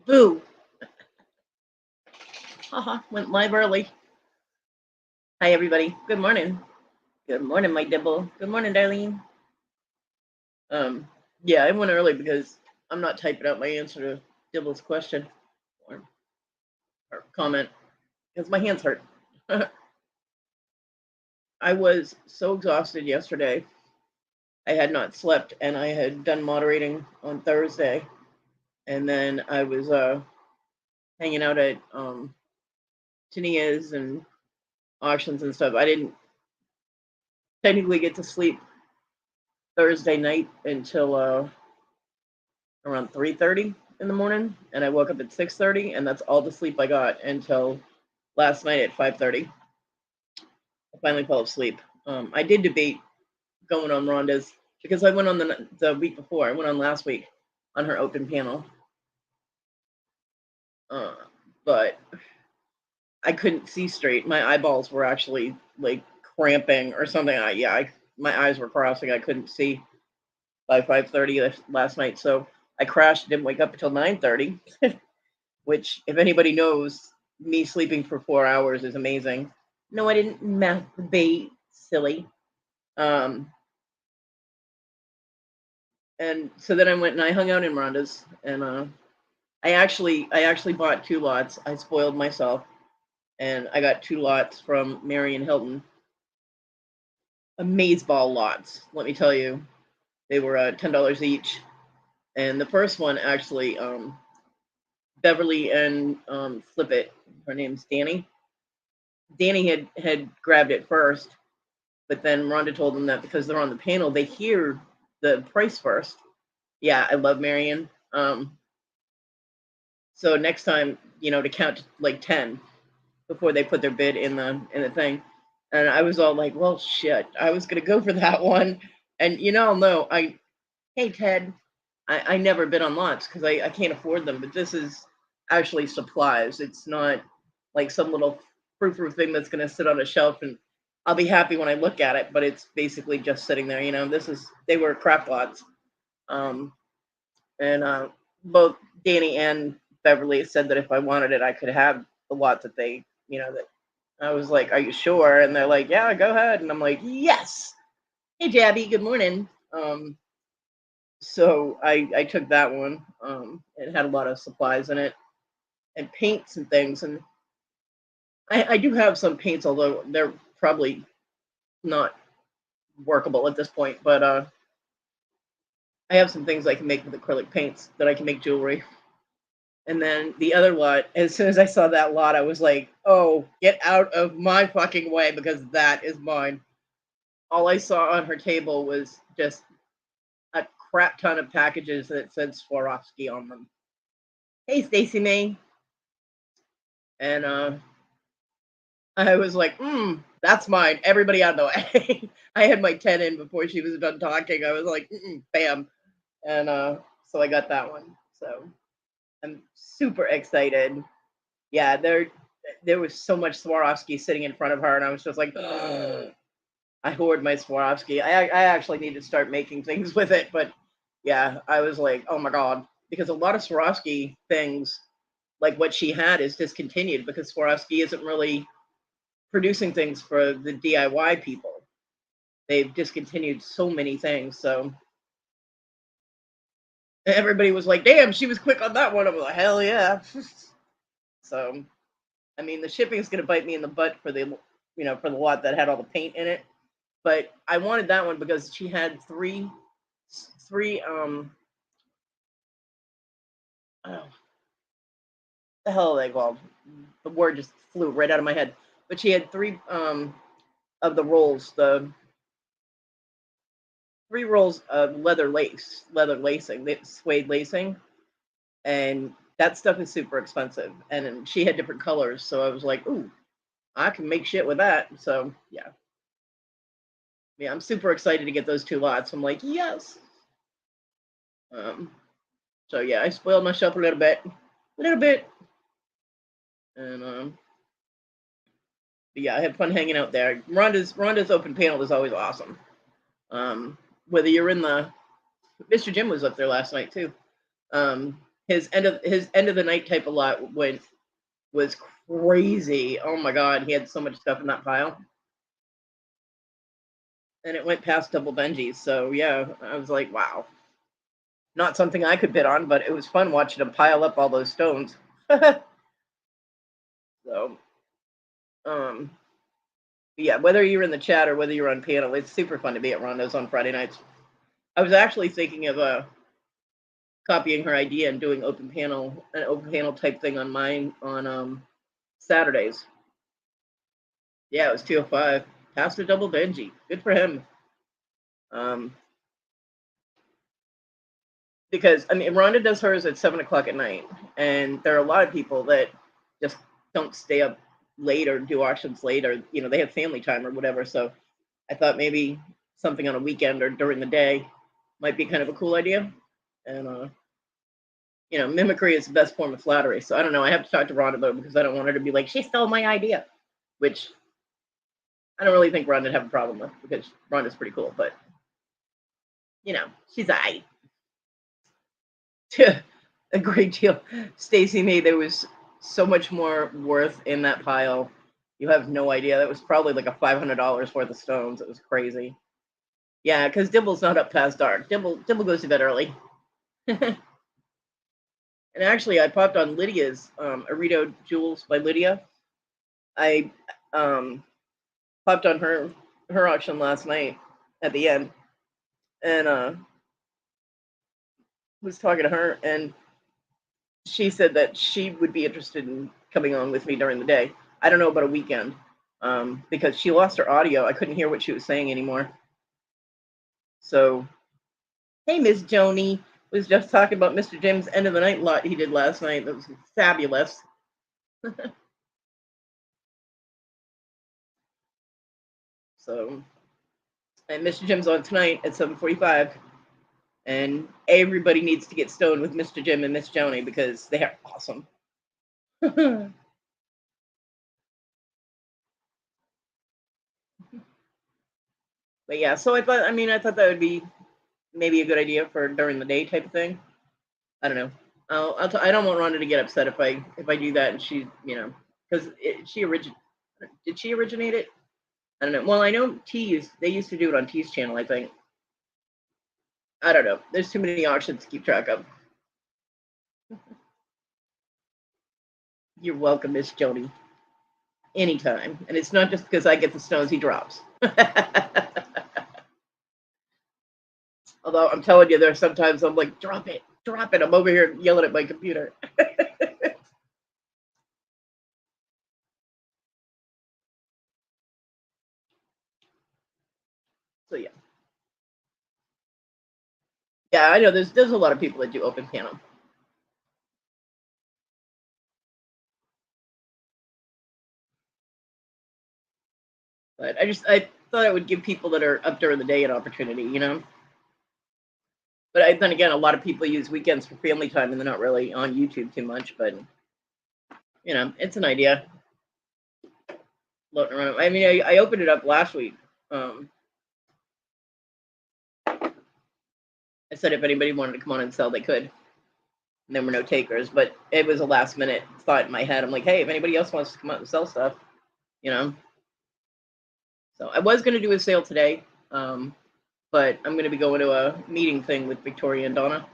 Boo. Haha, went live early. Hi, everybody. Good morning. Good morning, my dibble. Good morning, Darlene. Um, yeah, I went early because I'm not typing out my answer to Dibble's question or, or comment because my hands hurt. I was so exhausted yesterday. I had not slept and I had done moderating on Thursday. And then I was hanging out at Tania's and auctions and stuff. I didn't technically get to sleep Thursday night until around 3:30 in the morning, and I woke up at 6:30, and that's all the sleep I got until last night at 5:30. I finally fell asleep. I did debate going on Rhonda's because I went on the week before. I went on last week on her open panel, uh, but I couldn't see straight. My eyeballs were actually like cramping or something. My eyes were crossing. I couldn't see by 5:30 last night, so I crashed. Didn't wake up until 9:30. Which, if anybody knows, me sleeping for 4 hours is amazing. No, I didn't masturbate, silly. Um, and so then I went and I hung out in Rhonda's, and I actually bought 2 lots. I spoiled myself, and I got 2 lots from Marion Hilton. Amazeball lots, let me tell you. They were $10 each, and the first one actually, Beverly and Flip It. Her name's Danny. Danny had grabbed it first, but then Rhonda told them that because they're on the panel, they hear the price first. Yeah, I love Marion. So next time, to count to like 10 before they put their bid in the thing. And I was all like, well, shit, I was gonna go for that one. And no, hey Ted, I never bid on lots because I can't afford them, but this is actually supplies. It's not like some little frou-frou thing that's gonna sit on a shelf and I'll be happy when I look at it, but it's basically just sitting there. They were craft lots. Um, and both Danny and Beverly said that if I wanted it, I could have the lot that that I was like, are you sure? And they're like, yeah, go ahead. And I'm like, yes. Hey, Jabby, good morning. So I took that one. It had a lot of supplies in it and paints and things. And I do have some paints, although they're probably not workable at this point. But I have some things I can make with acrylic paints that I can make jewelry. And then the other lot, as soon as I saw that lot, I was like, oh, get out of my fucking way because that is mine. All I saw on her table was just a crap ton of packages that said Swarovski on them. Hey, Stacy May. And I was like, that's mine. Everybody out of the way. I had my 10 in before she was done talking. I was like, bam. And so I got that one. So I'm super excited. Yeah, there was so much Swarovski sitting in front of her, and I was just like, ugh. I hoard my Swarovski. I actually need to start making things with it, but yeah, I was like, oh my god, because a lot of Swarovski things, like what she had, is discontinued because Swarovski isn't really producing things for the DIY people. They've discontinued so many things, so everybody was like, damn, she was quick on that one. I'm like, hell yeah. So I mean, the shipping is going to bite me in the butt for for the lot that had all the paint in it. But I wanted that one because she had three. Oh, the hell are they called? The word just flew right out of my head. But she had of the rolls, the 3 rolls of leather lacing, suede lacing, and that stuff is super expensive. And she had different colors, so I was like, ooh, I can make shit with that. So yeah, I'm super excited to get those 2 lots. I'm like, yes. Um, so yeah, I spoiled myself a little bit, and but yeah, I had fun hanging out there. Rhonda's open panel is always awesome. Whether you're in the Mr. Jim was up there last night too. his end of the night type of lot was crazy. Oh my god, he had so much stuff in that pile. And it went past double Benji's. So yeah, I was like, wow. Not something I could bid on, but it was fun watching him pile up all those stones. So yeah, whether you're in the chat or whether you're on panel, it's super fun to be at Rhonda's on Friday nights. I was actually thinking of copying her idea and doing an open panel type thing on mine on Saturdays. Yeah, it was 205. Passed a double Benji. Good for him. Because I mean, Rhonda does hers at 7 o'clock at night, and there are a lot of people that just don't stay up late or do auctions late, or they have family time or whatever. So I thought maybe something on a weekend or during the day might be kind of a cool idea. And mimicry is the best form of flattery. So I don't know. I have to talk to Rhonda though, because I don't want her to be like, she stole my idea, which I don't really think Rhonda would have a problem with, because Rhonda's pretty cool. But she's a great deal. Stacy made there was so much more worth in that pile. You have no idea. That was probably like a $500 worth of stones. It was crazy. Yeah, because Dibble's not up past dark. Dibble goes to bed early. And actually, I popped on Lydia's Arito Jewels by Lydia. I popped on her auction last night at the end, and was talking to her, and she said that she would be interested in coming on with me during the day. I don't know about a weekend, because she lost her audio. I couldn't hear what she was saying anymore. So, hey, Miss Joni was just talking about Mr. Jim's end of the night lot he did last night. That was fabulous. So, and Mr. Jim's on tonight at 7:45, and everybody needs to get stoned with Mr. Jim and Miss Joni because they are awesome. But yeah, so I thought that would be maybe a good idea for during the day type of thing. I don't know. I don't want Rhonda to get upset if I do that, and she, because did she originate it? I don't know. Well, I know they used to do it on T's channel, I think. I don't know. There's too many auctions to keep track of. You're welcome, Miss Joni. Anytime. And it's not just because I get the stones he drops. Although I'm telling you, there's sometimes I'm like, drop it. I'm over here yelling at my computer. So yeah. Yeah, I know there's a lot of people that do open panel. But I thought it would give people that are up during the day an opportunity, But then again, a lot of people use weekends for family time, and they're not really on YouTube too much. But it's an idea. Floating around. I mean, I opened it up last week. I said if anybody wanted to come on and sell, they could. And there were no takers, but it was a last minute thought in my head. I'm like, hey, if anybody else wants to come out and sell stuff, So I was going to do a sale today, but I'm going to be going to a meeting thing with Victoria and Donna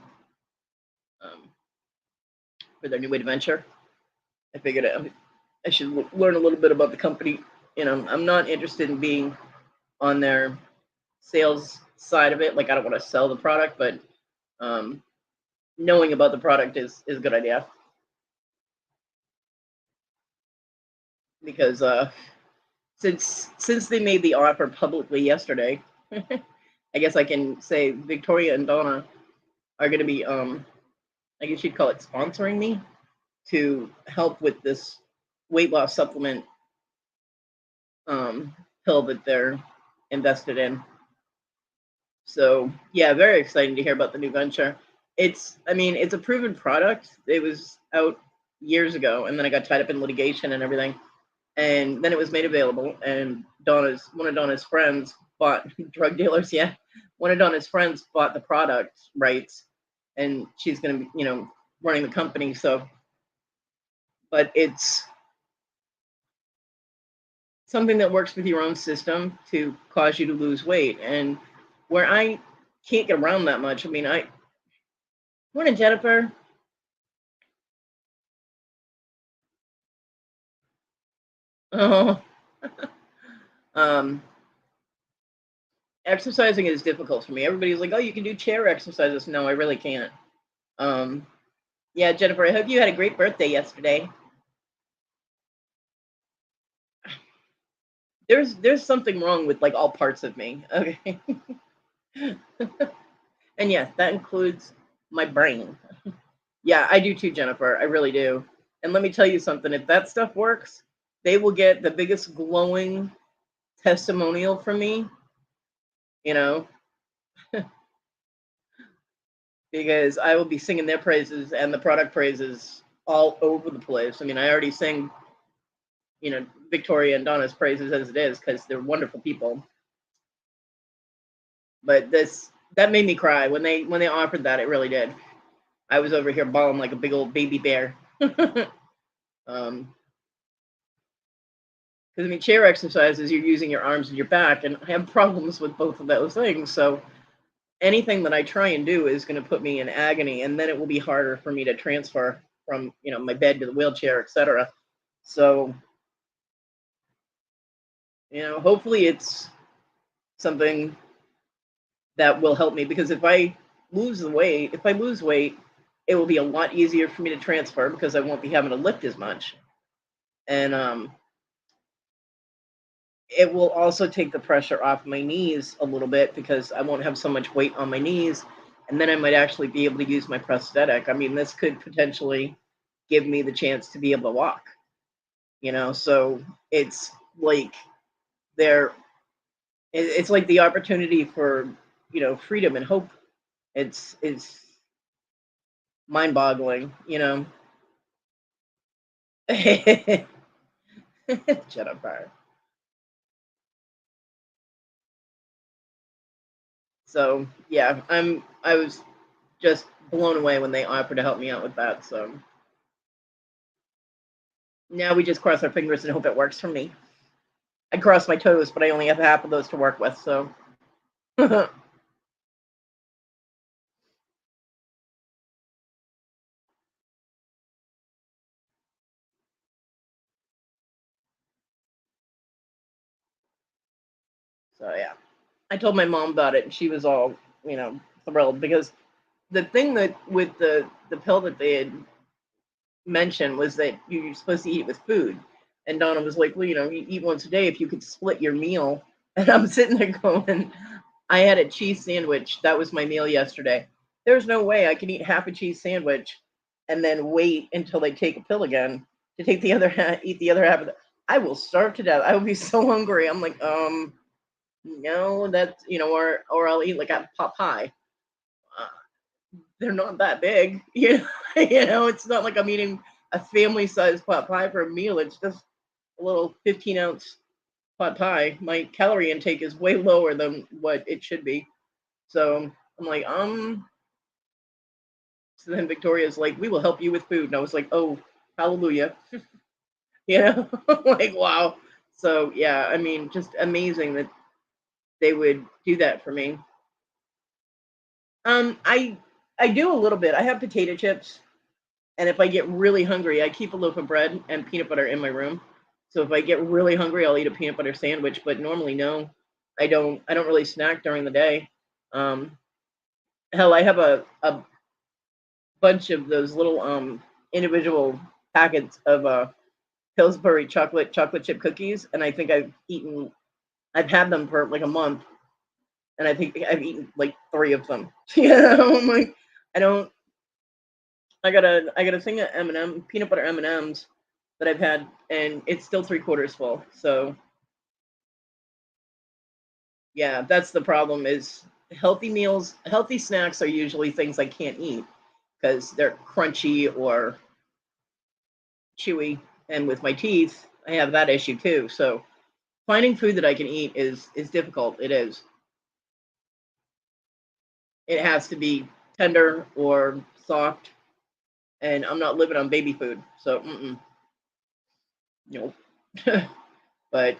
for their new adventure. I figured I should learn a little bit about the company. I'm not interested in being on their sales side of it. Like, I don't want to sell the product, but knowing about the product is a good idea. Because since they made the offer publicly yesterday, I guess I can say Victoria and Donna are going to be, I guess you'd call it sponsoring me to help with this weight loss supplement pill that they're invested in. So yeah, very exciting to hear about the new venture. It's a proven product. It was out years ago, and then I got tied up in litigation and everything. And then it was made available, and one of Donna's friends bought drug dealers. Yeah, one of Donna's friends bought the product rights, and she's going to, running the company. So, but it's something that works with your own system to cause you to lose weight. And where I can't get around that much, I mean, morning, Jennifer. Oh, um, exercising is difficult for me. Everybody's like, "Oh, you can do chair exercises." No, I really can't. Um, yeah, Jennifer, I hope you had a great birthday yesterday. There's something wrong with like all parts of me. Okay. And yes, that includes my brain. Yeah, I do too, Jennifer. I really do. And let me tell you something, if that stuff works, they will get the biggest glowing testimonial from me, you know, because I will be singing their praises and the product praises all over the place. I mean, I already sing, Victoria and Donna's praises as it is because they're wonderful people. But that made me cry when they offered that. It really did. I was over here bawling like a big old baby bear. um, because I mean, chair exercises, you're using your arms and your back, and I have problems with both of those things. So anything that I try and do is going to put me in agony, and then it will be harder for me to transfer from my bed to the wheelchair, etc. So hopefully it's something that will help me because if I lose weight, it will be a lot easier for me to transfer because I won't be having to lift as much, and it will also take the pressure off my knees a little bit because I won't have so much weight on my knees. And then I might actually be able to use my prosthetic. I mean, this could potentially give me the chance to be able to walk. So it's like there, it's like the opportunity for, freedom and hope. It's mind boggling. Jennifer. So yeah, I was just blown away when they offered to help me out with that. So now we just cross our fingers and hope it works for me. I cross my toes, but I only have half of those to work with. So, so yeah, I told my mom about it, and she was all thrilled because the thing that with the pill that they had mentioned was that you're supposed to eat with food, and Donna was like, well, you eat once a day. If you could split your meal, and I'm sitting there going, I had a cheese sandwich. That was my meal yesterday. There's no way I can eat half a cheese sandwich and then wait until they take a pill again to take the other eat the other half of it. I will starve to death. I will be so hungry. I'm like, no, that's or I'll eat like a pot pie. Uh, they're not that big, It's not like I'm eating a family-sized pot pie for a meal. It's just a little 15-ounce pot pie. My calorie intake is way lower than what it should be. So I'm like, So then Victoria's like, we will help you with food. And I was like, oh, hallelujah. Like, wow. So yeah, I mean, just amazing that they would do that for me. I do a little bit. I have potato chips, and if I get really hungry, I keep a loaf of bread and peanut butter in my room. So if I get really hungry, I'll eat a peanut butter sandwich. But normally, no, I don't. I don't really snack during the day. Um, hell, I have a bunch of those little individual packets of Pillsbury chocolate chip cookies, and I think I've had them for like a month, and I think I've eaten like 3 of them. I'm like, I don't. I got a thing of peanut butter M&Ms that I've had, and it's still 3/4 full. So yeah, that's the problem. Is healthy snacks are usually things I can't eat because they're crunchy or chewy, and with my teeth, I have that issue too. So finding food that I can eat is difficult. It is. It has to be tender or soft. and I'm not living on baby food. So, nope. but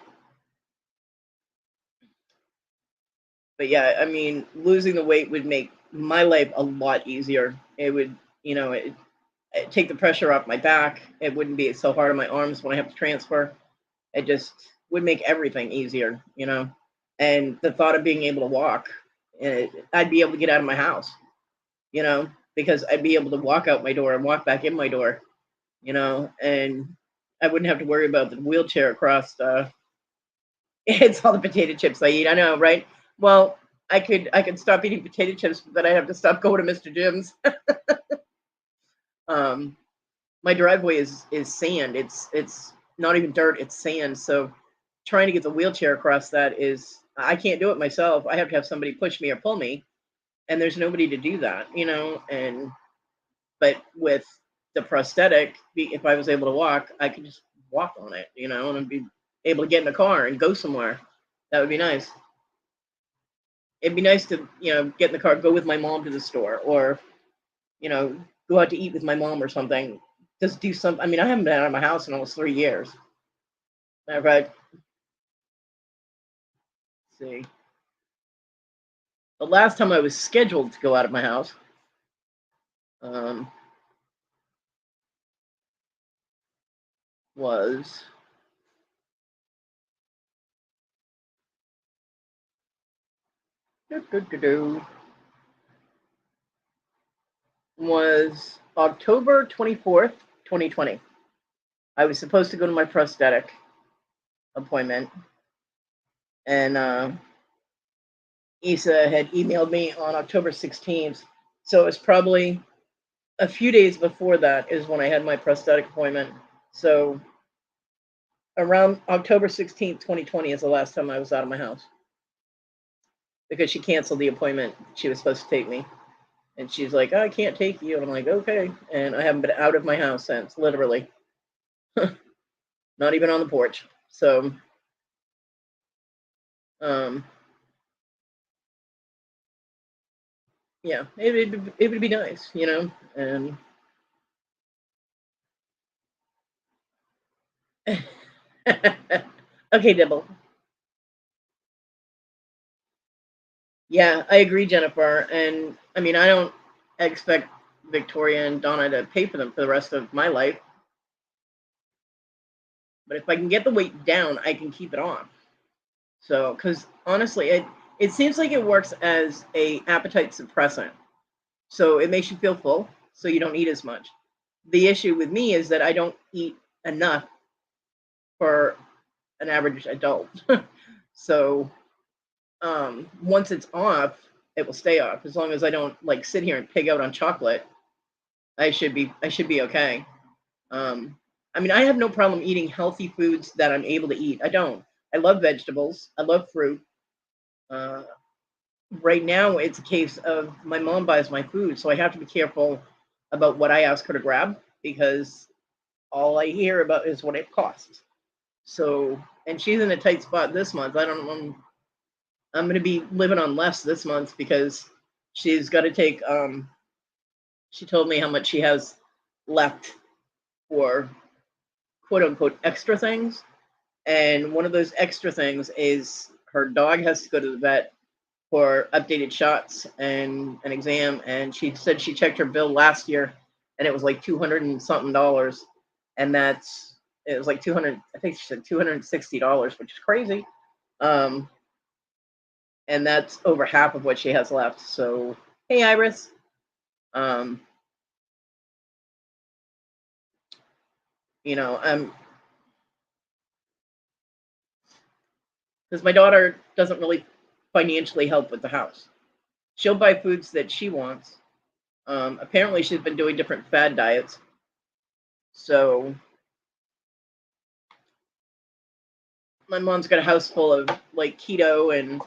but yeah, I mean, losing the weight would make my life a lot easier. It would, it'd take the pressure off my back. It wouldn't be so hard on my arms when I have to transfer. It just would make everything easier. And the thought of being able to walk, I'd be able to get out of my house, because I'd be able to walk out my door and walk back in my door, and I wouldn't have to worry about the wheelchair across. It's all the potato chips I eat. I know, right? Well, I could stop eating potato chips, but then I have to stop going to Mr. Jim's. Um, my driveway is sand. It's not even dirt. It's sand. So trying to get the wheelchair across that is I can't do it myself. I have to have somebody push me or pull me, and there's nobody to do that. And but with the prosthetic, if I was able to walk, I could just walk on it, and I'd be able to get in the car and go somewhere. That would be nice. It'd be nice to, get in the car, go with my mom to the store, or, you know, go out to eat with my mom or something. Just do something. I mean, I haven't been out of my house in almost 3 years. Matter of fact, let's see. The last time I was scheduled to go out of my house um, was was October 24th, 2020. I was supposed to go to my prosthetic appointment, and Issa had emailed me on October 16th. So it was probably a few days before that is when I had my prosthetic appointment. So around October 16th, 2020 is the last time I was out of my house because she canceled the appointment. She was supposed to take me. And she's like, "Oh, I can't take you." And I'm like, "Okay." And I haven't been out of my house since, literally. Not even on the porch. So, um, yeah, it would be nice. And okay, Dibble. Yeah, I agree, Jennifer. And I mean, I don't expect Victoria and Donna to pay for them for the rest of my life. But if I can get the weight down, I can keep it on. So, because honestly, it seems like it works as a appetite suppressant. So it makes you feel full, so you don't eat as much. The issue with me is that I don't eat enough for an average adult. So once it's off, it will stay off as long as I don't like sit here and pig out on chocolate. I should be okay. Um, I mean, I have no problem eating healthy foods that I'm able to eat. I don't. I love vegetables. I love fruit. Uh, right now, it's a case of my mom buys my food, so I have to be careful about what I ask her to grab because all I hear about is what it costs. So, and she's in a tight spot this month. I don't know. I'm going to be living on less this month because she's got to take. She told me how much she has left for quote unquote extra things. And one of those extra things is her dog has to go to the vet for updated shots and an exam. And she said she checked her bill last year and it was like 200 and something dollars. And it was like 200, I think she said $260, which is crazy. Um, and that's over half of what she has left. So, hey, Iris. Um, I'm because my daughter doesn't really financially help with the house. She'll buy foods that she wants. Apparently, she's been doing different fad diets. So my mom's got a house full of like keto and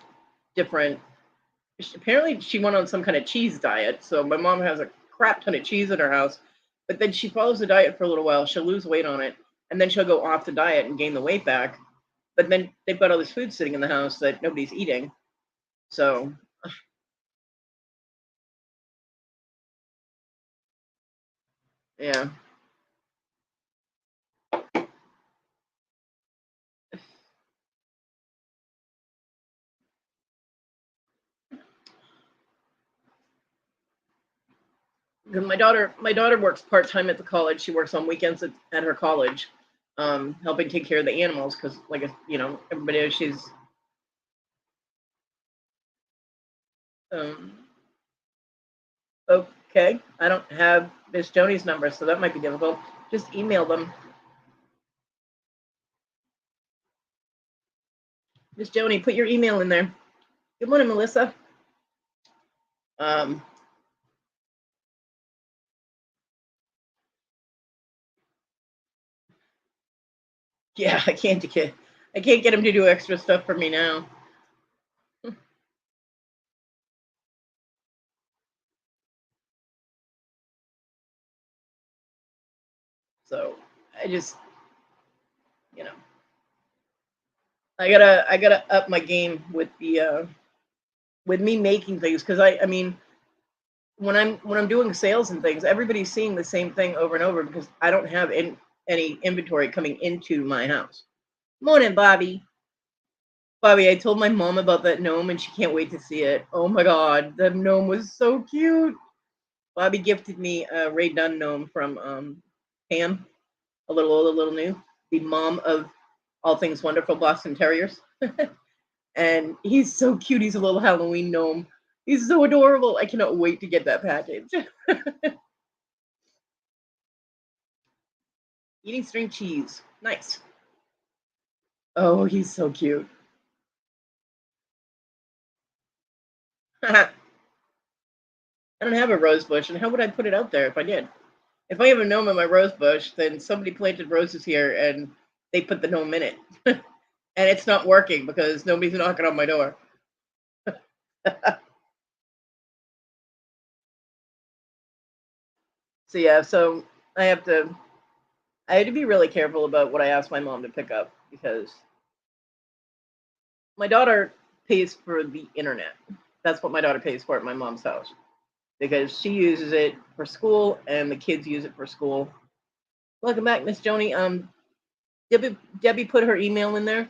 different. Apparently, she went on some kind of cheese diet. So my mom has a crap ton of cheese in her house. But then she follows the diet for a little while. She'll lose weight on it, and then she'll go off the diet and gain the weight back. But then they've got all this food sitting in the house that nobody's eating. So Yeah. Because my daughter works part time at the college. She works on weekends at her college, helping take care of the animals. Because, like, everybody knows she's um, okay. I don't have Miss Joni's number, so that might be difficult. Just email them. Miss Joni, put your email in there. Good morning, Melissa. Um, yeah, I can't get him to do extra stuff for me now. So I just, you know, I gotta up my game with me making things, because I mean, when I'm doing sales and things, everybody's seeing the same thing over and over because I don't have any inventory coming into my house. Morning, Bobby. Bobby, I told my mom about that gnome and she can't wait to see it. Oh my god, the gnome was so cute. Bobby gifted me a Ray Dunn gnome from Pam, a little old, a little new, the mom of all things wonderful Boston Terriers. And he's so cute. He's a little Halloween gnome. He's so adorable. I cannot wait to get that package. Eating string cheese. Nice. Oh, he's so cute. I don't have a rose bush, and how would I put it out there if I did? If I have a gnome in my rose bush, then somebody planted roses here and they put the gnome in it. And it's not working because nobody's knocking on my door. So yeah, so I have to I had to be really careful about what I asked my mom to pick up, because my daughter pays for the internet. That's what my daughter pays for at my mom's house, because she uses it for school and the kids use it for school. Welcome back, Miss Joni. Debbie put her email in there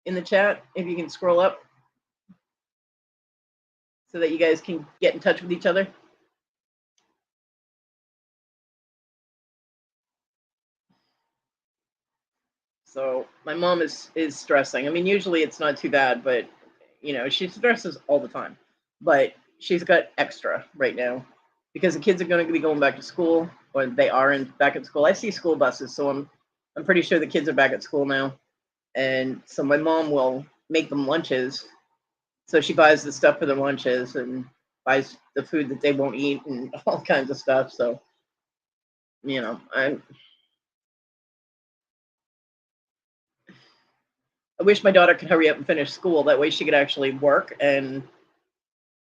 in the chat. If you can scroll up so that you guys can get in touch with each other. So my mom is stressing. I mean, usually it's not too bad, but she stresses all the time. But she's got extra right now because the kids are going to be going back to school, or they are back at school. I see school buses, so I'm pretty sure the kids are back at school now. And so my mom will make them lunches. So she buys the stuff for their lunches and buys the food that they won't eat and all kinds of stuff. So I wish my daughter could hurry up and finish school. That way she could actually work and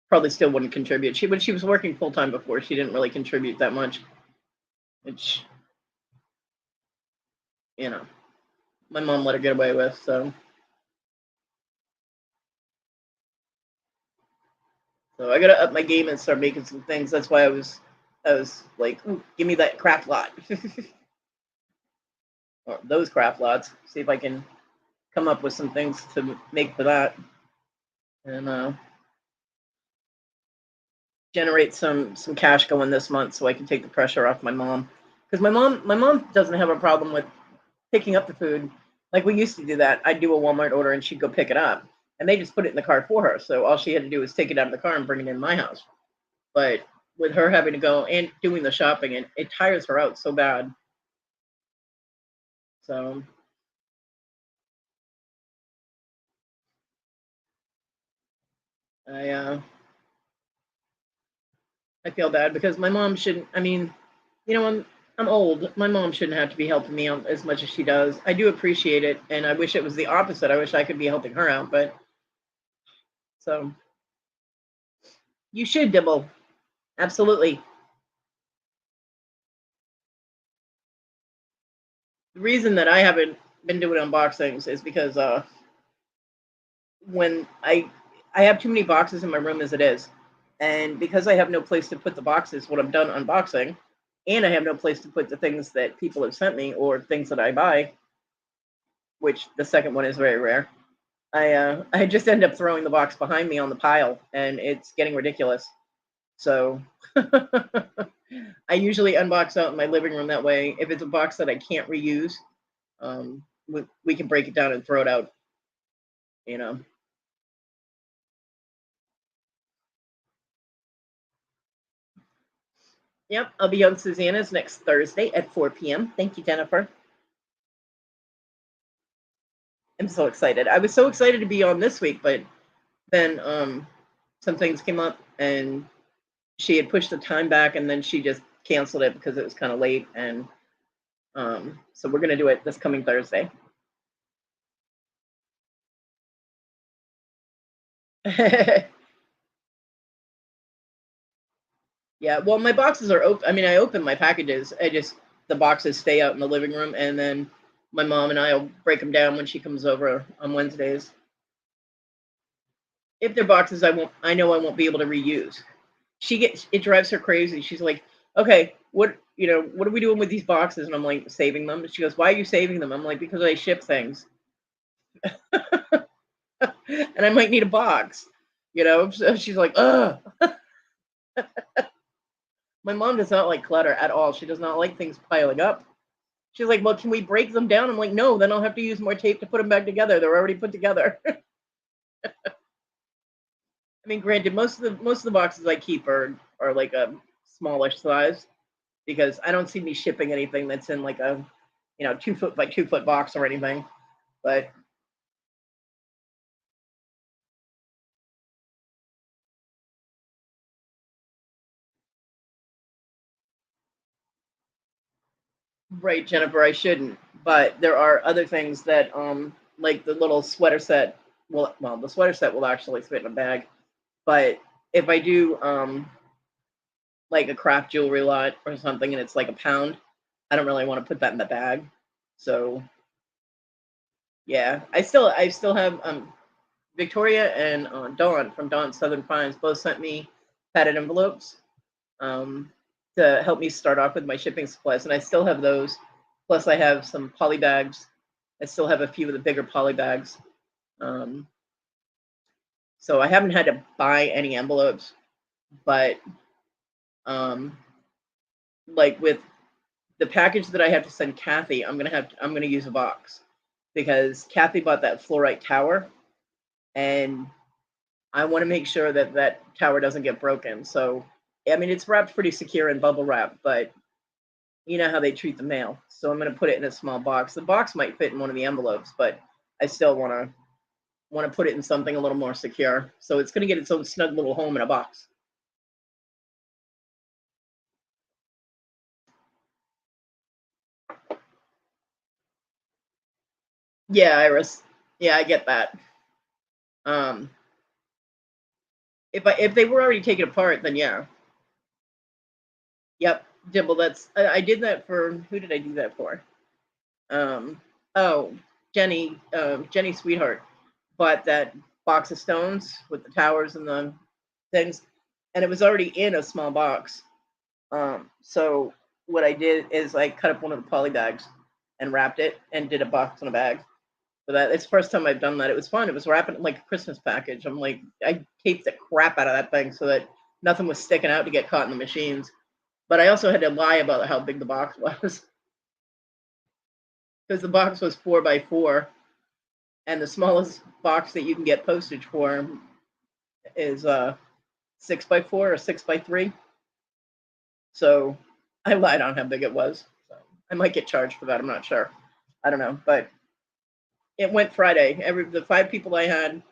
probably still wouldn't contribute. When she was working full time before, she didn't really contribute that much, which you know my mom let her get away with. So I gotta up my game and start making some things. That's why I was like, ooh, give me that craft lot, or those craft lots. See if I can come up with some things to make for that, and generate some cash going this month so I can take the pressure off my mom. Because my mom doesn't have a problem with picking up the food. Like, we used to do that. I'd do a Walmart order and she'd go pick it up. And they just put it in the car for her. So all she had to do was take it out of the car and bring it in my house. But with her having to go and doing the shopping, it tires her out so bad. So I I feel bad because my mom shouldn't. I mean, I'm old. My mom shouldn't have to be helping me out as much as she does. I do appreciate it, and I wish it was the opposite. I wish I could be helping her out, but so you should, Dibble. Absolutely. The reason that I haven't been doing unboxings is because when I have too many boxes in my room as it is, and because I have no place to put the boxes when I'm done unboxing, and I have no place to put the things that people have sent me or things that I buy, which the second one is very rare. I just end up throwing the box behind me on the pile, and it's getting ridiculous. So I usually unbox out in my living room that way. If it's a box that I can't reuse, we can break it down and throw it out. You know. Yep, I'll be on Susanna's next Thursday at 4 p.m. Thank you, Jennifer. I'm so excited. I was so excited to be on this week, but then some things came up and she had pushed the time back, and then she just canceled it because it was kind of late, and so we're gonna do it this coming Thursday. Yeah, well, my boxes are open. I mean, I open my packages. The boxes stay out in the living room, and then my mom and I will break them down when she comes over on Wednesdays. If they're boxes I know I won't be able to reuse. It drives her crazy. She's like, okay, what are we doing with these boxes? And I'm like, saving them. And she goes, why are you saving them? I'm like, because I ship things. And I might need a box, So she's like, ugh. My mom does not like clutter at all. She does not like things piling up. She's like, well, can we break them down? I'm like, no, then I'll have to use more tape to put them back together. They're already put together. I mean, granted, most of the boxes I keep are like a smallish size because I don't see me shipping anything that's in like a 2 foot by 2 foot box or anything. But right, Jennifer, I shouldn't. But there are other things that like the little sweater set. Well, the sweater set will actually fit in a bag. But if I do like a craft jewelry lot or something and it's like a pound, I don't really want to put that in the bag. So yeah, I still have Victoria and Dawn from Dawn Southern Finds both sent me padded envelopes um, to help me start off with my shipping supplies, and I still have those. Plus, I have some poly bags. I still have a few of the bigger poly bags. Um, so I haven't had to buy any envelopes, but um, like with the package that I have to send Kathy, I'm gonna use a box because Kathy bought that fluorite tower, and I want to make sure that that tower doesn't get broken. So, I mean, it's wrapped pretty secure in bubble wrap, but you know how they treat the mail. So I'm going to put it in a small box. The box might fit in one of the envelopes, but I still want to put it in something a little more secure. So it's going to get its own snug little home in a box. Yeah, Iris. Yeah, I get that. Um, if they were already taken apart, then yeah. Yep, Dimple. I did that for who did I do that for? Oh, Jenny Sweetheart bought that box of stones with the towers and the things, and it was already in a small box. So what I did is I cut up one of the poly bags and wrapped it and did a box in a bag. So that it's the first time I've done that. It was fun. It was wrapping it like a Christmas package. I'm like, I taped the crap out of that thing so that nothing was sticking out to get caught in the machines. But I also had to lie about how big the box was because the box was 4 by 4, and the smallest box that you can get postage for is 6 by 4 or 6 by 3. So I lied on how big it was. So I might get charged for that. I'm not sure. I don't know, but it went Friday. The 5 people I had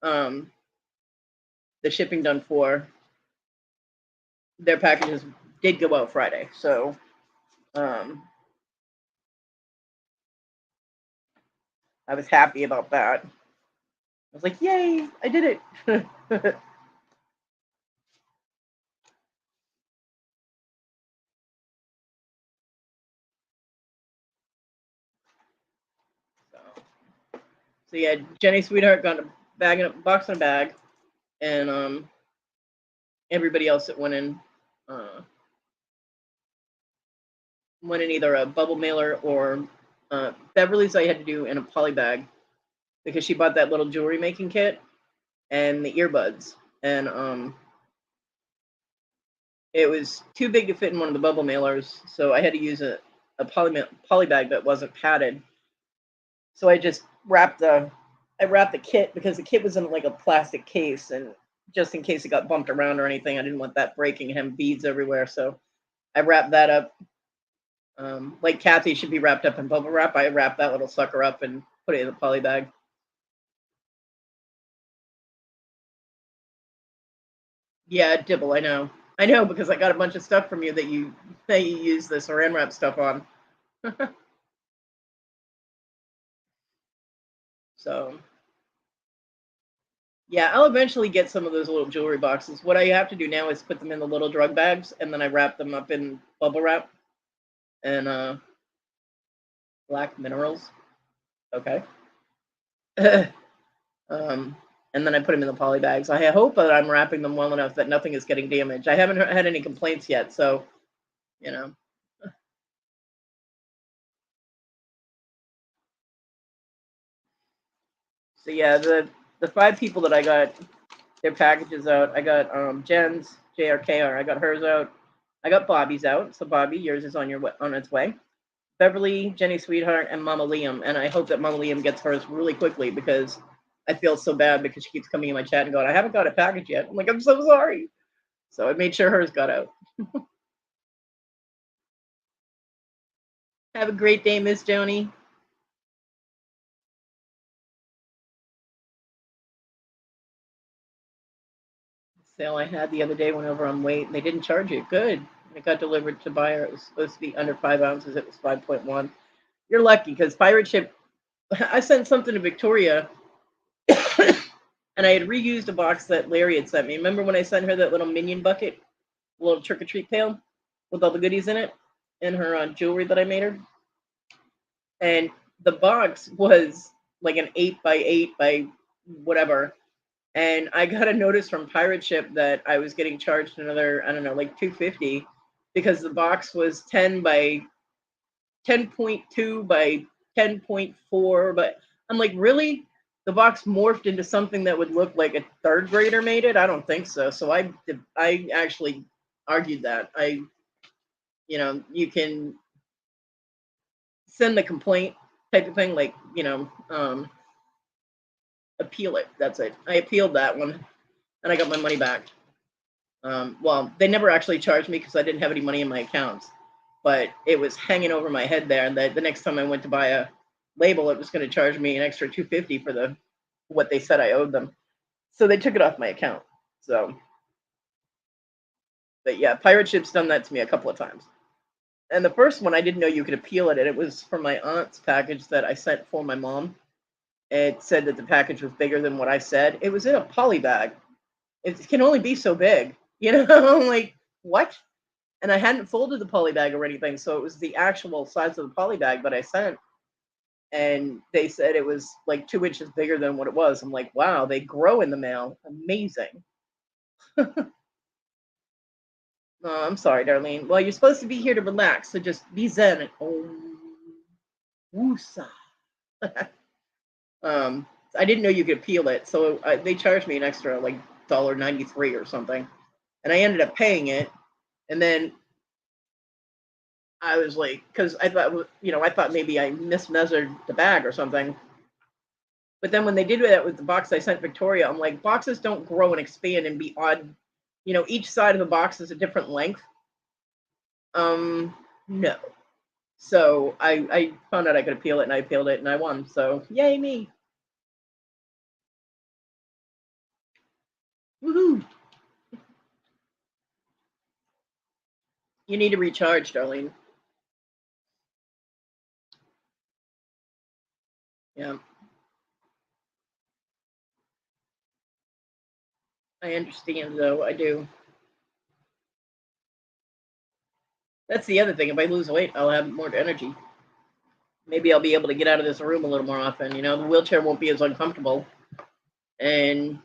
um, the shipping done for, their packages did go out Friday. So um, I was happy about that. I was like, "Yay! I did it!" So yeah, Jenny Sweetheart got a bag in a box in a bag, and everybody else that went in, uh, one in either a bubble mailer or Beverly's I had to do in a poly bag because she bought that little jewelry making kit and the earbuds. And it was too big to fit in one of the bubble mailers, so I had to use a poly bag that wasn't padded. So I just wrapped the kit because the kit was in like a plastic case, and just in case it got bumped around or anything, I didn't want that breaking and having beads everywhere. So I wrapped that up. Like Kathy should be wrapped up in bubble wrap. I wrapped that little sucker up and put it in a poly bag. Yeah, Dibble, I know. I know because I got a bunch of stuff from you that you use the saran wrap stuff on. So yeah, I'll eventually get some of those little jewelry boxes. What I have to do now is put them in the little drug bags and then I wrap them up in bubble wrap and black minerals. Okay. um, and then I put them in the poly bags. I hope that I'm wrapping them well enough that nothing is getting damaged. I haven't had any complaints yet, so you know. So yeah, the five people that I got their packages out. I got Jen's JRKR. I got hers out. I got Bobby's out. So Bobby, yours is on its way. Beverly, Jenny Sweetheart, and Mama Liam. And I hope that Mama Liam gets hers really quickly because I feel so bad because she keeps coming in my chat and going, I haven't got a package yet. I'm like, I'm so sorry. So I made sure hers got out. Have a great day, Miss Joni. Sale I had the other day went over on weight and they didn't charge it. Good. It got delivered to buyer. It was supposed to be under 5 ounces. It was 5.1. You're lucky because pirate ship. I sent something to Victoria and I had reused a box that Larry had sent me. Remember when I sent her that little minion bucket, little trick or treat pail with all the goodies in it and her jewelry that I made her? And the box was like an 8 by 8 by whatever. And I got a notice from Pirate Ship that I was getting charged another, I don't know, like $250 because the box was 10 by 10.2 by 10.4. But I'm like, really? The box morphed into something that would look like a third grader made it? I don't think so. So I actually argued that. You can send the complaint type of thing, like, appeal it. That's it. I appealed that one and I got my money back. Well, they never actually charged me because I didn't have any money in my accounts, but it was hanging over my head there. And the next time I went to buy a label, it was going to charge me an extra $250 for what they said I owed them. So they took it off my account. So, but yeah, Pirate Ship's done that to me a couple of times. And the first one, I didn't know you could appeal it. And it was from my aunt's package that I sent for my mom. It said that the package was bigger than what I said. It was in a poly bag. It can only be so big. I'm like, what? And I hadn't folded the poly bag or anything, so it was the actual size of the poly bag that I sent. And they said it was like 2 inches bigger than what it was. I'm like, wow, they grow in the mail. Amazing. Oh, I'm sorry, Darlene. Well, you're supposed to be here to relax, so just be zen and woosah. I didn't know you could peel it, so they charged me an extra like $1.93 or something, and I ended up paying it. And then I was like, because I thought maybe I mismeasured the bag or something. But then when they did that with the box I sent Victoria, I'm like, boxes don't grow and expand and be odd. Each side of the box is a different length. No. So I found out I could appeal it, and I appealed it, and I won. So yay me! Woohoo! You need to recharge, Darlene. Yeah. I understand, though. I do. That's the other thing. If I lose weight, I'll have more energy. Maybe I'll be able to get out of this room a little more often. The wheelchair won't be as uncomfortable, and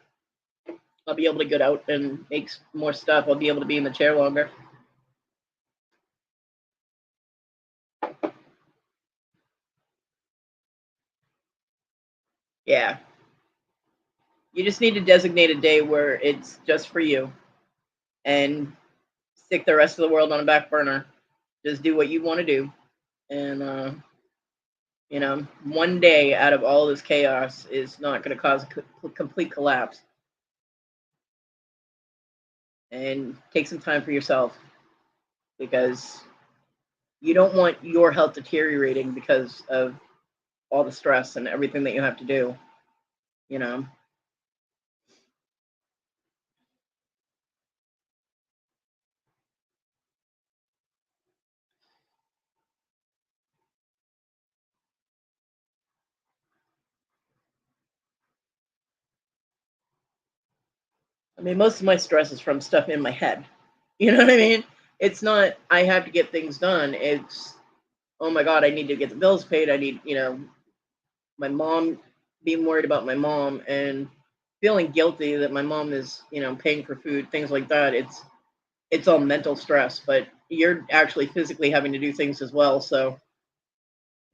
I'll be able to get out and make more stuff. I'll be able to be in the chair longer. Yeah. You just need to designate a day where it's just for you and stick the rest of the world on a back burner. Just do what you want to do. And, one day out of all this chaos is not going to cause a complete collapse. And take some time for yourself because you don't want your health deteriorating because of all the stress and everything that you have to do, you know. I mean, most of my stress is from stuff in my head. You know what I mean? It's not I have to get things done. It's oh my god, I need to get the bills paid. I need, my mom being worried about my mom and feeling guilty that my mom is, paying for food, things like that. It's all mental stress, but you're actually physically having to do things as well. So,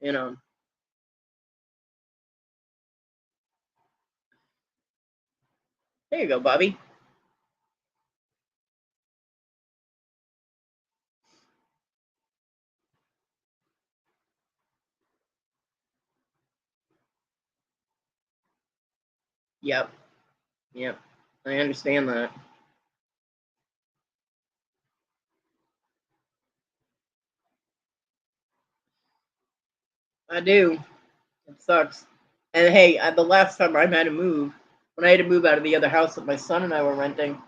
you know, there you go, Bobby. Yep, yep. I understand that. I do. It sucks. And hey, the last time I had to move, when I had to move out of the other house that my son and I were renting,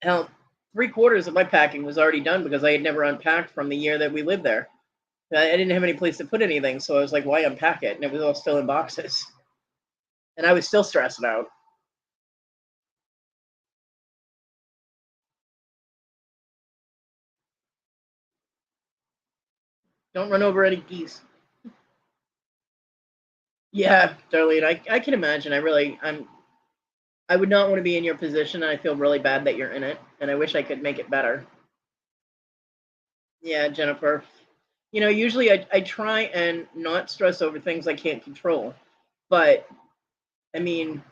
hell, three-quarters of my packing was already done because I had never unpacked from the year that we lived there. I didn't have any place to put anything, so I was like, why unpack it? And it was all still in boxes. And I was still stressing out. Don't run over any geese. Yeah, Darlene, I can imagine. I would not want to be in your position, and I feel really bad that you're in it, and I wish I could make it better. Yeah, Jennifer. Usually I try and not stress over things I can't control. But I mean,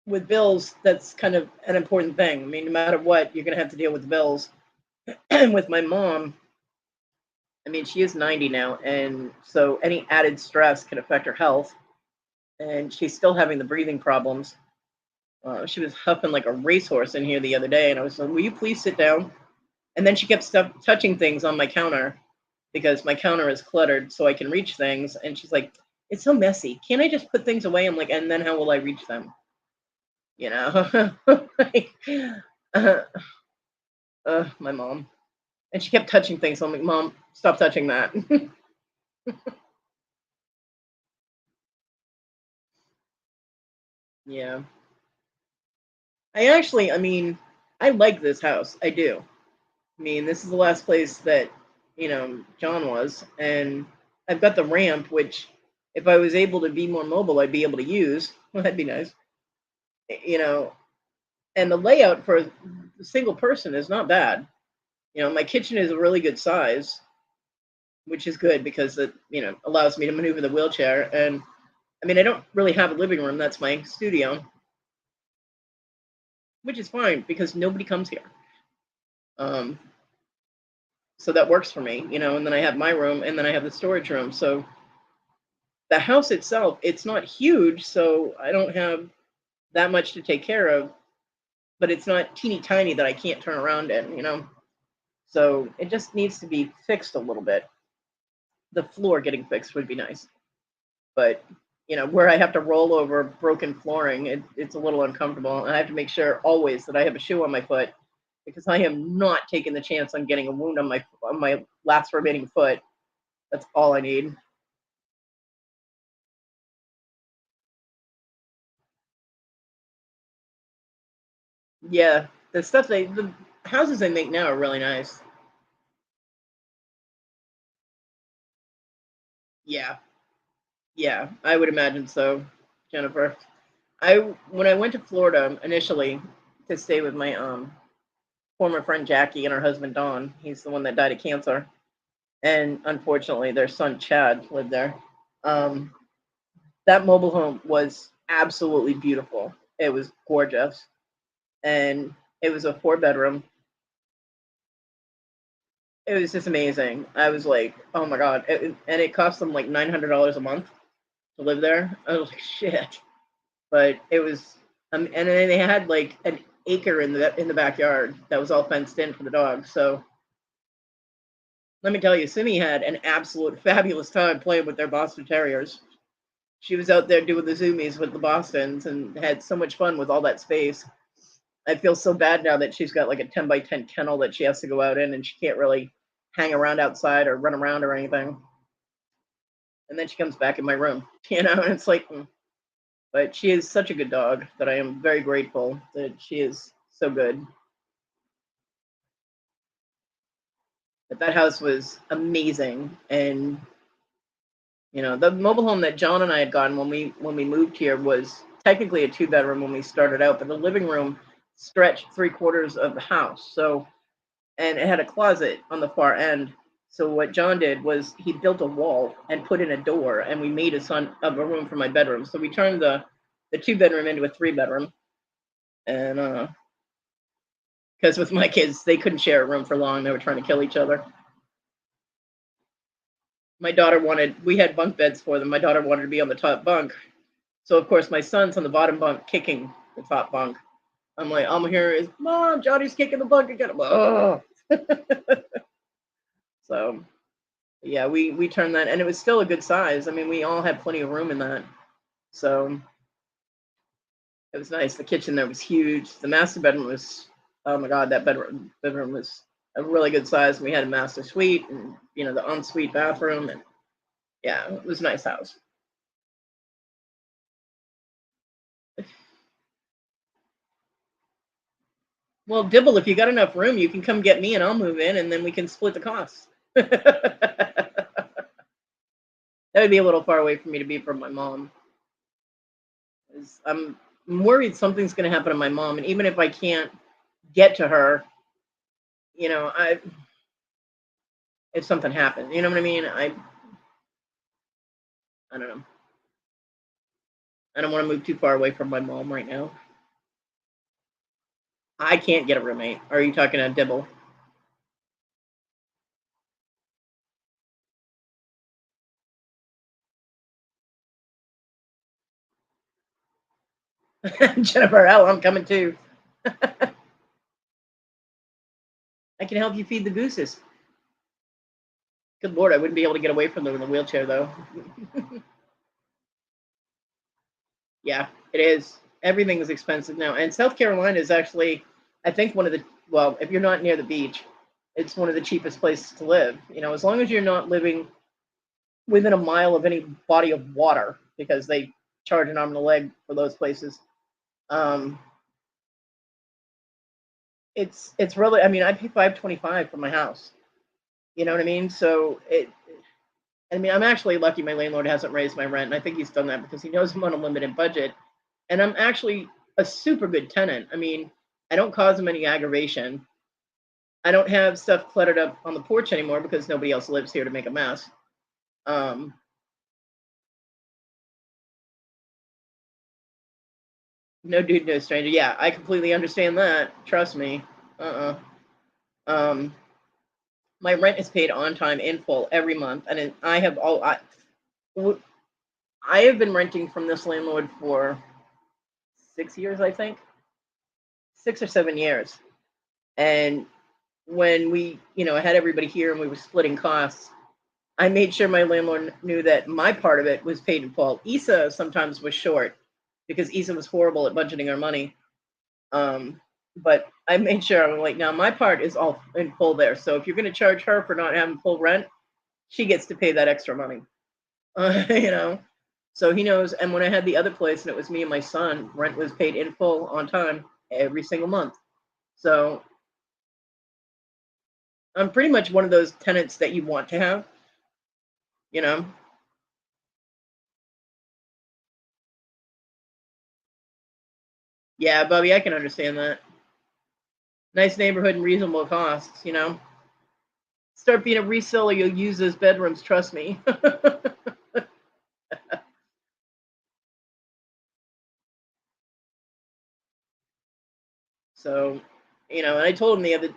with bills, that's kind of an important thing. I mean, no matter what, you're gonna have to deal with the bills. And with my mom, I mean, she is 90 now, and so any added stress can affect her health. And she's still having the breathing problems. She was huffing like a racehorse in here the other day, and I was like, "Will you please sit down?" And then she kept touching things on my counter because my counter is cluttered, so I can reach things. And she's like, "It's so messy. Can't I just put things away?" I'm like, "And then how will I reach them?" You know, like, uh, my mom. And she kept touching things. So I'm like, "Mom, stop touching that." Yeah. I mean, I like this house. I do. I mean, this is the last place that, John was. And I've got the ramp, which if I was able to be more mobile, I'd be able to use. Well, that'd be nice. You know, and the layout for a single person is not bad. My kitchen is a really good size, which is good because it, allows me to maneuver the wheelchair. And I mean, I don't really have a living room. That's my studio, which is fine because nobody comes here. Um, so that works for me, and then I have my room and then I have the storage room. So the house itself, it's not huge, so I don't have that much to take care of, but it's not teeny tiny that I can't turn around in. So it just needs to be fixed a little bit. The floor getting fixed would be nice, but where I have to roll over broken flooring, it's a little uncomfortable. And I have to make sure always that I have a shoe on my foot because I am not taking the chance on getting a wound on my last remaining foot. That's all I need. Yeah, the houses they make now are really nice. Yeah, yeah, I would imagine so, Jennifer. I When I went to Florida initially to stay with my former friend Jackie and her husband Don. He's the one that died of cancer, and unfortunately, their son Chad lived there. Um, that mobile home was absolutely beautiful. It was gorgeous, and it was a 4 bedroom. It was just amazing. I was like, oh my god, and it cost them like $900 a month to live there. I was like, shit. But it was, and then they had like an acre in the backyard that was all fenced in for the dogs. So let me tell you, Simi had an absolute fabulous time playing with their Boston Terriers. She was out there doing the zoomies with the Bostons and had so much fun with all that space. I feel so bad now that she's got like a 10 by 10 kennel that she has to go out in and she can't really hang around outside or run around or anything. And then she comes back in my room, and it's like, but she is such a good dog that I am very grateful that she is so good. But that house was amazing. And the mobile home that John and I had gotten when we moved here was technically a 2 bedroom when we started out, but the living room stretched 3/4 of the house. So, and it had a closet on the far end. So what John did was he built a wall and put in a door, and we made a room for my bedroom. So we turned the 2 bedroom into a 3 bedroom, and because with my kids they couldn't share a room for long; they were trying to kill each other. My daughter wanted, we had bunk beds for them. My daughter wanted to be on the top bunk. So of course my son's on the bottom bunk kicking the top bunk. I'm like, I'm here is Mom, Johnny's kicking the bunk again. I'm like, oh. So yeah, we turned that, and it was still a good size. I mean, we all had plenty of room in that. So it was nice. The kitchen there was huge. The master bedroom was, oh my god, that bedroom was a really good size. We had a master suite and the ensuite bathroom, and yeah, it was a nice house. Well, Dibble, if you got enough room, you can come get me and I'll move in and then we can split the costs. That would be a little far away for me to be from my mom. I'm worried something's going to happen to my mom. And even if I can't get to her, I if something happens, you know what I mean? I don't know. I don't want to move too far away from my mom right now. I can't get a roommate. Are you talking to Dibble? Jennifer L, I'm coming too. I can help you feed the gooses. Good Lord, I wouldn't be able to get away from them in the wheelchair, though. Yeah, it is. Everything is expensive now. And South Carolina is actually, I think, well, if you're not near the beach, it's one of the cheapest places to live. As long as you're not living within a mile of any body of water, because they charge an arm and a leg for those places. Um, it's really, I mean, I pay $525 for my house. You know what I mean? So I mean, I'm actually lucky my landlord hasn't raised my rent, and I think he's done that because he knows I'm on a limited budget. And I'm actually a super good tenant. I mean, I don't cause him any aggravation. I don't have stuff cluttered up on the porch anymore because nobody else lives here to make a mess. Um, no dude, no stranger. Yeah, I completely understand that. Trust me. Uh-uh. Um, my rent is paid on time in full every month, and I have been renting from this landlord for 6 years, I think, 6 or 7 years. And when we, had everybody here and we were splitting costs, I made sure my landlord knew that my part of it was paid in full. Issa sometimes was short because Issa was horrible at budgeting our money. But I made sure I'm like, now my part is all in full there. So if you're going to charge her for not having full rent, she gets to pay that extra money. You know, so he knows. And when I had the other place and it was me and my son, rent was paid in full on time every single month. So I'm pretty much one of those tenants that you want to have, you know. Yeah, Bubby, I can understand that. Nice neighborhood and reasonable costs. Start being a reseller, you'll use those bedrooms, trust me. So, and I told him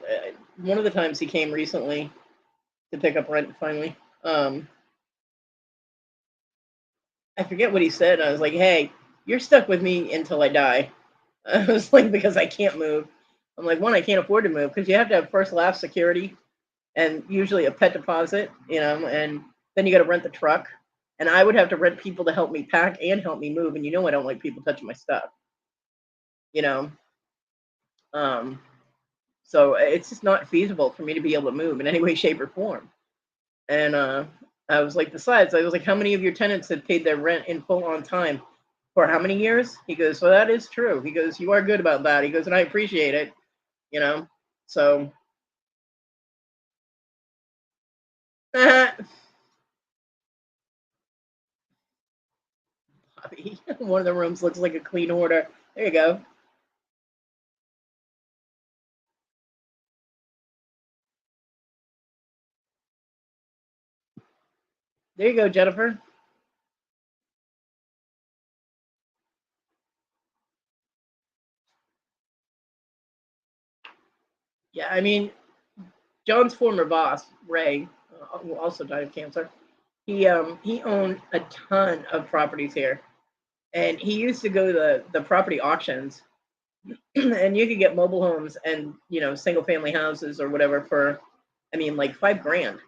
one of the times he came recently to pick up rent finally. I forget what he said. I was like, "Hey, you're stuck with me until I die." I was like, because I can't move. I'm like, one, I can't afford to move because you have to have first laugh security and usually a pet deposit, and then you got to rent the truck. And I would have to rent people to help me pack and help me move. And I don't like people touching my stuff, you know. Um, so it's just not feasible for me to be able to move in any way, shape, or form. And I was like, besides, I was like, how many of your tenants have paid their rent in full on time for how many years? He goes, well, that is true. He goes, you are good about that. He goes, and I appreciate it, you know. So, Bobby, one of the rooms looks like a clean order. There you go. There you go, Jennifer. Yeah, I mean, John's former boss, Ray, who also died of cancer, he owned a ton of properties here, and he used to go to the property auctions, and you could get mobile homes and single family houses or whatever for, I mean, like 5 grand,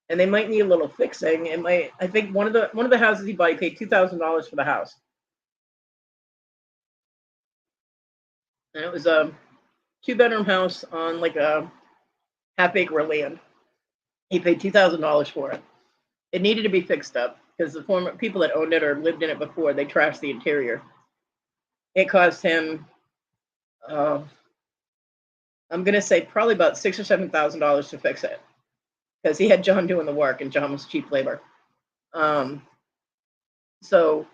and they might need a little fixing. It might. I think one of the houses he bought, he paid $2,000 for the house, and it was a 2 bedroom house on like a half acre of land. He paid $2,000 for it. It needed to be fixed up because the former people that owned it or lived in it before, they trashed the interior. It cost him, uh, I'm gonna say probably about $6,000 or $7,000 to fix it because he had John doing the work and John was cheap labor. Um, so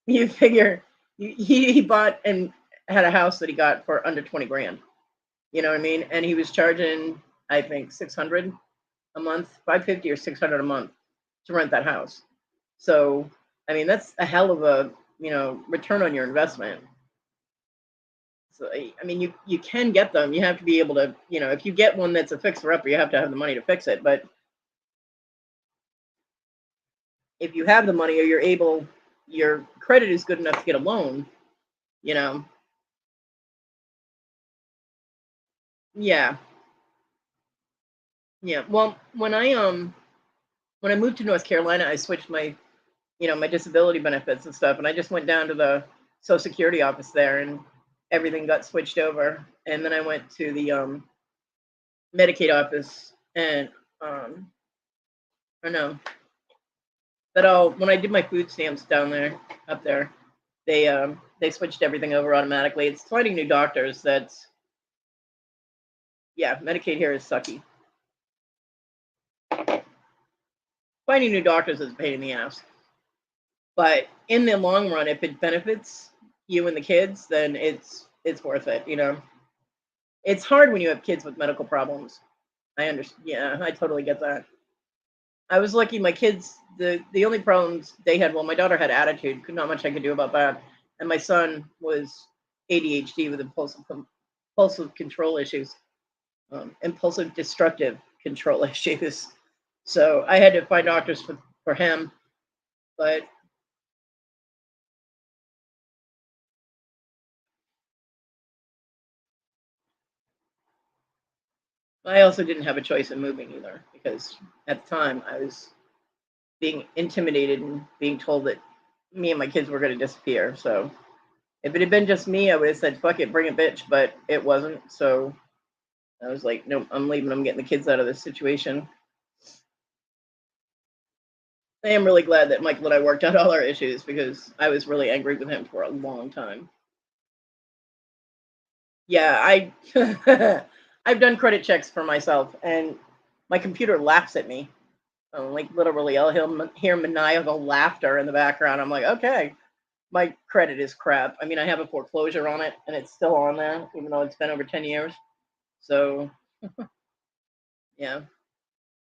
you figure he bought and had a house that he got for under 20 grand. You know what I mean? And he was charging, I think, 600 a month, 550 or 600 a month to rent that house. So, I mean, that's a hell of a, return on your investment. So, I mean, you can get them. You have to be able to, if you get one that's a fixer upper, you have to have the money to fix it. But if you have the money or your credit is good enough to get a loan, you know, yeah, yeah. Well, when I moved to North Carolina, I switched my disability benefits and stuff, and I just went down to the Social Security office there, and everything got switched over. And then I went to the Medicaid office, and I don't know, but all when I did my food stamps down there, up there, they switched everything over automatically. It's finding new doctors that's yeah, Medicaid here is sucky. Finding new doctors is a pain in the ass. But in the long run, if it benefits you and the kids, then it's worth it, It's hard when you have kids with medical problems. I understand. Yeah, I totally get that. I was lucky. My kids, the only problems they had, well, my daughter had attitude. Not much I could do about that, and my son was ADHD with impulsive control issues, impulsive destructive control issues. So I had to find doctors for him, but I also didn't have a choice in moving either because at the time I was being intimidated and being told that me and my kids were going to disappear. So if it had been just me, I would have said, fuck it, bring a bitch, but it wasn't. So I was like, no, I'm leaving. I'm getting the kids out of this situation. I am really glad that Michael and I worked out all our issues because I was really angry with him for a long time. Yeah, I've done credit checks for myself, and my computer laughs at me. Like literally, I'll hear maniacal laughter in the background. I'm like, okay, my credit is crap. I mean, I have a foreclosure on it, and it's still on there, even though it's been over 10 years. So yeah,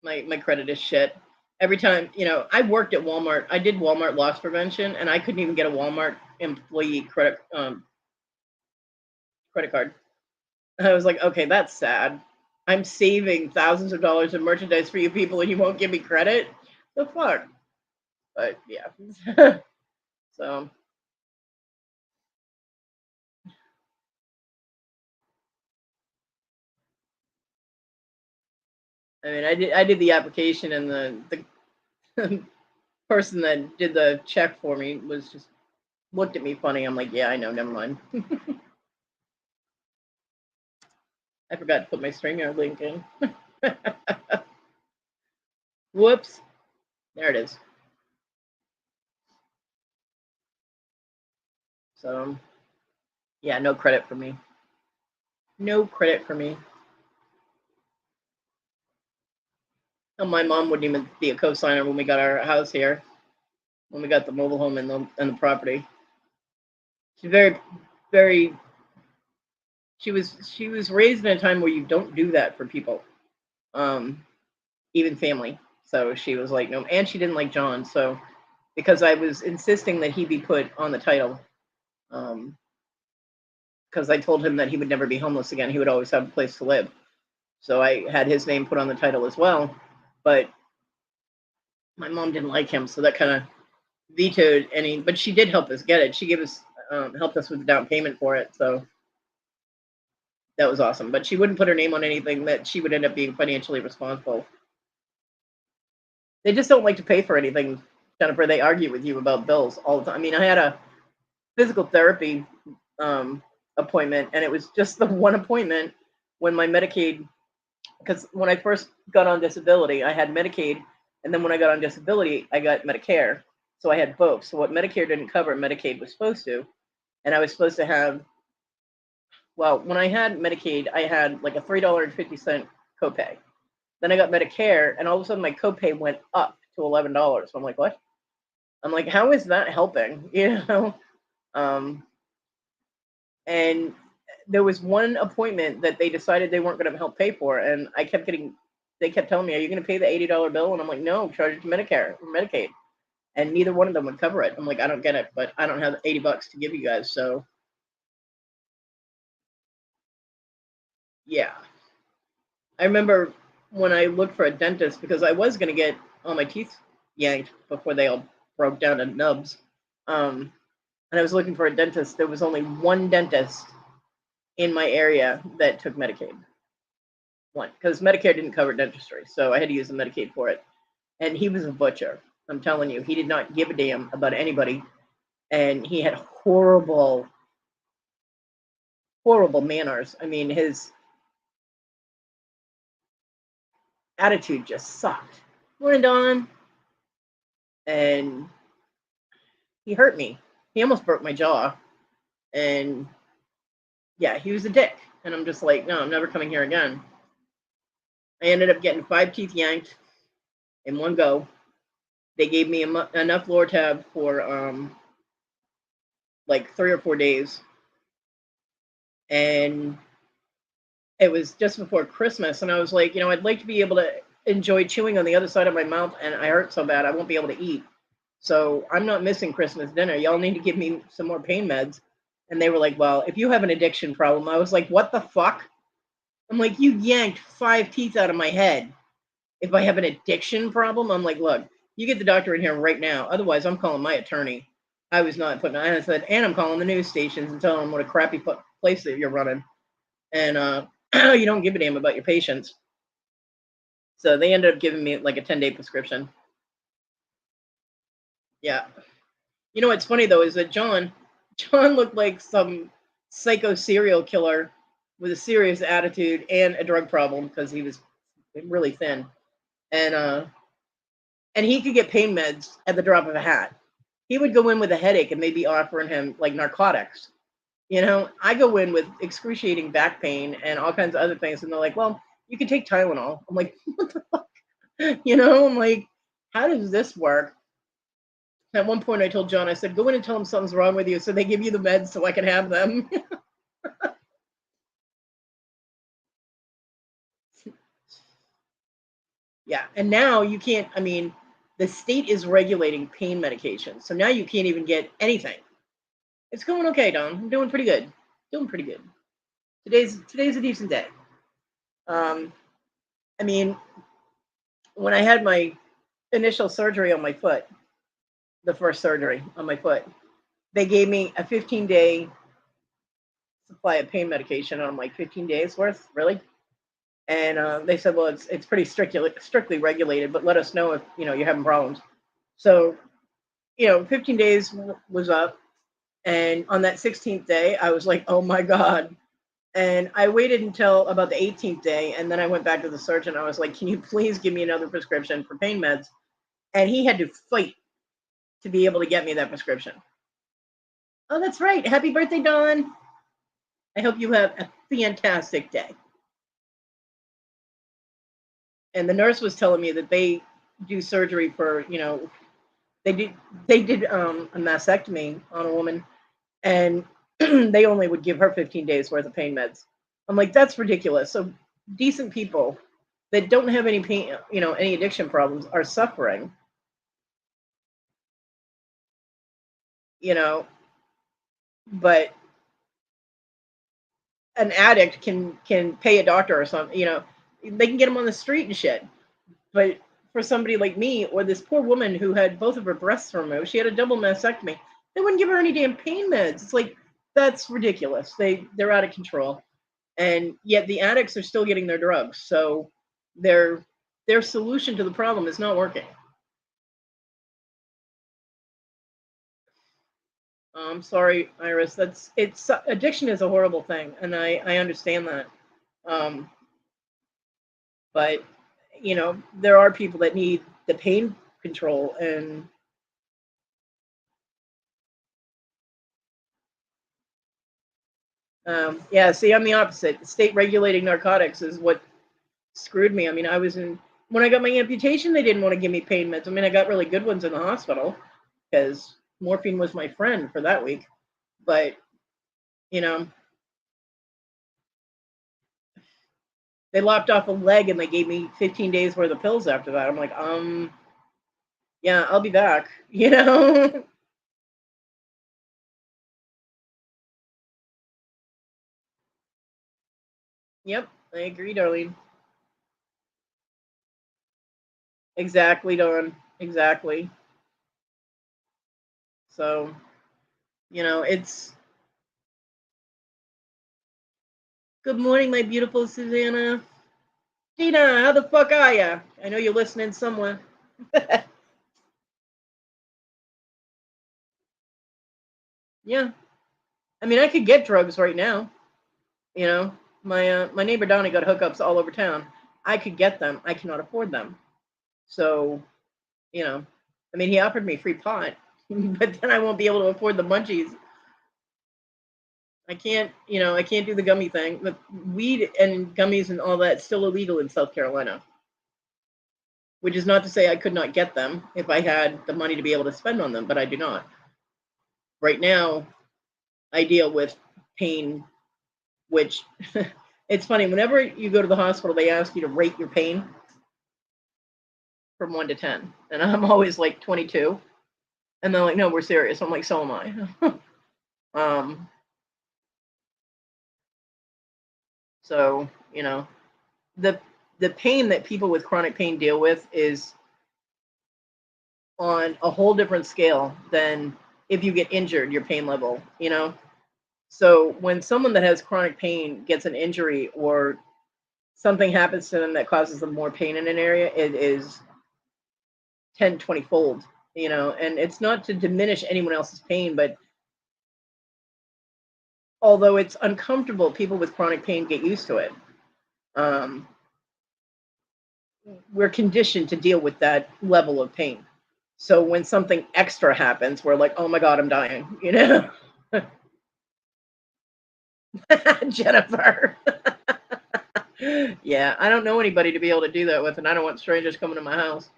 my credit is shit. Every time, I worked at Walmart. I did Walmart loss prevention, and I couldn't even get a Walmart employee credit card. I was like, okay, that's sad. I'm saving thousands of dollars in merchandise for you people and you won't give me credit? The fuck? But yeah. So I mean I did the application and the person that did the check for me was just looked at me funny. I'm like, yeah, I know, never mind. I forgot to put my StreamYard link in. Whoops. There it is. So yeah, no credit for me. No credit for me. And my mom wouldn't even be a co-signer when we got our house here, when we got the mobile home and the property. She's very, very. She was raised in a time where you don't do that for people, um, even family. So she was like, no, and she didn't like John. So because I was insisting that he be put on the title, um, because I told him that he would never be homeless again. He would always have a place to live. So I had his name put on the title as well. But my mom didn't like him, so that kind of vetoed any. But she did help us get it. She gave us helped us with the down payment for it. So that was awesome. But she wouldn't put her name on anything that she would end up being financially responsible. They just don't like to pay for anything, Jennifer. They argue with you about bills all the time. I mean, I had a physical therapy appointment, and it was just the one appointment when my Medicaid, because when I first got on disability, I had Medicaid, and then when I got on disability, I got Medicare. So I had both. So what Medicare didn't cover, Medicaid was supposed to, and I was supposed to have. Well, when I had Medicaid, I had like a $3.50 copay. Then I got Medicare, and all of a sudden my copay went up to $11. So I'm like, what? I'm like, how is that helping? You know? Um, and there was one appointment that they decided they weren't going to help pay for, and I kept getting. They kept telling me, "Are you going to pay the $80 bill?" And I'm like, "No, charge it to Medicare or Medicaid." And neither one of them would cover it. I'm like, I don't get it, but I don't have $80 to give you guys, so yeah. I remember when I looked for a dentist because I was going to get all my teeth yanked before they all broke down to nubs. Um, and I was looking for a dentist. There was only one dentist in my area that took Medicaid. One, because Medicare didn't cover dentistry, so I had to use the Medicaid for it. And he was a butcher. I'm telling you, he did not give a damn about anybody, and he had horrible, horrible manners. I mean, his attitude just sucked. Morning, Don, and he hurt me. He almost broke my jaw, and yeah, he was a dick. And I'm just like, no, I'm never coming here again. I ended up getting 5 teeth yanked in one go. They gave me enough Lortab for like 3 or 4 days, and it was just before Christmas, and I was like, I'd like to be able to enjoy chewing on the other side of my mouth, and I hurt so bad I won't be able to eat. So I'm not missing Christmas dinner. Y'all need to give me some more pain meds. And they were like, well, if you have an addiction problem, I was like, what the fuck? I'm like, you yanked 5 teeth out of my head. If I have an addiction problem, I'm like, look, you get the doctor in here right now. Otherwise, I'm calling my attorney. I was not putting. I said, and I'm calling the news stations and telling them what a crappy place that you're running, and you don't give a damn about your patients. So they ended up giving me like a 10-day prescription. Yeah. You know what's funny though is that John looked like some psycho serial killer with a serious attitude and a drug problem because he was really thin, and he could get pain meds at the drop of a hat. He would go in with a headache and they'd be offering him like narcotics. I go in with excruciating back pain and all kinds of other things, and they're like, "Well, you can take Tylenol." I'm like, "What the fuck?" I'm like, "How does this work?" At one point, I told John, I said, "Go in and tell them something's wrong with you, so they give you the meds so I can have them." Yeah, and now you can't. I mean, the state is regulating pain medication, so now you can't even get anything. It's going okay, Don. I'm doing pretty good. Doing pretty good. Today's a decent day. Um, I mean, when I had my initial surgery on my foot, the first surgery on my foot, they gave me a 15-day supply of pain medication. And I'm like, 15 days worth, really? And they said, well, it's pretty strictly regulated, but let us know if you're having problems. So 15 days was up, and on that 16th day, I was like, oh my god. And I waited until about the 18th day, and then I went back to the surgeon. I was like, can you please give me another prescription for pain meds? And he had to fight to be able to get me that prescription. Oh, that's right. Happy birthday, Dawn. I hope you have a fantastic day. And the nurse was telling me that they do surgery for, they did a mastectomy on a woman, and they only would give her 15 days worth of pain meds. I'm like, that's ridiculous. So decent people that don't have any pain, any addiction problems are suffering. But an addict can pay a doctor or something, they can get them on the street and shit. But for somebody like me, or this poor woman who had both of her breasts removed, she had a double mastectomy. They wouldn't give her any damn pain meds. It's like, that's ridiculous. They're out of control, and yet the addicts are still getting their drugs. So their solution to the problem is not working. I'm sorry, Iris. It's addiction is a horrible thing, and I understand that. Um, but there are people that need the pain control, and yeah. See, I'm the opposite. State regulating narcotics is what screwed me. I mean, when I got my amputation, they didn't want to give me pain meds. I mean, I got really good ones in the hospital because morphine was my friend for that week. But you know, they lopped off a leg and they gave me 15 days worth of pills after that. I'm like, yeah, I'll be back. Yep, I agree, darling. Exactly, Dawn. Exactly. So, it's good morning, my beautiful Susanna. Tina, how the fuck are ya? I know you're listening somewhere. Yeah. I mean, I could get drugs right now. You know, my neighbor Donnie got hookups all over town. I could get them. I cannot afford them. So, I mean, he offered me free pot, but then I won't be able to afford the munchies. I can't do the gummy thing. But weed and gummies and all that still illegal in South Carolina. Which is not to say I could not get them if I had the money to be able to spend on them, but I do not. Right now, I deal with pain, which it's funny. Whenever you go to the hospital, they ask you to rate your pain from 1 to 10. And I'm always like 22. And they're like, no, we're serious. I'm like, so am I. um, so, the the pain that people with chronic pain deal with is on a whole different scale than if you get injured, your pain level. So when someone that has chronic pain gets an injury or something happens to them that causes them more pain in an area, it is 10, 20 fold. And it's not to diminish anyone else's pain, but although it's uncomfortable, people with chronic pain get used to it. Um, we're conditioned to deal with that level of pain. So when something extra happens, we're like, oh my God, I'm dying. Jennifer. Yeah, I don't know anybody to be able to do that with, and I don't want strangers coming to my house.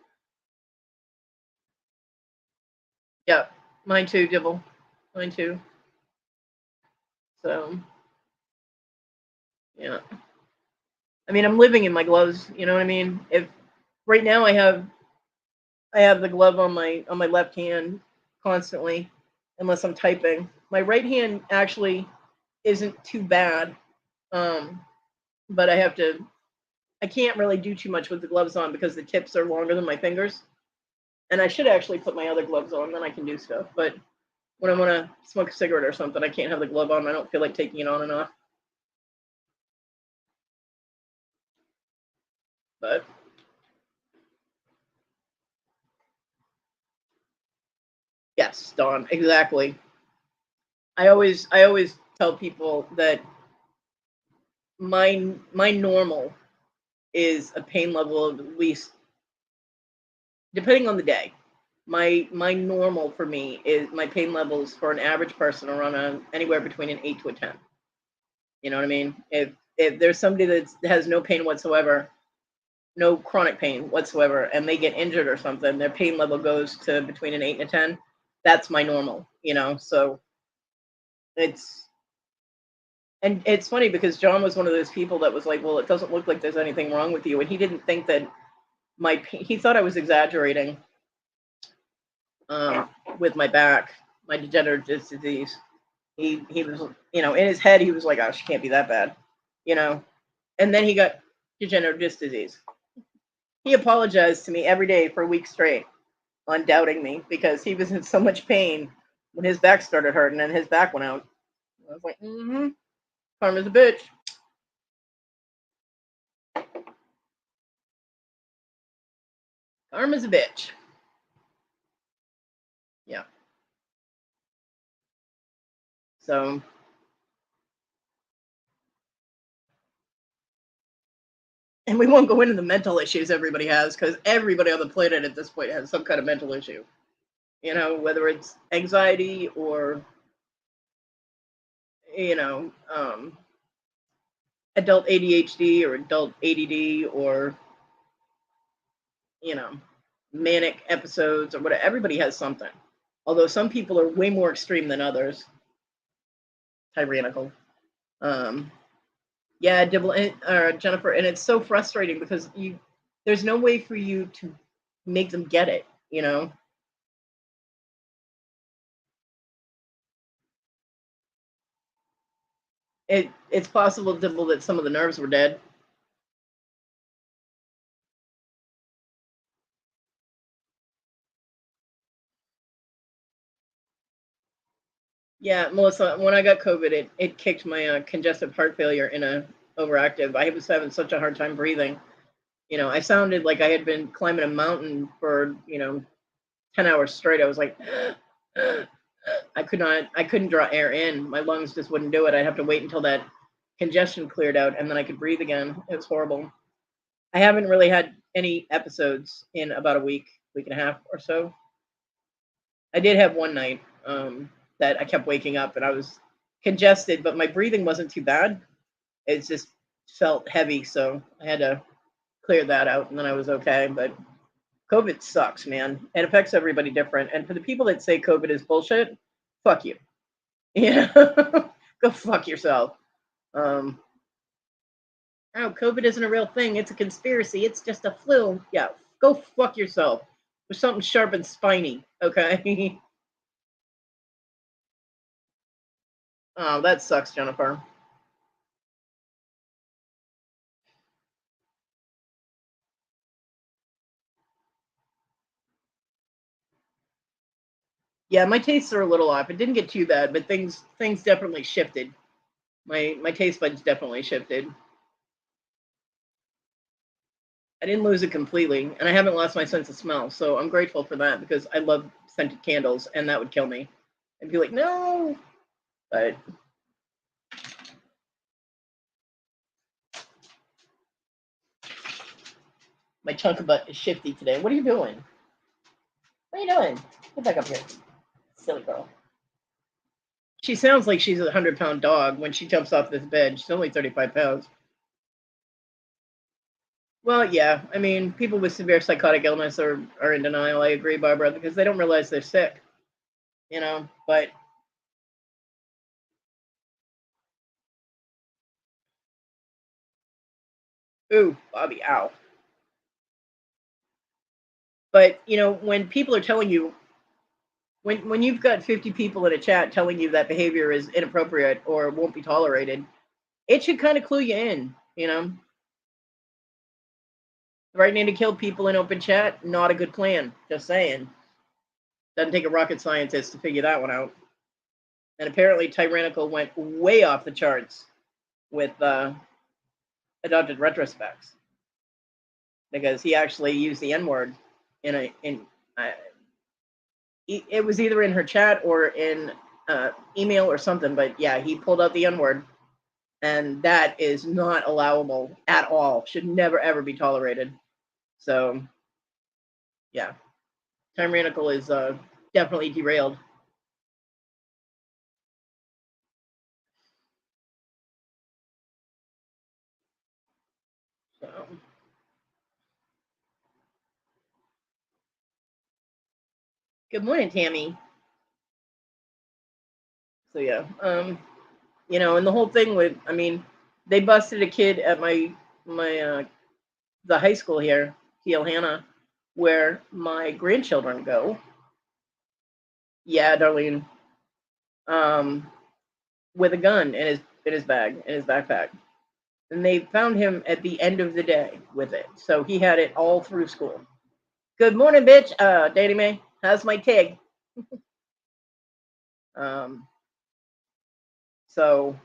Yeah, mine too, Dibble. Mine too. So, yeah. I mean, I'm living in my gloves. You know what I mean? If right now I have the glove on my left hand constantly, unless I'm typing. My right hand actually isn't too bad. Um, but I can't really do too much with the gloves on because the tips are longer than my fingers. And I should actually put my other gloves on, then I can do stuff. But when I want to smoke a cigarette or something, I can't have the glove on. I don't feel like taking it on and off. But yes, Dawn, exactly. I always tell people that my normal is a pain level of at least, depending on the day. My normal for me is my pain levels for an average person are on anywhere between an 8 to a 10. You know what I mean? If there's somebody that has no pain whatsoever, no chronic pain whatsoever, and they get injured or something, their pain level goes to between an 8 and a 10. That's my normal, so it's and it's funny because John was one of those people that was like, well, it doesn't look like there's anything wrong with you, and he didn't think that he thought I was exaggerating um, with my back, my degenerative disease. He was, in his head he was like, oh, she can't be that bad, you know. And then he got degenerative disc disease. He apologized to me every day for a week straight on doubting me because he was in so much pain when his back started hurting and his back went out. I was like, karma's a bitch. Karma's a bitch. Yeah. So, and we won't go into the mental issues everybody has because everybody on the planet at this point has some kind of mental issue. Whether it's anxiety or, you know, um, adult ADHD or adult ADD or, you know, manic episodes or whatever. Everybody has something. Although some people are way more extreme than others. Tyrannical. Um, yeah, Jennifer, and it's so frustrating because there's no way for you to make them get it. It's possible, Dibble, that some of the nerves were dead. Yeah, Melissa, when I got COVID, it kicked my congestive heart failure in a overactive. I was having such a hard time breathing. I sounded like I had been climbing a mountain for 10 hours straight. I was like, I couldn't draw air in. My lungs just wouldn't do it. I'd have to wait until that congestion cleared out and then I could breathe again. It was horrible. I haven't really had any episodes in about a week and a half or so. I did have one night that I kept waking up and I was congested, but my breathing wasn't too bad. It just felt heavy, so I had to clear that out and then I was okay. But COVID sucks, man. It affects everybody different. And for the people that say COVID is bullshit, fuck you. Go fuck yourself. Um, oh, COVID isn't a real thing. It's a conspiracy. It's just a flu. Yeah, go fuck yourself with something sharp and spiny. Okay. Oh, that sucks, Jennifer. Yeah, my tastes are a little off. It didn't get too bad, but things definitely shifted. My taste buds definitely shifted. I didn't lose it completely, and I haven't lost my sense of smell. So I'm grateful for that because I love scented candles, and that would kill me. I'd be like, no, but my chunk of butt is shifty today. What are you doing? What are you doing? Get back up here, silly girl. She sounds like she's a 100-pound dog when she jumps off this bed. She's only 35 pounds. Well, yeah. I mean, people with severe psychotic illness are in denial. I agree, Barbara, because they don't realize they're sick. But ooh, Bobby, ow. But when people are telling you, when you've got 50 people in a chat telling you that behavior is inappropriate or won't be tolerated, It should kind of clue you in, you know. Threatening to kill people in open chat, not a good plan. Just saying. Doesn't take a rocket scientist to figure that one out. And apparently, Tyrannical went way off the charts with adopted retrospects because he actually used the N word uh, it was either in her chat or in email or something. But yeah, he pulled out the N word, and that is not allowable at all. Should never ever be tolerated. So yeah, Tyrannical is definitely derailed. So. Good morning, Tammy. So yeah, and the whole thing with, I mean, they busted a kid at my the high school here, Teal Hannah, where my grandchildren go. Yeah, Darlene. Um, with a gun in his bag, in his backpack. And they found him at the end of the day with it. So he had it all through school. Good morning, bitch. Danny Mae. How's my tig? um, so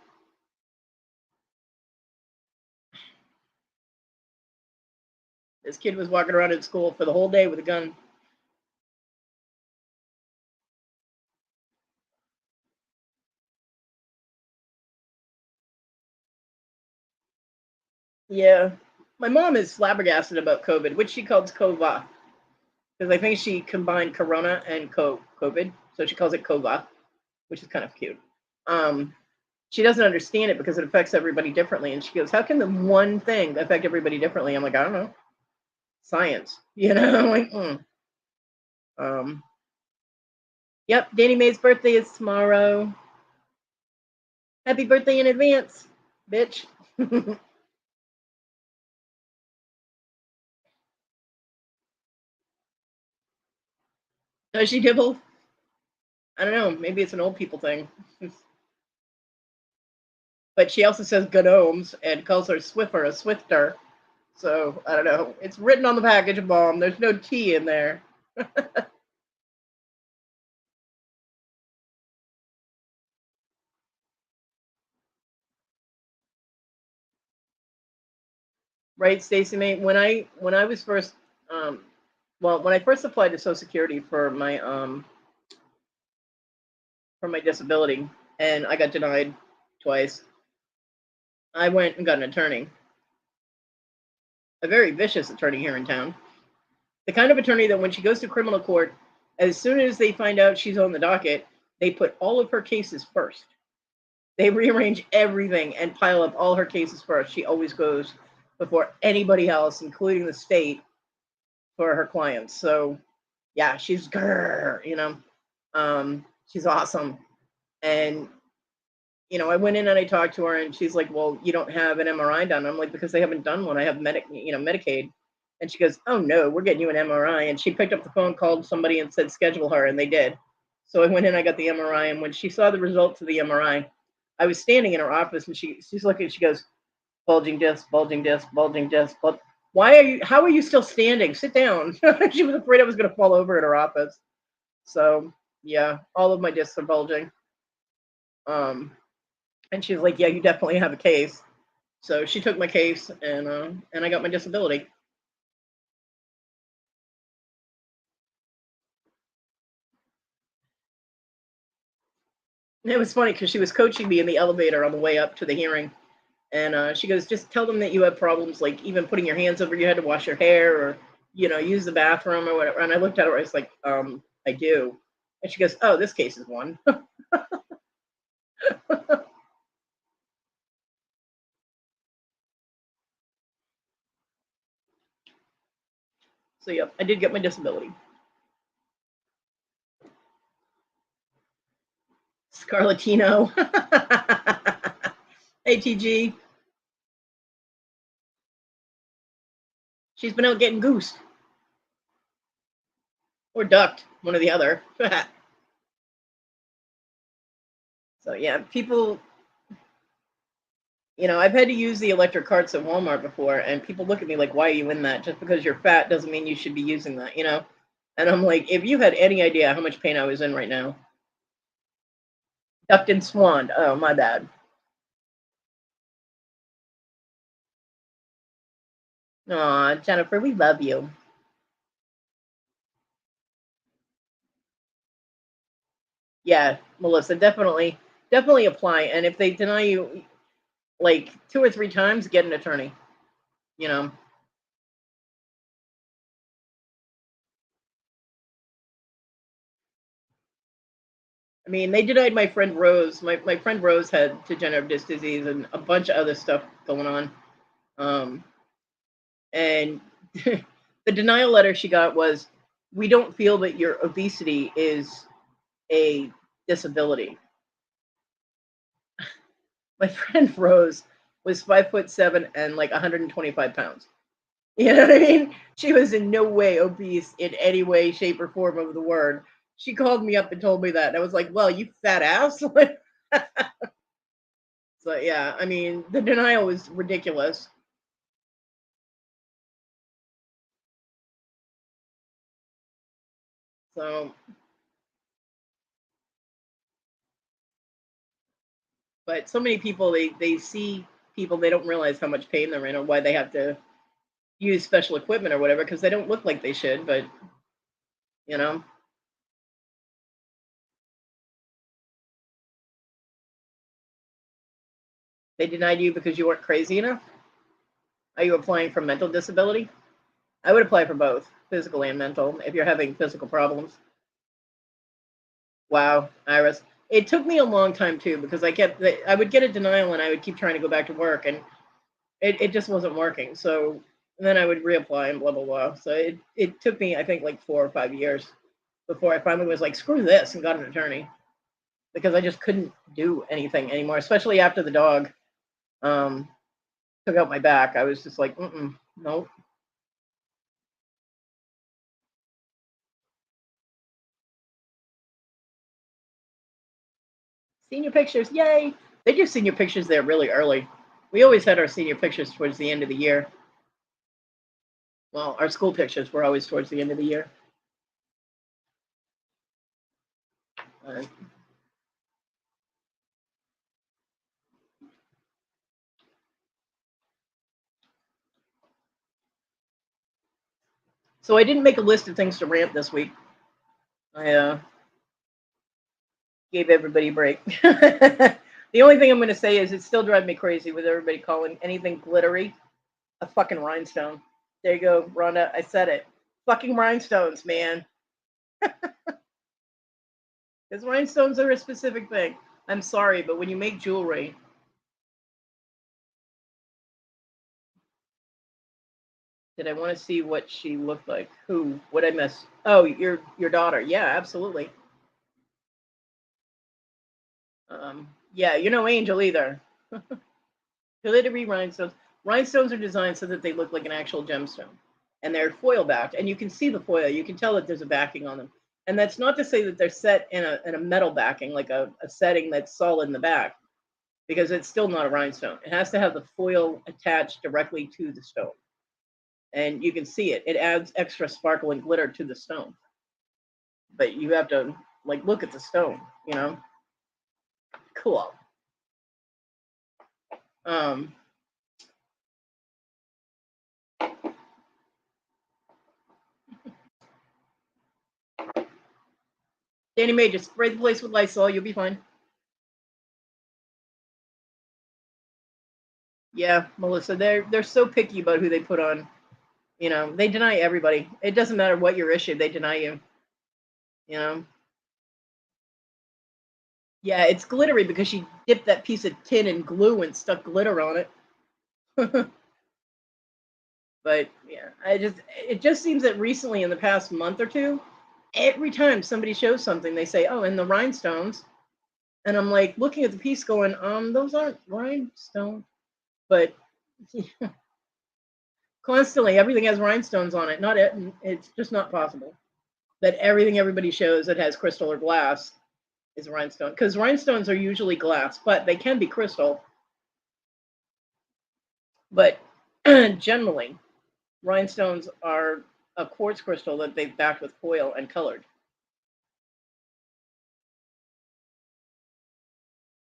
this kid was walking around in school for the whole day with a gun. Yeah. My mom is flabbergasted about COVID, which she calls Kova. Because I think she combined Corona and COVID. So she calls it Kova, which is kind of cute. Um, she doesn't understand it because it affects everybody differently. And she goes, how can the one thing affect everybody differently? I'm like, I don't know. Science. I'm like, Um, yep, Danny Mae's birthday is tomorrow. Happy birthday in advance, bitch. Does she dibble? I don't know. Maybe it's an old people thing. But she also says gnomes and calls her Swiffer a Swifter. So I don't know. It's written on the package, Mom. There's no T in there. Right, Stacey May? When I was first when I first applied to Social Security for my disability and I got denied twice, I went and got an attorney. A very vicious attorney here in town. The kind of attorney that when she goes to criminal court, as soon as they find out she's on the docket, they put all of her cases first. They rearrange everything and pile up all her cases first. She always goes before anybody else, including the state, for her clients. So yeah, she's grrr. She's awesome. And I went in and I talked to her, and she's like, "Well, you don't have an MRI done." I'm like, "Because they haven't done one. I have Medicaid." And she goes, "Oh no, we're getting you an MRI." And she picked up the phone, called somebody, and said, "Schedule her," and they did. So I went in, I got the MRI, and when she saw the results of the MRI, I was standing in her office, and she's looking. She goes, "Bulging disc, bulging disc, bulging disc." Why are you? How are you still standing? Sit down. She was afraid I was going to fall over in her office. So yeah, all of my discs are bulging. And she's like, "Yeah, you definitely have a case." So she took my case, and I got my disability. It was funny because she was coaching me in the elevator on the way up to the hearing, and she goes, "Just tell them that you have problems, like even putting your hands over your head to wash your hair, or use the bathroom or whatever." And I looked at her, I was like, "I do." And she goes, "Oh, this case is one." So yeah, I did get my disability. Scarlatino. ATG. She's been out getting goosed or ducked, one or the other. So yeah, people, You know, I've had to use the electric carts at Walmart before, and people look at me like, "Why are you in that? Just because you're fat doesn't mean you should be using that," you know? And I'm like, "If you had any idea how much pain I was in right now." Ducked and swanned. Oh, my bad. Aw, Jennifer, we love you. Yeah, Melissa, definitely apply. And if they deny you like 2 or 3 times, get an attorney. You know, I mean, they denied my friend Rose. My friend Rose had degenerative disc disease and a bunch of other stuff going on. Um, and the denial letter she got was, "We don't feel that your obesity is a disability." My friend Rose was 5'7" and like 125 pounds. You know what I mean? She was in no way obese in any way, shape, or form of the word. She called me up and told me that. And I was like, "Well, you fat ass." So yeah, I mean, the denial was ridiculous. So, but so many people, they see people, they don't realize how much pain they're in or why they have to use special equipment or whatever because they don't look like they should. But you know, they denied you because you weren't crazy enough. Are you applying for mental disability? I would apply for both, physical and mental, if you're having physical problems. Wow, Iris. It took me a long time too because I would get a denial and I would keep trying to go back to work and it just wasn't working. So then I would reapply and blah blah blah. So it took me I think like 4 or 5 years before I finally was like, screw this, and got an attorney because I just couldn't do anything anymore, especially after the dog um took out my back. I was just like, nope. Senior pictures, yay! They do senior pictures there really early. We always had our senior pictures towards the end of the year. Well, our school pictures were always towards the end of the year. Uh, so I didn't make a list of things to rant this week. I gave everybody a break. The only thing I'm going to say is it still drives me crazy with everybody calling anything glittery a fucking rhinestone. There you go, Rhonda. I said it. Fucking rhinestones, man. Because rhinestones are a specific thing. I'm sorry, but when you make jewelry, did I want to see what she looked like? Who? What I miss? Oh, your daughter. Yeah, absolutely. Yeah, you're no angel either. Glittery rhinestones. Rhinestones are designed so that they look like an actual gemstone, and they're foil backed, and you can see the foil. You can tell that there's a backing on them, and that's not to say that they're set in a metal backing, like a setting that's solid in the back, because it's still not a rhinestone. It has to have the foil attached directly to the stone, and you can see it. It adds extra sparkle and glitter to the stone, but you have to like look at the stone. You know, cool. Um, Danny May, just spray the place with Lysol. You'll be fine. Yeah, Melissa, they're so picky about who they put on. You know, they deny everybody. It doesn't matter what your issue, they deny you. You know. Yeah, it's glittery because she dipped that piece of tin in glue and stuck glitter on it. But yeah, it just seems that recently in the past month or two, every time somebody shows something, they say, "Oh, and the rhinestones," and I'm like looking at the piece, going, those aren't rhinestones." But constantly, everything has rhinestones on it. Not it. It's just not possible that everything everybody shows that has crystal or glass is a rhinestone, because rhinestones are usually glass, but they can be crystal. But generally, rhinestones are a quartz crystal that they've backed with foil and colored.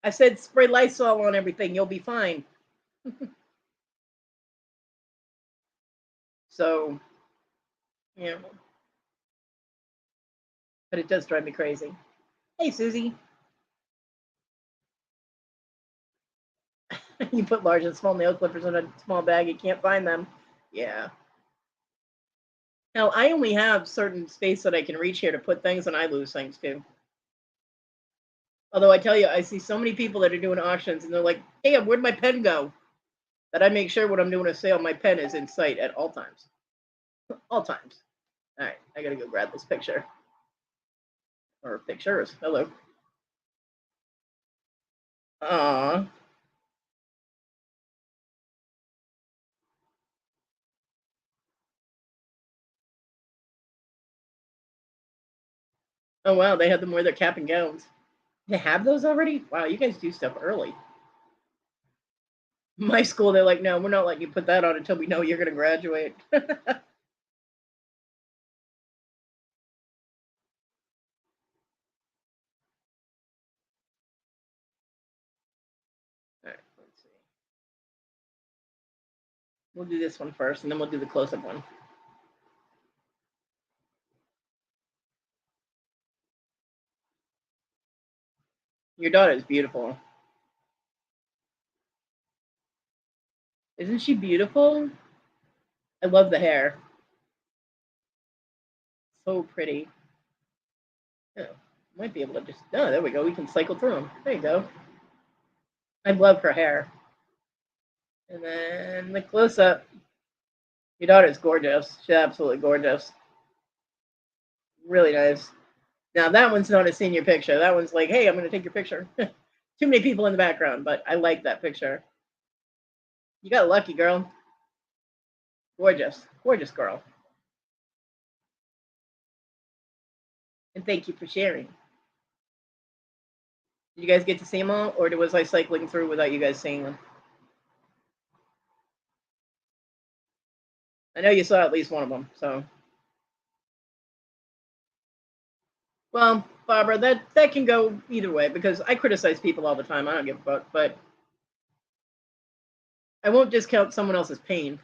I said spray Lysol on everything, you'll be fine. So, yeah, but it does drive me crazy. Hey, Susie, you put large and small nail clippers in a small bag, you can't find them. Yeah. Now, I only have certain space that I can reach here to put things, and I lose things too. Although I tell you, I see so many people that are doing auctions, and they're like, "Hey, where'd my pen go?" That I make sure when I'm doing a sale, my pen is in sight at all times. All times. All right, I gotta go grab this picture or pictures. Hello. Aw. Oh wow, they had them wear their cap and gowns. They have those already? Wow, you guys do stuff early. My school, they're like, no, we're not letting you put that on until we know you're gonna graduate. All right, let's see. We'll do this one first, and then we'll do the close-up one. Your daughter is beautiful. Isn't she beautiful? I love the hair. So pretty. Oh, might be able to just. Oh, there we go. We can cycle through them. There you go. I love her hair. And then the close up. Your daughter's gorgeous. She's absolutely gorgeous. Really nice. Now that one's not a senior picture. That one's like, hey, I'm gonna take your picture. Too many people in the background, but I like that picture. You got lucky, girl. Gorgeous. Gorgeous girl. And thank you for sharing. Did you guys get to see them all, or was I cycling through without you guys seeing them? I know you saw at least one of them, so. Well, Barbara, that can go either way because I criticize people all the time. I don't give a fuck, but I won't discount someone else's pain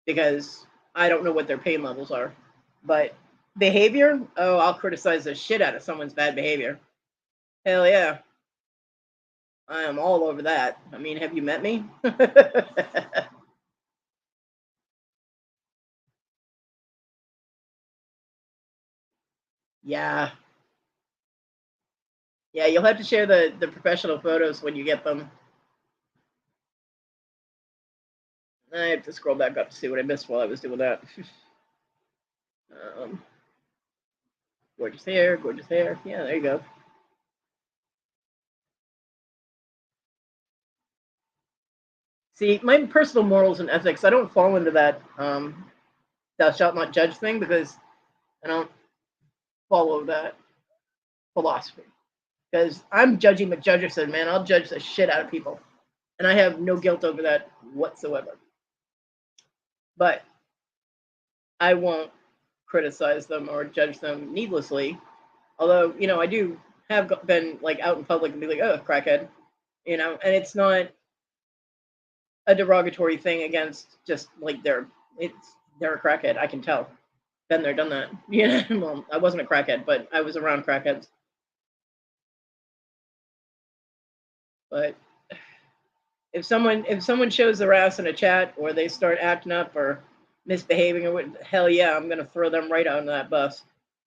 because I don't know what their pain levels are. But behavior, oh, I'll criticize the shit out of someone's bad behavior. Hell yeah. I am all over that. I mean, have you met me? Yeah. Yeah, you'll have to share the professional photos when you get them. I have to scroll back up to see what I missed while I was doing that. um, gorgeous hair, gorgeous hair. Yeah, there you go. See, my personal morals and ethics, I don't fall into that thou shalt not judge thing because I don't follow that philosophy. Because I'm judging McJudgerson, man. I'll judge the shit out of people. And I have no guilt over that whatsoever. But I won't criticize them or judge them needlessly. Although, I do have been like out in public and be like, oh, crackhead, and it's not a derogatory thing against just like they're a crackhead. I can tell. Been there, done that. Well, I wasn't a crackhead, but I was around crackheads. But if someone shows their ass in a chat or they start acting up or misbehaving or what, hell yeah, I'm gonna throw them right on that bus,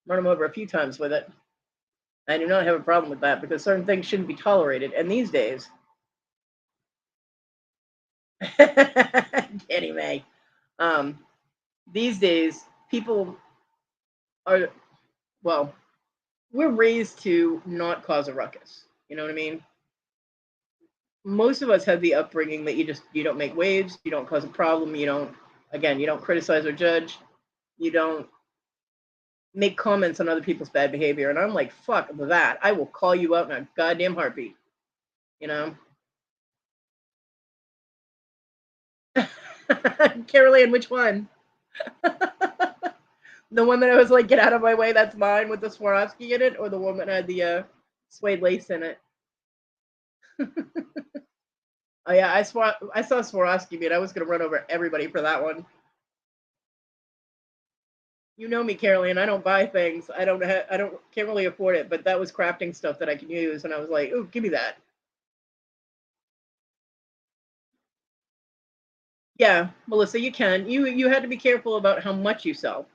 run them over a few times with it. I do not have a problem with that because certain things shouldn't be tolerated. And these days, Kenny May, um, these days people are well, we're raised to not cause a ruckus. You know what I mean? Most of us have the upbringing that you don't make waves, you don't cause a problem, you don't criticize or judge, you don't make comments on other people's bad behavior. And I'm like, fuck that. I will call you out in a goddamn heartbeat. You know? Caroline, which one? The one that I was like, get out of my way, that's mine with the Swarovski in it, or the one that had the suede lace in it? Oh yeah, I saw Swarovski, but I was gonna run over everybody for that one. You know me, Caroline. I don't buy things. I don't can't really afford it. But that was crafting stuff that I can use, and I was like, "Ooh, give me that." Yeah, Melissa, you can. You had to be careful about how much you sell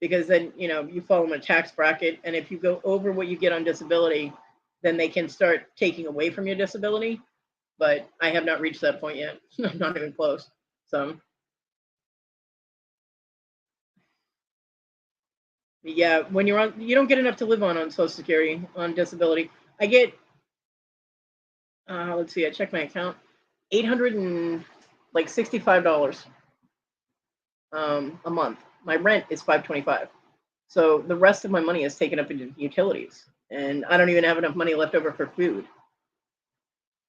because then you fall in a tax bracket, and if you go over what you get on disability, then they can start taking away from your disability. But I have not reached that point yet. I'm not even close. So yeah, when you're on, you don't get enough to live on Social Security on disability. I get let's see, I checked my account, 800 and like $65 a month. My rent is 525. So the rest of my money is taken up into utilities, and I don't even have enough money left over for food.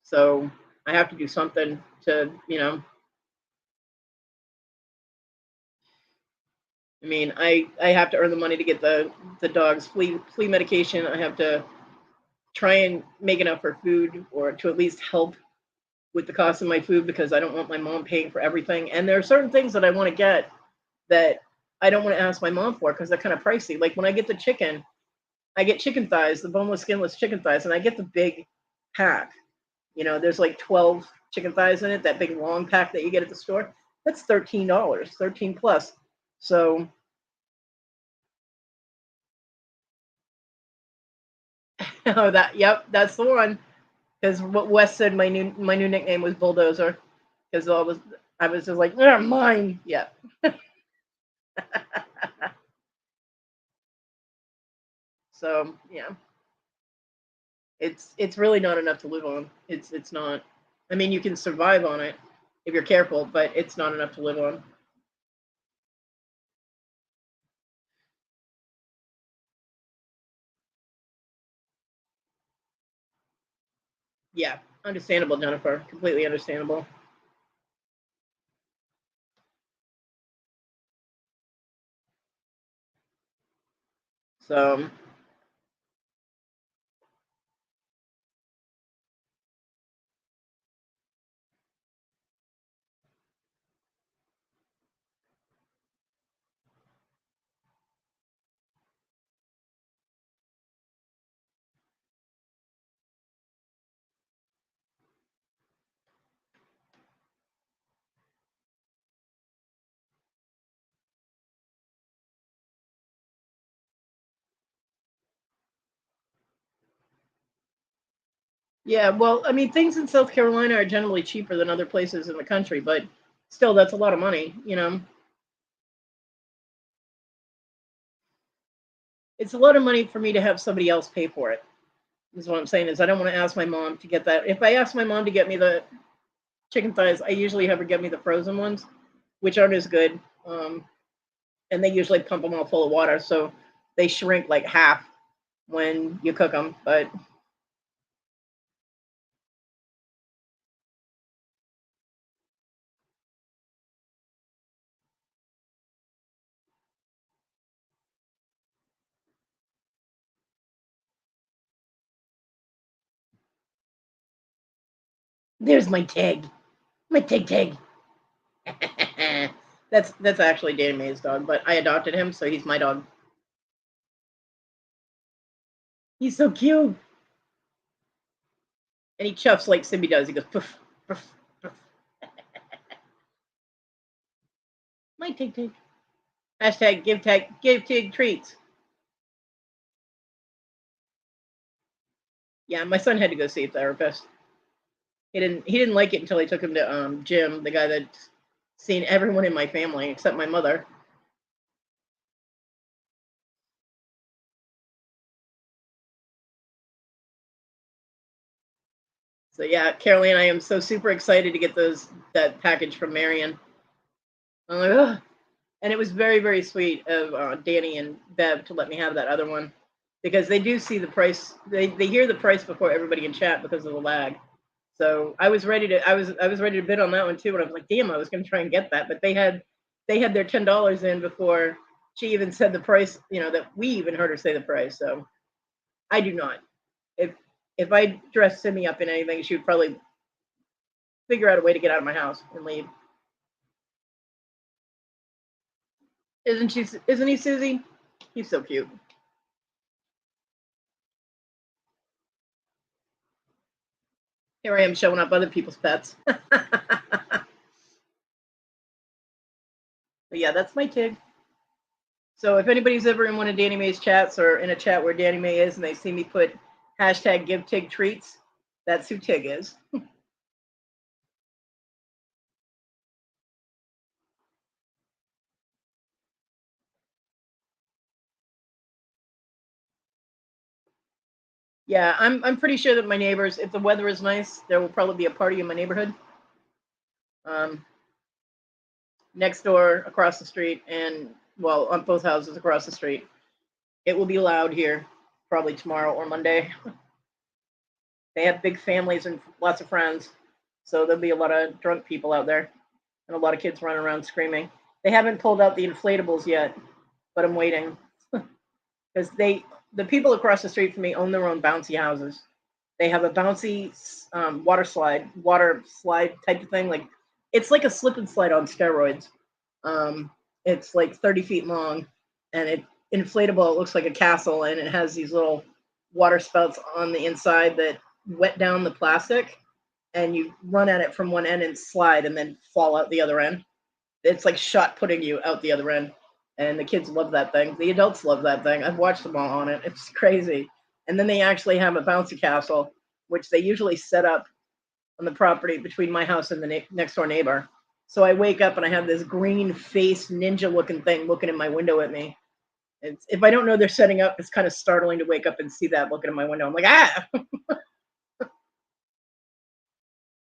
So I have to do something to, I mean, I have to earn the money to get the dog's flea medication. I have to try and make enough for food, or to at least help with the cost of my food, because I don't want my mom paying for everything. And there are certain things that I want to get that I don't want to ask my mom for because they're kind of pricey. Like when I get the chicken, I get chicken thighs, the boneless, skinless chicken thighs, and I get the big pack. There's like 12 chicken thighs in it, that big long pack that you get at the store. That's $13, 13 plus. So, oh, yep, that's the one. Because what Wes said, my new nickname was Bulldozer, because I was just like, mine. Yeah. So yeah, it's really not enough to live on. It's not. I mean, you can survive on it if you're careful, but it's not enough to live on. Yeah, understandable, Jennifer. Completely understandable. So yeah, well, I mean, things in South Carolina are generally cheaper than other places in the country, but still, that's a lot of money. It's a lot of money for me to have somebody else pay for it. Is what I'm saying, is I don't want to ask my mom to get that. If I ask my mom to get me the chicken thighs, I usually have her get me the frozen ones, which aren't as good. And they usually pump them all full of water, so they shrink like half when you cook them. But there's my Tig, my Tig. That's actually Dana Mae's dog, but I adopted him, so he's my dog. He's so cute, and he chuffs like Simbi does. He goes poof, poof, poof. My Tig. Hashtag give Tig treats. Yeah, my son had to go see a therapist. He didn't like it until I took him to Jim, the guy that's seen everyone in my family except my mother. So yeah, Caroline, I am so super excited to get that package from Marion. I'm like, ugh. And it was very, very sweet of Danny and Bev to let me have that other one, because they do see the price. They hear the price before everybody in chat because of the lag. So I was ready to bid on that one too, and I was like, damn, I was going to try and get that, but they had their $10 in before she even said the price. That we even heard her say the price. So I do not. If if I dress Simi up in anything, she would probably figure out a way to get out of my house and leave. Isn't she? Isn't he, Susie? He's so cute. Here I am showing up other people's pets. But yeah, that's my Tig. So if anybody's ever in one of Danny Mae's chats or in a chat where Danny Mae is and they see me put hashtag give Tig treats, that's who Tig is. Yeah, I'm pretty sure that my neighbors, if the weather is nice, there will probably be a party in my neighborhood. Um, Next door, across the street, and well, on both houses across the street. It will be loud here, probably tomorrow or Monday. They have big families and lots of friends, so there'll be a lot of drunk people out there and a lot of kids running around screaming. They haven't pulled out the inflatables yet, but I'm waiting because the people across the street from me own their own bouncy houses. They have a bouncy water slide type of thing. Like it's like a slip and slide on steroids. It's like 30 feet long, and it inflatable. It looks like a castle, and it has these little water spouts on the inside that wet down the plastic, and you run at it from one end and slide, and then fall out the other end. It's like shot putting you out the other end. And the kids love that thing. The adults love that thing. I've watched them all on it. It's crazy. And then they actually have a bouncy castle, which they usually set up on the property between my house and the next door neighbor. So I wake up and I have this green face ninja looking thing looking in my window at me. If I don't know they're setting up, it's kind of startling to wake up and see that looking in my window. I'm like, ah,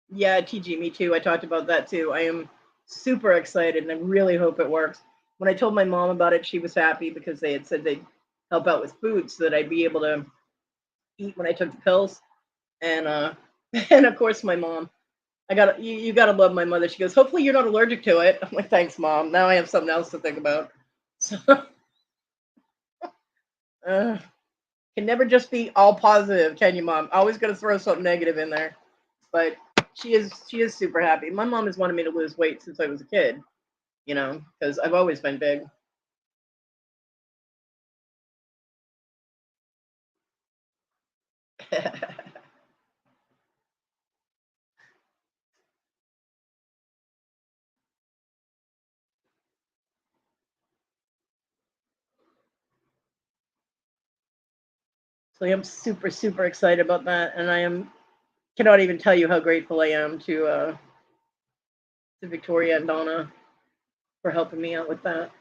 yeah, TG, me too. I talked about that too. I am super excited and I really hope it works. When I told my mom about it, she was happy because they had said they'd help out with food so that I'd be able to eat when I took the pills. And and of course my mom, you gotta love my mother. She goes, hopefully you're not allergic to it. I'm like, thanks, mom. Now I have something else to think about. So uh, can never just be all positive, can you, mom? Always gonna throw something negative in there. But she is super happy. My mom has wanted me to lose weight since I was a kid, because I've always been big. So I'm super, super excited about that, and cannot even tell you how grateful I am to Victoria and Donna for helping me out with that.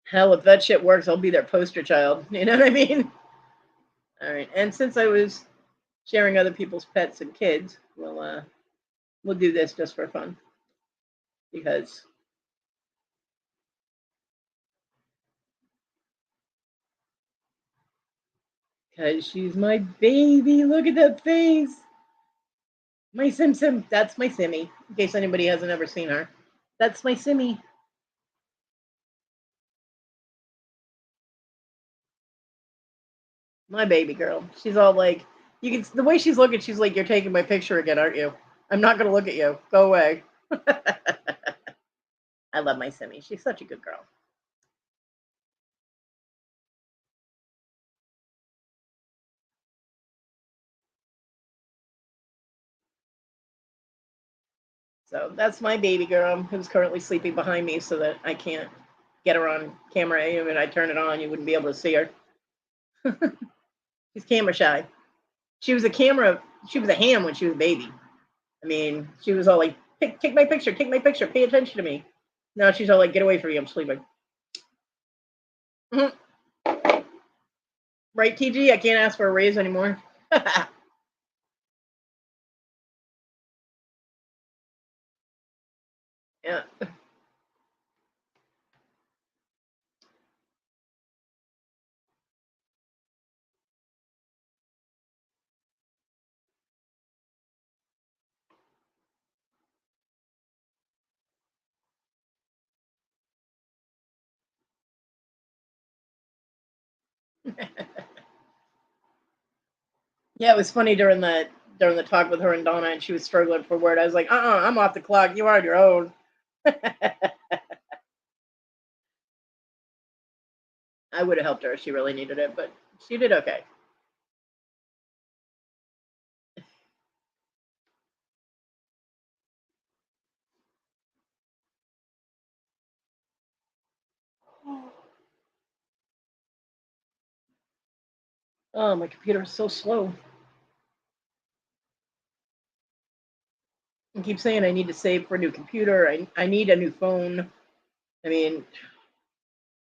Hell, if that shit works, I'll be their poster child. You know what I mean? All right. And since I was sharing other people's pets and kids, we'll do this just for fun because she's my baby. Look at that face. My Sim Sim. That's my Simmy. In case anybody hasn't ever seen her, that's my Simmy. My baby girl. She's all like, you can the way she's looking. She's like, you're taking my picture again, aren't you? I'm not gonna look at you. Go away. I love my Simmy. She's such a good girl. So that's my baby girl who's currently sleeping behind me so that I can't get her on camera. Even if I turn it on, you wouldn't be able to see her. She's camera shy. She was a camera. She was a ham when she was a baby. I mean, she was all like, take my picture, take my picture, pay attention to me. Now she's all like, get away from me, I'm sleeping. Mhm. Right, TG? I can't ask for a raise anymore. Yeah. Yeah, it was funny during the talk with her and Donna, and she was struggling for word. I was like, I'm off the clock. You are on your own. I would have helped her if she really needed it, but she did okay. Oh, my computer is so slow. I keep saying I need to save for a new computer. I need a new phone. I mean,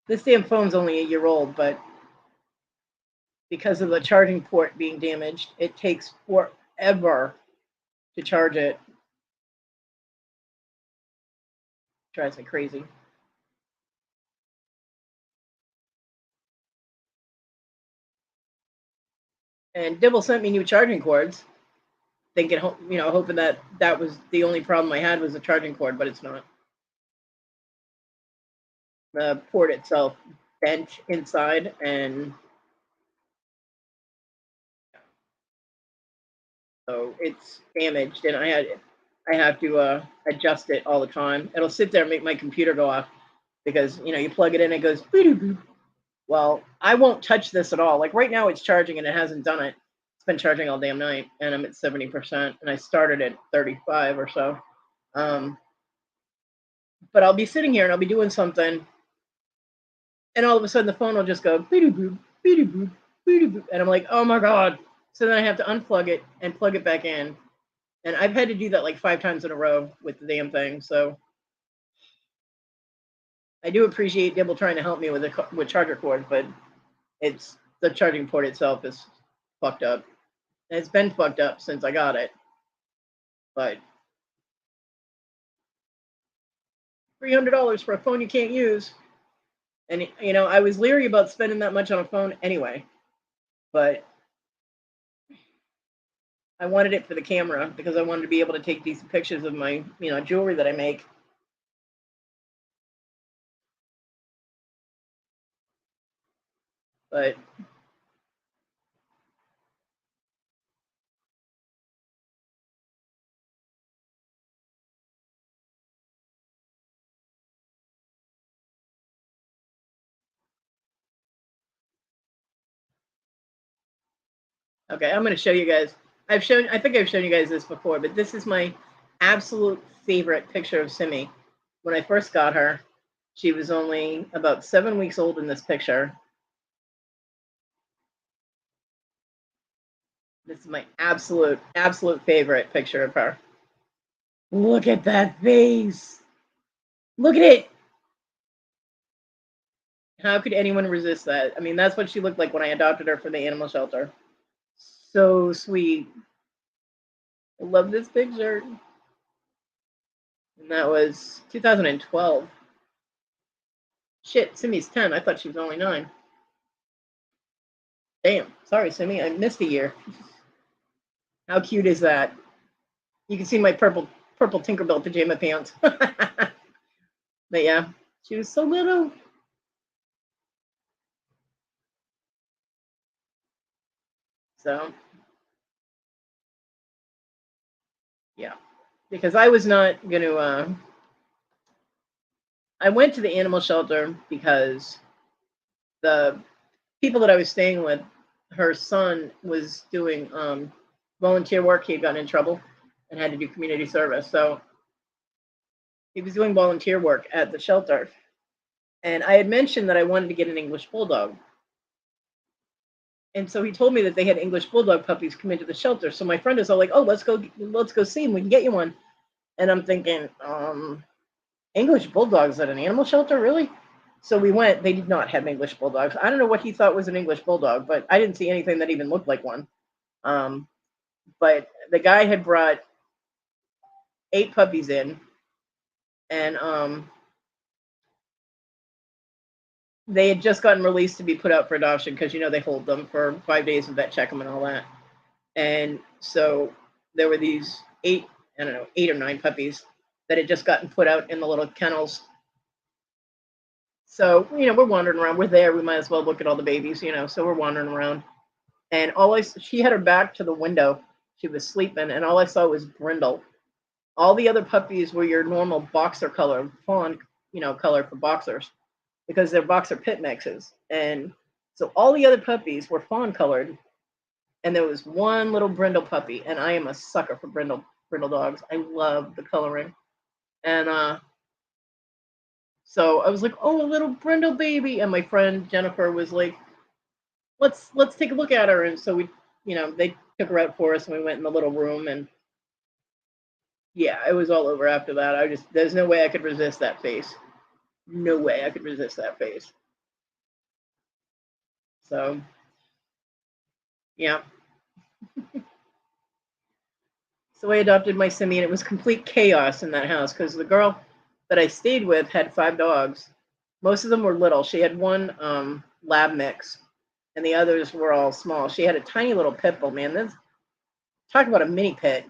this damn phone's only a year old, but because of the charging port being damaged, it takes forever to charge it. Drives me crazy. And Dibble sent me new charging cords, thinking, hoping that that was the only problem I had was the charging cord, but it's not. The port itself bent inside, and so it's damaged, and I have to adjust it all the time. It'll sit there and make my computer go off because you plug it in, it goes boop boop. Well, I won't touch this at all. Like right now, it's charging and it hasn't done it. It's been charging all damn night, and I'm at 70%, and I started at 35 or so. Um, but I'll be sitting here and I'll be doing something, and all of a sudden the phone will just go boop boop boop boop boop, and I'm like, oh my god. So then I have to unplug it and plug it back in, and I've had to do that like 5 times in a row with the damn thing. So I do appreciate Dibble trying to help me with charger cords, but it's the charging port itself is fucked up. And it's been fucked up since I got it, but $300 for a phone you can't use, and I was leery about spending that much on a phone anyway, but I wanted it for the camera because I wanted to be able to take decent pictures of my jewelry that I make. But okay, I'm going to show you guys. I think I've shown you guys this before, but this is my absolute favorite picture of Simi. When I first got her, she was only about 7 weeks old in this picture. This is my absolute, absolute favorite picture of her. Look at that face. Look at it. How could anyone resist that? I mean, that's what she looked like when I adopted her from the animal shelter. So sweet. I love this picture. And that was 2012. Shit, Simi's 10. I thought she was only 9. Damn. Sorry, Simi. I missed a year. How cute is that? You can see my purple Tinkerbell pajama pants. But yeah, she was so little. So yeah, because I was not gonna. I went to the animal shelter because the people that I was staying with, her son was doing volunteer work. He had gotten in trouble and had to do community service, so he was doing volunteer work at the shelter. And I had mentioned that I wanted to get an English bulldog. And so he told me that they had English bulldog puppies come into the shelter. So my friend is all like, "Oh, let's go see him. We can get you one." And I'm thinking, English bulldogs at an animal shelter, really? So we went. They did not have English bulldogs. I don't know what he thought was an English bulldog, but I didn't see anything that even looked like one. Um, but the guy had brought 8 puppies in, and they had just gotten released to be put out for adoption because they hold them for 5 days and vet check them and all that. And so there were these 8 or 9 puppies that had just gotten put out in the little kennels. So, we're wandering around. We're there. We might as well look at all the babies, So we're wandering around. And she had her back to the window. She was sleeping, and all I saw was Brindle. All the other puppies were your normal boxer color, fawn, color for boxers, because they're boxer pit mixes. And so all the other puppies were fawn colored, and there was one little brindle puppy, and I am a sucker for brindle dogs. I love the coloring. And so I was like, "Oh, a little brindle baby." And my friend Jennifer was like, "Let's take a look at her." And so they took her out for us, and we went in the little room, and yeah, it was all over after that. There's no way I could resist that face. No way I could resist that face. So, yeah. So I adopted my Simi, and it was complete chaos in that house because the girl that I stayed with had 5 dogs. Most of them were little. She had one lab mix, and the others were all small. She had a tiny little pit bull, man. Talk about a mini pit.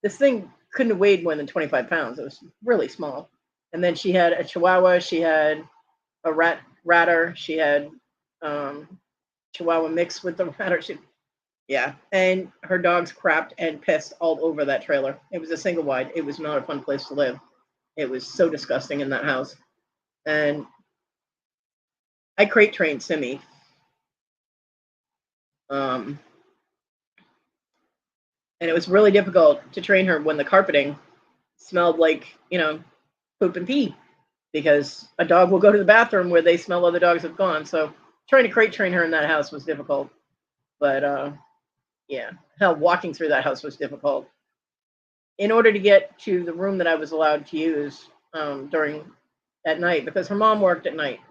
This thing couldn't have weighed more than 25 pounds. It was really small. And then she had a Chihuahua. She had a ratter. She had Chihuahua mixed with the ratter. Yeah, and her dogs crapped and pissed all over that trailer. It was a single wide. It was not a fun place to live. It was so disgusting in that house. And I crate trained Simi. And it was really difficult to train her when the carpeting smelled like, poop and pee, because a dog will go to the bathroom where they smell other dogs have gone. So trying to crate train her in that house was difficult. But yeah, hell, walking through that house was difficult. In order to get to the room that I was allowed to use at night, because her mom worked at night.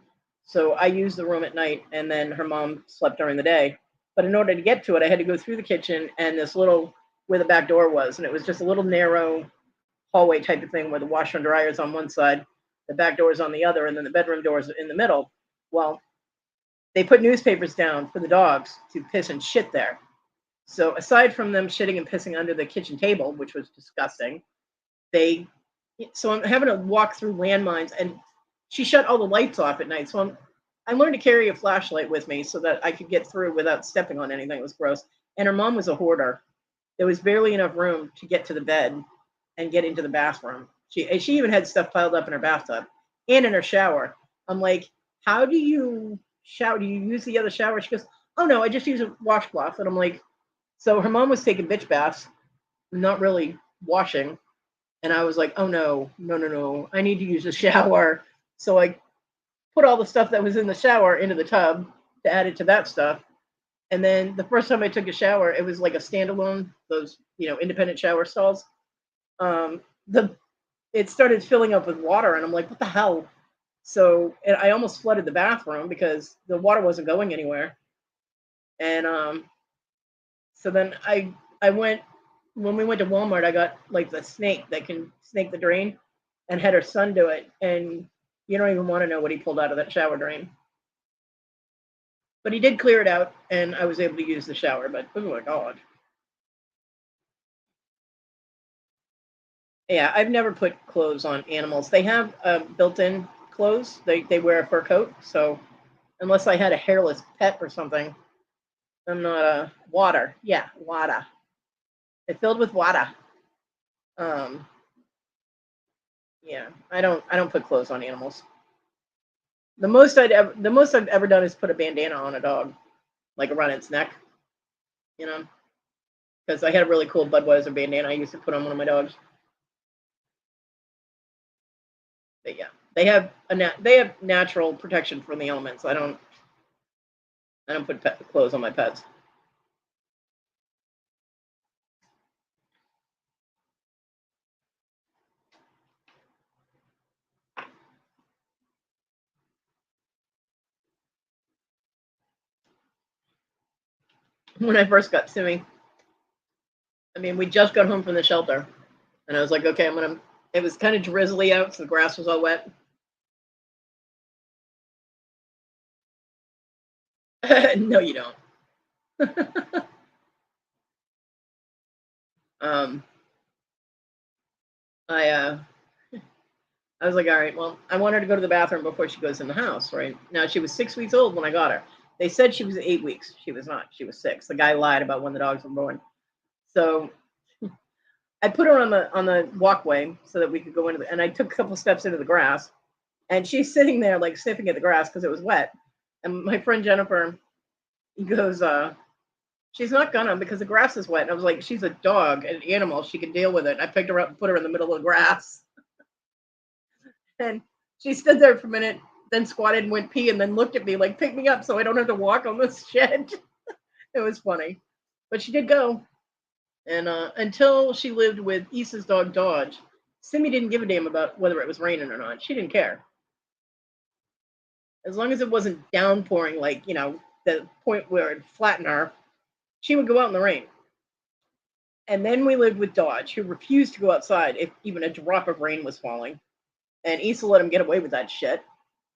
So I used the room at night, and then her mom slept during the day. But in order to get to it, I had to go through the kitchen and this little, where the back door was. And it was just a little narrow hallway type of thing where the washer and dryer is on one side, the back door is on the other, and then the bedroom door is in the middle. Well, they put newspapers down for the dogs to piss and shit there. So aside from them shitting and pissing under the kitchen table, which was disgusting, so I'm having to walk through landmines, and she shut all the lights off at night. So I learned to carry a flashlight with me so that I could get through without stepping on anything. It was gross. And her mom was a hoarder. There was barely enough room to get to the bed and get into the bathroom. She even had stuff piled up in her bathtub and in her shower. I'm like, "How do you shower? Do you use the other shower?" She goes, "Oh no, I just use a washcloth." And I'm like, so her mom was taking bitch baths, not really washing. And I was like, "Oh no, no, no, no. I need to use a shower." So I put all the stuff that was in the shower into the tub to add it to that stuff. And then the first time I took a shower, it was like a standalone, those, independent shower stalls. The It started filling up with water, and I'm like, "What the hell?" So, and I almost flooded the bathroom because the water wasn't going anywhere. And so then I went when we went to Walmart, I got like the snake that can snake the drain, and had her son do it. And you don't even want to know what he pulled out of that shower drain. But he did clear it out, and I was able to use the shower. But oh my god, yeah, I've never put clothes on animals. They have built-in clothes. They wear a fur coat. So unless I had a hairless pet or something, I'm not a water. Yeah, water. It's filled with water. Um, yeah, I don't put clothes on animals. The most I've ever done is put a bandana on a dog, like around its neck, you know, because I had a really cool Budweiser bandana I used to put on one of my dogs. But yeah, they have natural protection from the elements. I don't put clothes on my pets. When I first got Simi, I mean, we just got home from the shelter, and I was like, okay, I'm gonna. It was kind of drizzly out, so the grass was all wet. No, you don't. um, I I was like, all right, well, I want her to go to the bathroom before she goes in the house, right? Now, she was 6 weeks old when I got her. They said she was 8 weeks. She was not. She was 6. The guy lied about when the dogs were born. So I put her on the walkway so that we could go into the, and I took a couple steps into the grass, and she's sitting there like sniffing at the grass because it was wet. And my friend Jennifer goes, she's not gonna because the grass is wet. And I was like, she's a dog, an animal. She can deal with it. And I picked her up and put her in the middle of the grass. And she stood there for a minute, then squatted and went pee, and then looked at me like, pick me up so I don't have to walk on this shit. It was funny. But she did go. And until she lived with Issa's dog Dodge, Simi didn't give a damn about whether it was raining or not. She didn't care. As long as it wasn't downpouring, like, the point where it flattened her, she would go out in the rain. And then we lived with Dodge, who refused to go outside if even a drop of rain was falling. And Issa let him get away with that shit.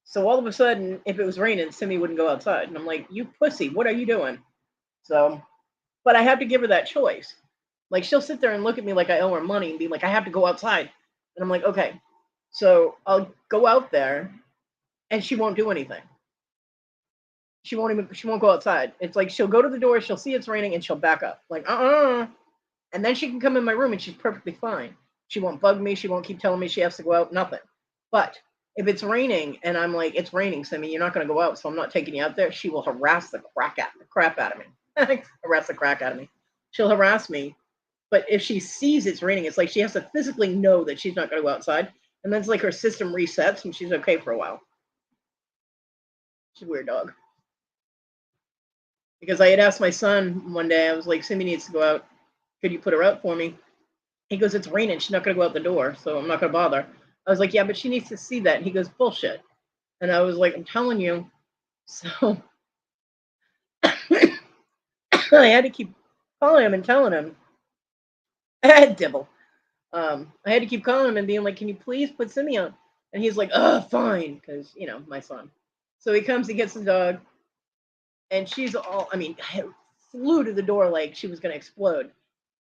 So all of a sudden, if it was raining, Simi wouldn't go outside. And I'm like, you pussy, what are you doing? So, but I have to give her that choice. Like, she'll sit there and look at me like I owe her money and be like, I have to go outside. And I'm like, okay. So I'll go out there and she won't do anything. She won't go outside. It's like she'll go to the door, she'll see it's raining, and she'll back up. Like, and then she can come in my room and she's perfectly fine. She won't bug me. She won't keep telling me she has to go out. Nothing. But if it's raining and I'm like, it's raining, Simi, you're not going to go out, so I'm not taking you out there, she will harass the crap out of me. Harass the crack out of me. She'll harass me. But if she sees it's raining, it's like she has to physically know that she's not going to go outside. And then it's like her system resets and she's okay for a while. She's a weird dog. Because I had asked my son one day, I was like, Simi needs to go out. Could you put her out for me? He goes, it's raining. She's not going to go out the door, so I'm not going to bother. I was like, yeah, but she needs to see that. And he goes, bullshit. And I was like, I'm telling you. So I had to keep calling him and telling him. I had Dibble. I had to keep calling him and being like, can you please put Simi on? And he's like, oh, fine. Because, my son. So he comes, he gets the dog. And she's all, flew to the door like she was going to explode.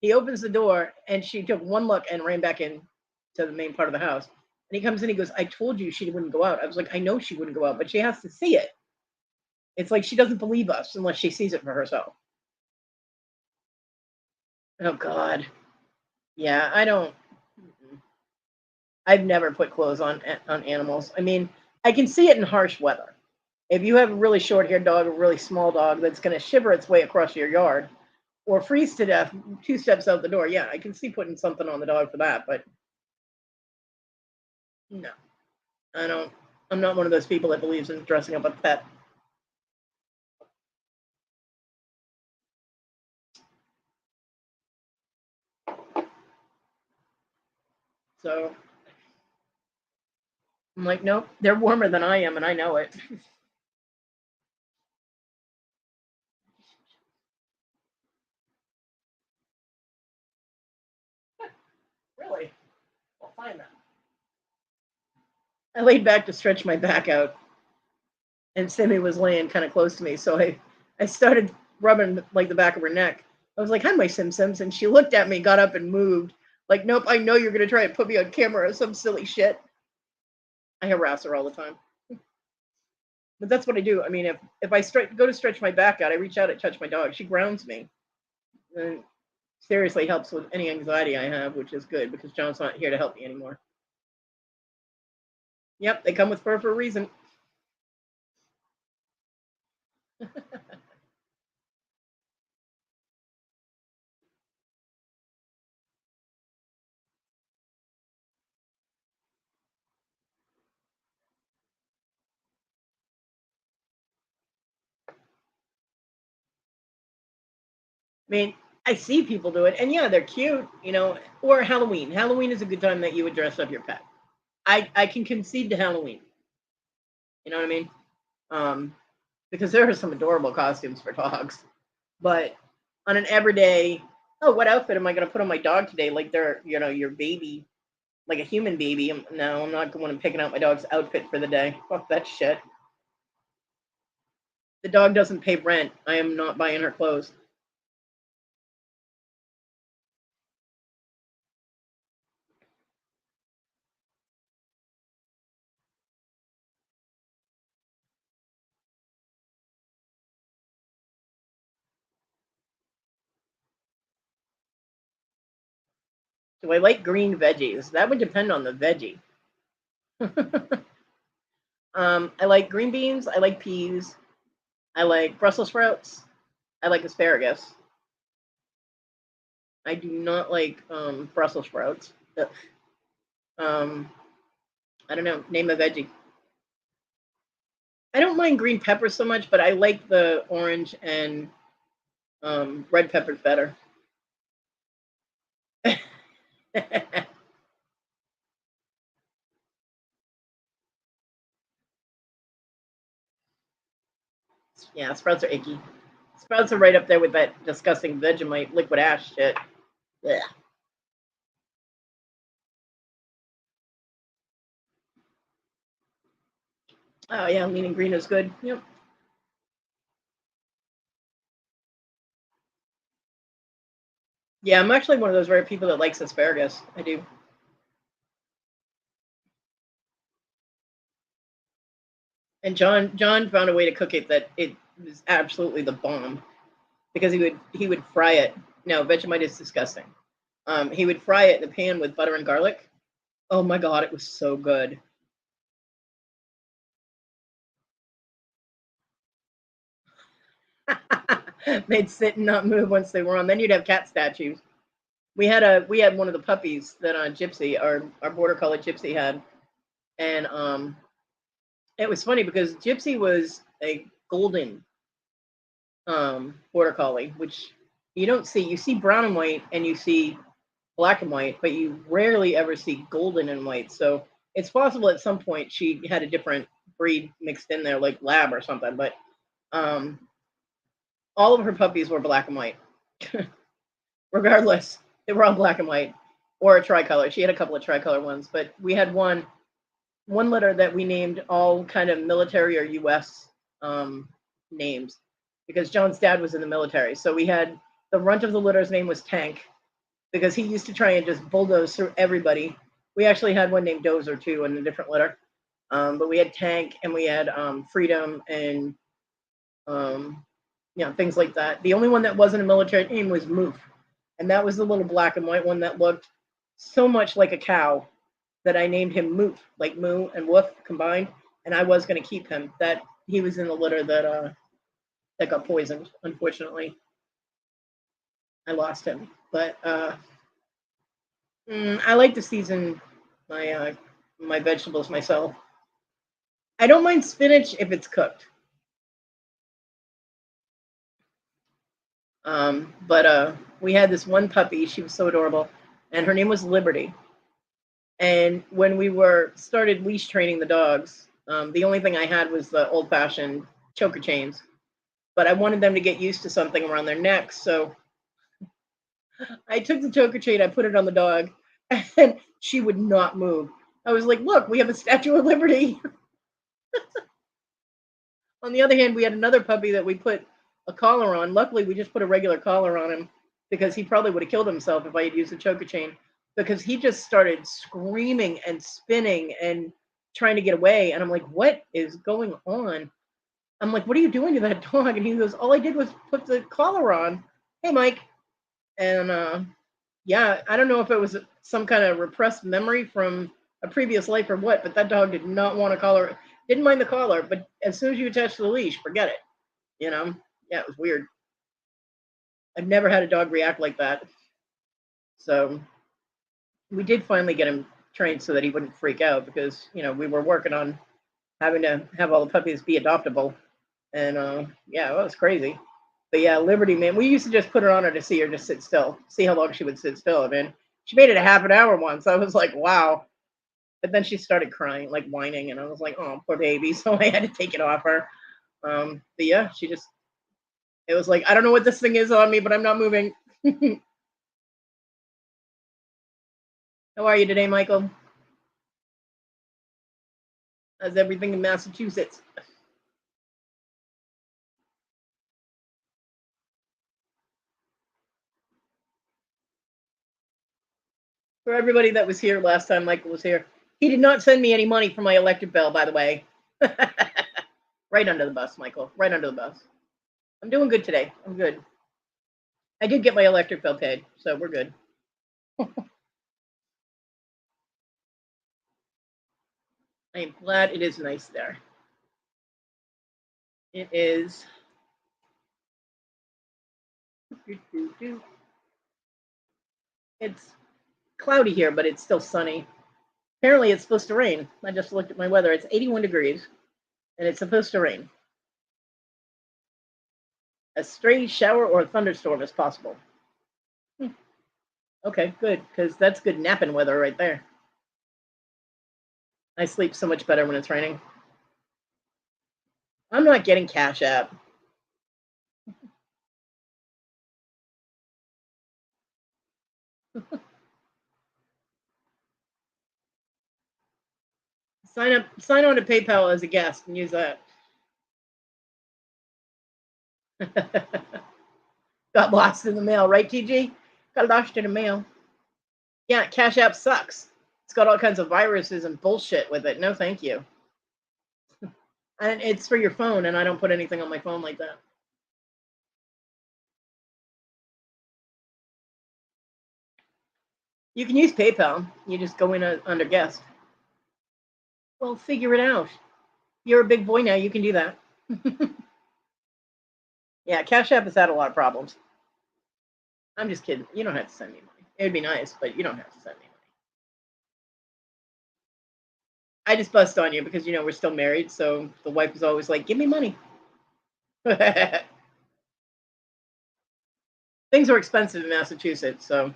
He opens the door and she took one look and ran back in to the main part of the house. And he comes in, he goes, I told you she wouldn't go out. I was like, I know she wouldn't go out, but she has to see it. It's like she doesn't believe us unless she sees it for herself. Oh, God. Yeah, I've never put clothes on animals. I can see it in harsh weather. If you have a really short-haired dog, a really small dog that's going to shiver its way across your yard or freeze to death 2 steps out the door, yeah, I can see putting something on the dog for that, but no, I don't. I'm not one of those people that believes in dressing up a pet. So I'm like, nope, they're warmer than I am, and I know it. Really? I'll find that. I laid back to stretch my back out, and Simi was laying kind of close to me, so I started rubbing like the back of her neck. I was like, "Hi, my Sim Sims," and she looked at me, got up, and moved. Like, nope, I know you're gonna try and put me on camera or some silly shit. I harass her all the time. But that's what I do. If I go to stretch my back out, I reach out and touch my dog. She grounds me, and seriously helps with any anxiety I have, which is good because John's not here to help me anymore. Yep, they come with fur for a reason. I see people do it, and yeah, they're cute, or Halloween. Halloween is a good time that you would dress up your pet. I can concede to Halloween. You know what I mean? Because there are some adorable costumes for dogs. But on an everyday, oh, what outfit am I going to put on my dog today? Like they're, your baby, like a human baby. No, I'm not going and picking out my dog's outfit for the day. Fuck that shit. The dog doesn't pay rent. I am not buying her clothes. Do I like green veggies? That would depend on the veggie. I like green beans. I like peas. I like Brussels sprouts. I like asparagus. I do not like Brussels sprouts. Um, I don't know. Name a veggie. I don't mind green peppers so much, but I like the orange and red peppers better. Yeah, sprouts are icky. Sprouts are right up there with that disgusting Vegemite liquid ash shit. Yeah. Oh yeah, leaning green is good. Yep. Yeah, I'm actually one of those rare people that likes asparagus. I do. And John found a way to cook it that it was absolutely the bomb because he would fry it. No, Vegemite is disgusting. He would fry it in the pan with butter and garlic. Oh my god, it was so good. They'd sit and not move once they were on. Then you'd have cat statues. We had one of the puppies that Gypsy, our border collie Gypsy had, and it was funny because Gypsy was a golden border collie, which you don't see. You see brown and white, and you see black and white, but you rarely ever see golden and white. So it's possible at some point she had a different breed mixed in there, like lab or something. But um, all of her puppies were black and white, regardless. They were all black and white or a tricolor. She had a couple of tricolor ones, but we had one litter that we named all kind of military or U.S. Names because John's dad was in the military. So we had the runt of the litter's name was Tank because he used to try and just bulldoze through everybody. We actually had one named Dozer too in a different litter. But we had Tank and we had Freedom and things like that. The only one that wasn't a military name was Moof. And that was the little black and white one that looked so much like a cow that I named him Moof, like moo and woof combined. And I was going to keep him. That he was in the litter that got poisoned. Unfortunately, I lost him. But I like to season my vegetables myself. I don't mind spinach if it's cooked. But we had this one puppy. She was so adorable, and her name was Liberty. And when we were started leash training the dogs, the only thing I had was the old fashioned choker chains. But I wanted them to get used to something around their necks, so I took the choker chain, I put it on the dog, and she would not move. I was like, "Look, we have a Statue of Liberty." On the other hand, we had another puppy that we put a collar on. Luckily, we just put a regular collar on him because he probably would have killed himself if I had used the choker chain because he just started screaming and spinning and trying to get away. And I'm like, what is going on? I'm like, what are you doing to that dog? And he goes, all I did was put the collar on. Hey, Mike. And yeah, I don't know if it was some kind of repressed memory from a previous life or what, but that dog did not want a collar. Didn't mind the collar, but as soon as you attach to the leash, forget it. You know? Yeah, it was weird. I've never had a dog react like that. So we did finally get him trained so that he wouldn't freak out because, we were working on having to have all the puppies be adoptable. And yeah, it was crazy. But yeah, Liberty, man, we used to just put her on her to see her just sit still, see how long she would sit still. I mean, she made it a half an hour once. I was like, wow. But then she started crying, like whining, and I was like, oh, poor baby. So I had to take it off her. But yeah, it was like, I don't know what this thing is on me, but I'm not moving. How are you today, Michael? How's everything in Massachusetts? For everybody that was here last time Michael was here, he did not send me any money for my electric bill, by the way. Right under the bus, Michael. Right under the bus. I'm doing good today. I'm good. I did get my electric bill paid, so we're good. I am glad it is nice there. It is. It's cloudy here, but it's still sunny. Apparently, it's supposed to rain. I just looked at my weather. It's 81 degrees, and it's supposed to rain. A stray shower or a thunderstorm is possible. Okay, good, because that's good napping weather right there. I sleep so much better when it's raining. I'm not getting Cash App. Sign on to PayPal as a guest and use that. Got lost in the mail, right, TG? Got lost in the mail. Yeah, Cash App sucks. It's got all kinds of viruses and bullshit with it. No, thank you. And it's for your phone, and I don't put anything on my phone like that. You can use PayPal. You just go in under guest. Well, figure it out. You're a big boy now. You can do that. Yeah, Cash App has had a lot of problems. I'm just kidding. You don't have to send me money. It would be nice, but you don't have to send me money. I just bust on you because we're still married, so the wife is always like, "Give me money." Things are expensive in Massachusetts, so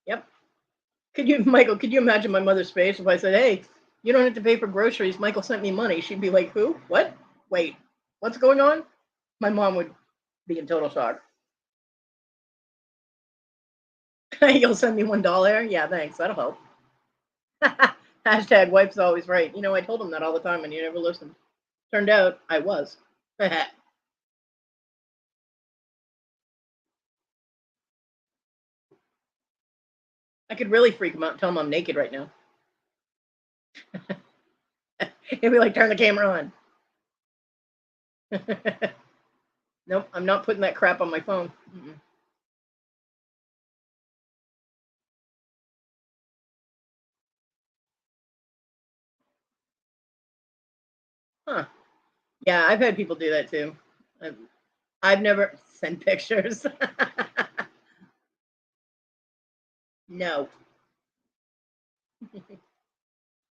yep. Michael? Could you imagine my mother's face if I said, "Hey, you don't have to pay for groceries. Michael sent me money." She'd be like, "Who? What? Wait, what's going on?" My mom would be in total shock. You'll send me $1? Yeah, thanks. That'll help. Hashtag wife's always right. I told him that all the time and you never listened. Turned out I was. I could really freak him out and tell him I'm naked right now. He'd be like, turn the camera on. Nope, I'm not putting that crap on my phone. Mm-mm. Huh. Yeah, I've had people do that too. I've never sent pictures. No.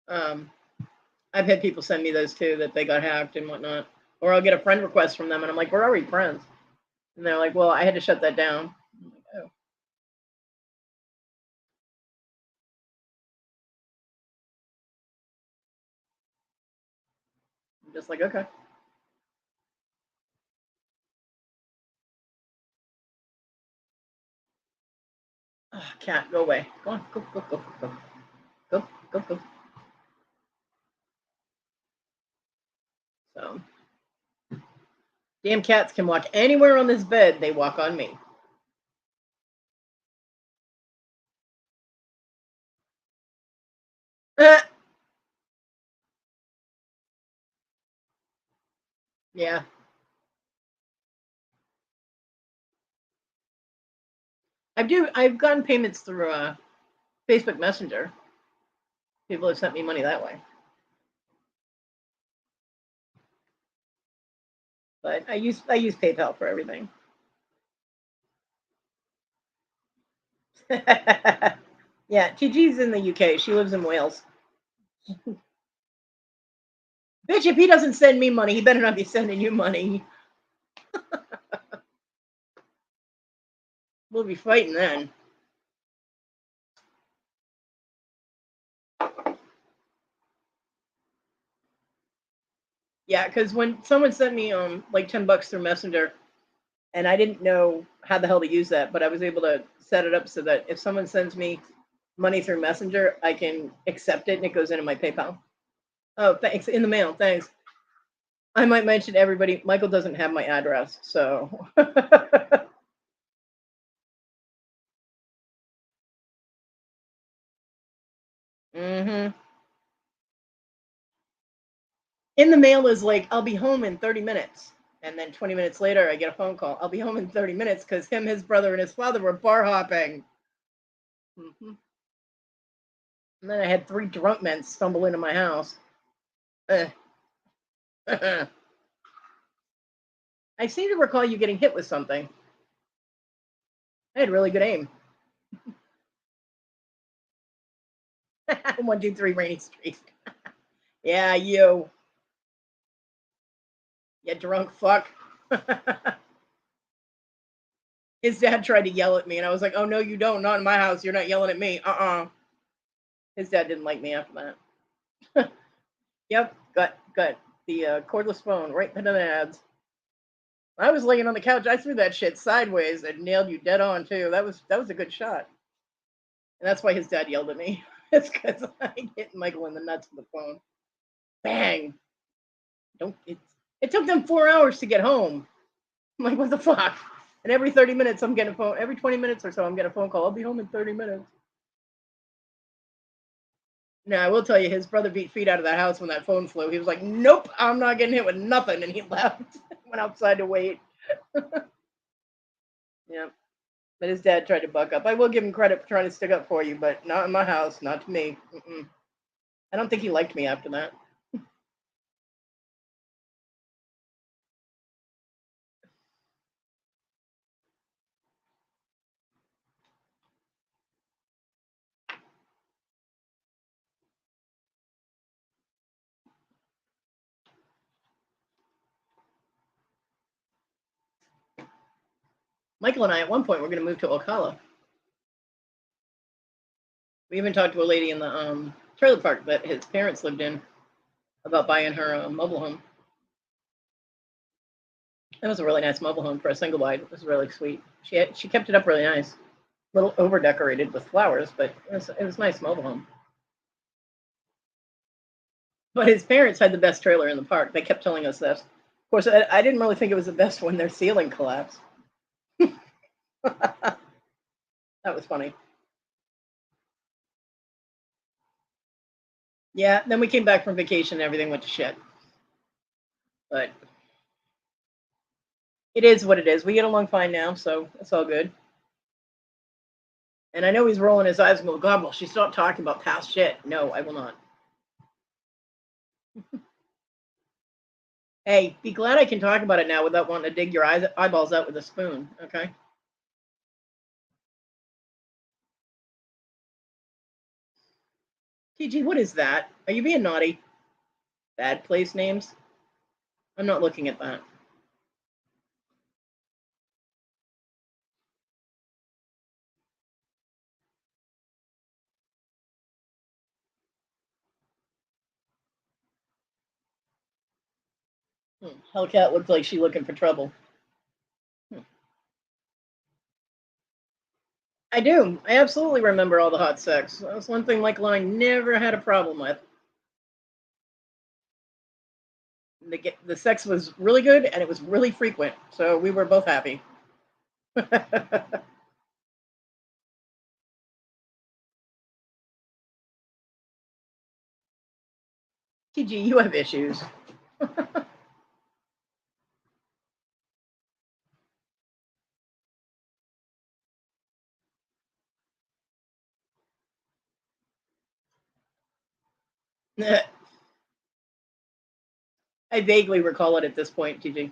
um, I've had people send me those too that they got hacked and whatnot. Or I'll get a friend request from them and I'm like, we're already friends. And they're like, well, I had to shut that down. I'm like, oh. I'm just like, okay. Oh, cat, go away. Go on, go, go, go, go, go, go, go. So, damn cats can walk anywhere on this bed. They walk on me. Yeah, I've gotten payments through Facebook Messenger. People have sent me money that way. But I use PayPal for everything. Yeah, TG's in the UK. She lives in Wales. Bitch, if he doesn't send me money, he better not be sending you money. We'll be fighting then. Yeah, because when someone sent me like $10 through Messenger, and I didn't know how the hell to use that, but I was able to set it up so that if someone sends me money through Messenger, I can accept it and it goes into my PayPal. Oh, thanks. In the mail. Thanks. I might mention to everybody, Michael doesn't have my address, so. Hmm. In the mail is like, I'll be home in 30 minutes. And then 20 minutes later, I get a phone call. I'll be home in 30 minutes because him, his brother, and his father were bar hopping. Mm-hmm. And then I had 3 drunk men stumble into my house. I seem to recall you getting hit with something. I had really good aim. 1, 2, 3, Rainy Street. Yeah, you. You drunk fuck. His dad tried to yell at me, and I was like, "Oh no, you don't. Not in my house. You're not yelling at me." His dad didn't like me after that. Yep, got the cordless phone right into the ads. I was laying on the couch. I threw that shit sideways and nailed you dead on too. That was a good shot, and that's why his dad yelled at me. It's because I hit Michael in the nuts with the phone. Bang! Don't. It took them 4 hours to get home. I'm like, what the fuck? And every 30 minutes, I'm getting a phone. Every 20 minutes or so, I'm getting a phone call. I'll be home in 30 minutes. Now, I will tell you, his brother beat feet out of that house when that phone flew. He was like, nope, I'm not getting hit with nothing. And he left, went outside to wait. Yeah. But his dad tried to buck up. I will give him credit for trying to stick up for you, but not in my house, not to me. Mm-mm. I don't think he liked me after that. Michael and I, at one point, were going to move to Ocala. We even talked to a lady in the trailer park that his parents lived in about buying her a mobile home. It was a really nice mobile home for a single wide. It was really sweet. She kept it up really nice. A little over decorated with flowers, but it was nice mobile home. But his parents had the best trailer in the park. They kept telling us this. Of course, I didn't really think it was the best when their ceiling collapsed. That was funny. Yeah, then we came back from vacation and everything went to shit. But it is what it is. We get along fine now, so it's all good. And I know he's rolling his eyes and going, God, will she stop talking about past shit? No, I will not. Hey, be glad I can talk about it now without wanting to dig your eyeballs out with a spoon, okay? TG, what is that? Are you being naughty? Bad place names? I'm not looking at that. Hellcat looked like she looking for trouble. I do. I absolutely remember all the hot sex. That's one thing Michael and I never had a problem with. The sex was really good and it was really frequent, so we were both happy. TG, you have issues. I vaguely recall it at this point, TG.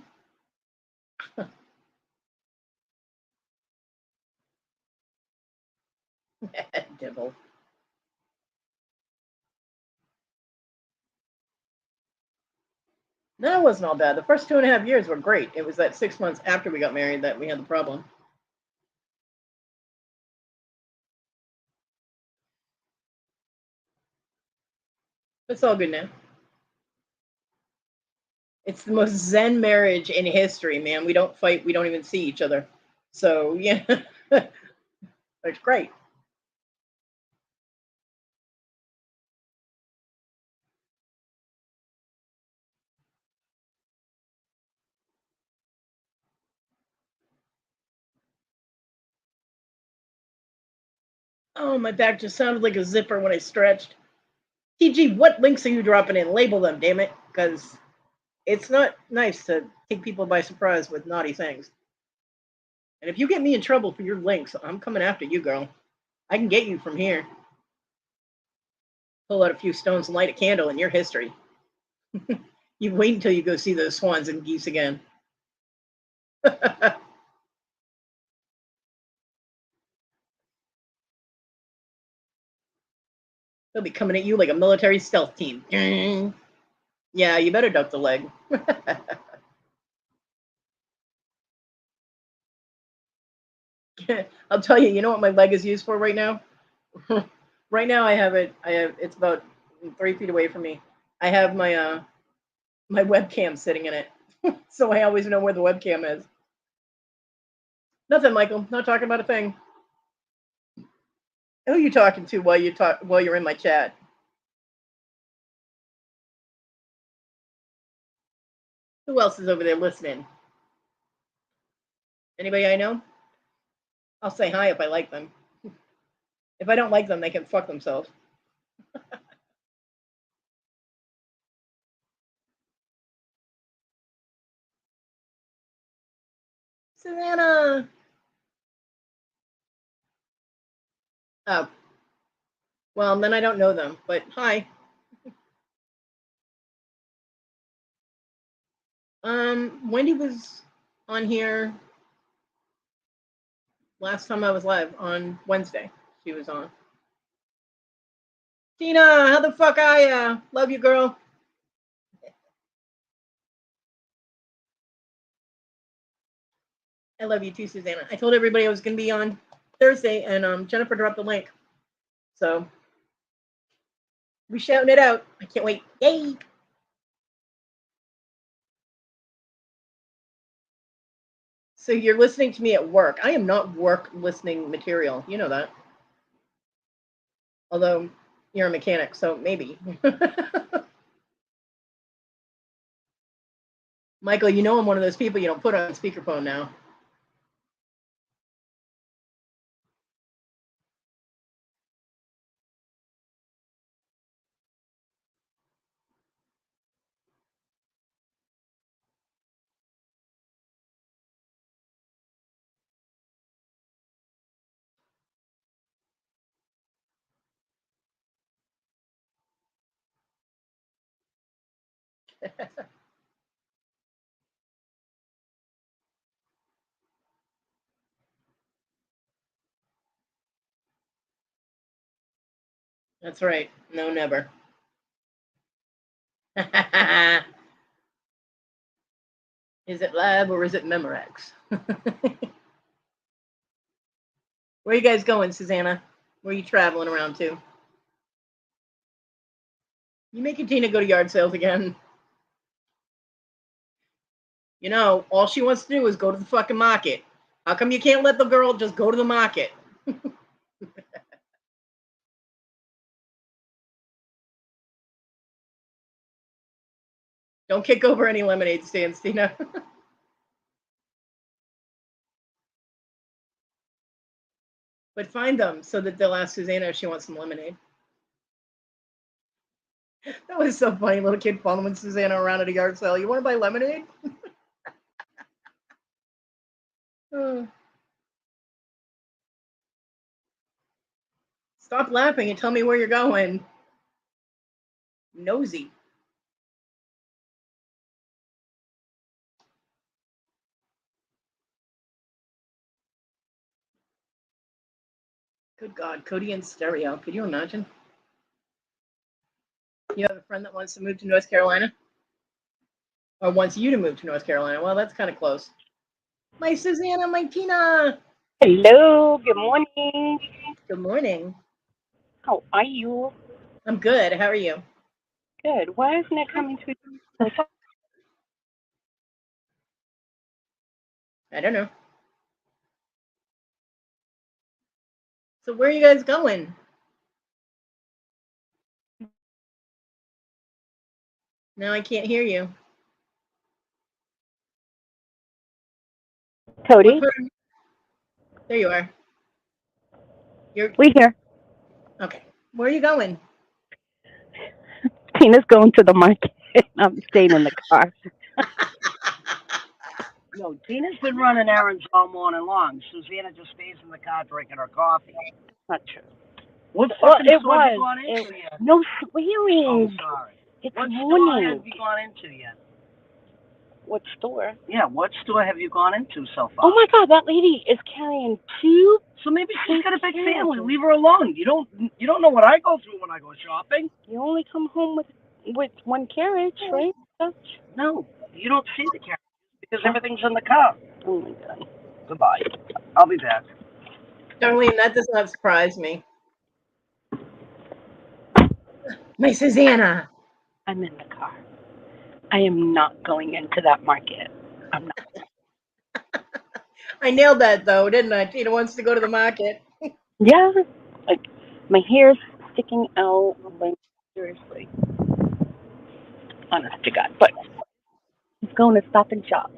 Devil. No, it wasn't all bad. The first 2.5 years were great. It was that 6 months after we got married that we had the problem. It's all good now. It's the most zen marriage in history, man. We don't fight. We don't even see each other. So, yeah, it's great. Oh, my back just sounded like a zipper when I stretched. TG, what links are you dropping in? Label them, damn it. Because It's not nice to take people by surprise with naughty things. And if you get me in trouble for your links, I'm coming after you, girl. I can get you from here. Pull out a few stones and light a candle in your history. You wait until you go see those swans and geese again. They'll be coming at you like a military stealth team. Yeah, you better duck the leg. I'll tell you, you know what my leg is used for right now? Right now it's about 3 feet away from me. I have my webcam sitting in it. So I always know where the webcam is. Nothing, Michael. Not talking about a thing. Who are you talking to while you're in my chat? Who else is over there listening? Anybody I know? I'll say hi if I like them. If I don't like them, they can fuck themselves. Savannah. Oh, well, then I don't know them. But hi. Wendy was on here last time I was live on Wednesday. She was on. Tina, how the fuck are ya? Love you, girl. I love you too, Susanna. I told everybody I was going to be on Thursday, and Jennifer dropped the link. So we shouting it out. I can't wait. Yay! So you're listening to me at work. I am not work listening material. You know that. Although you're a mechanic, so maybe. Michael, you know I'm one of those people you don't put on speakerphone now. That's right. No, never. Is it lab or is it Memorex? Where are you guys going, Susanna? Where are you traveling around to? You making Tina go to yard sales again? You know, all she wants to do is go to the fucking market. How come you can't let the girl just go to the market? Don't kick over any lemonade stands, Tina. But find them so that they'll ask Susanna if she wants some lemonade. That was so funny, little kid following Susanna around at a yard sale. You want to buy lemonade? Stop laughing and tell me where you're going. Nosy. Good God, Kodi in stereo. Could you imagine? You have a friend that wants to move to North Carolina? Or wants you to move to North Carolina? Well, that's kind of close. My Susanna, my Tina. Hello, good morning. Good morning. How are you? I'm good. How are you? Good. Why isn't it coming to the I don't know. So where are you guys going? Now I can't hear you. What Kodi? part? There you are. You're We here. okay. Where are you going? Tina's going to the market. I'm staying in the car. No, Gina's been running errands all morning long. Susanna just stays in the car drinking her coffee. Not true. What fucking store have you gone into yet? No swearing. Oh, sorry. It's What store morning. have you gone into yet? What store? Yeah, what store have you gone into so far? Oh my God, that lady is carrying 2. So maybe she's got a big family. Leave her alone. You don't know what I go through when I go shopping. You only come home with one carriage, right? No, you don't see the carriage because everything's in the car. Oh my God. Goodbye. I'll be back. Darlene, that does not surprise me. My Susanna. I'm in the car. I am not going into that market. I'm not. I nailed that though, didn't I? Tina wants to go to the market. Yeah, like my hair's sticking out. Like seriously, honest to God. But he's going to Stop and Shop.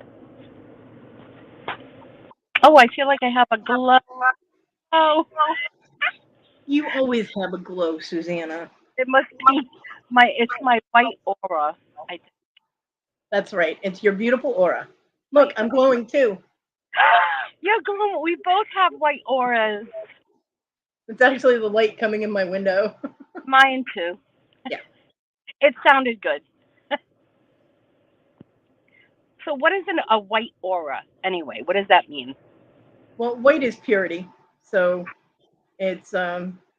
Oh, I feel like I have a glow. Oh, You always have a glow, Susanna. it must be it's my white aura. I think. That's right. It's your beautiful aura. Look, I'm glowing too. You're glowing. We both have white auras. It's actually the light coming in my window. Mine too. Yeah. It sounded good. So what is a white aura anyway? What does that mean? Well, white is purity. So it's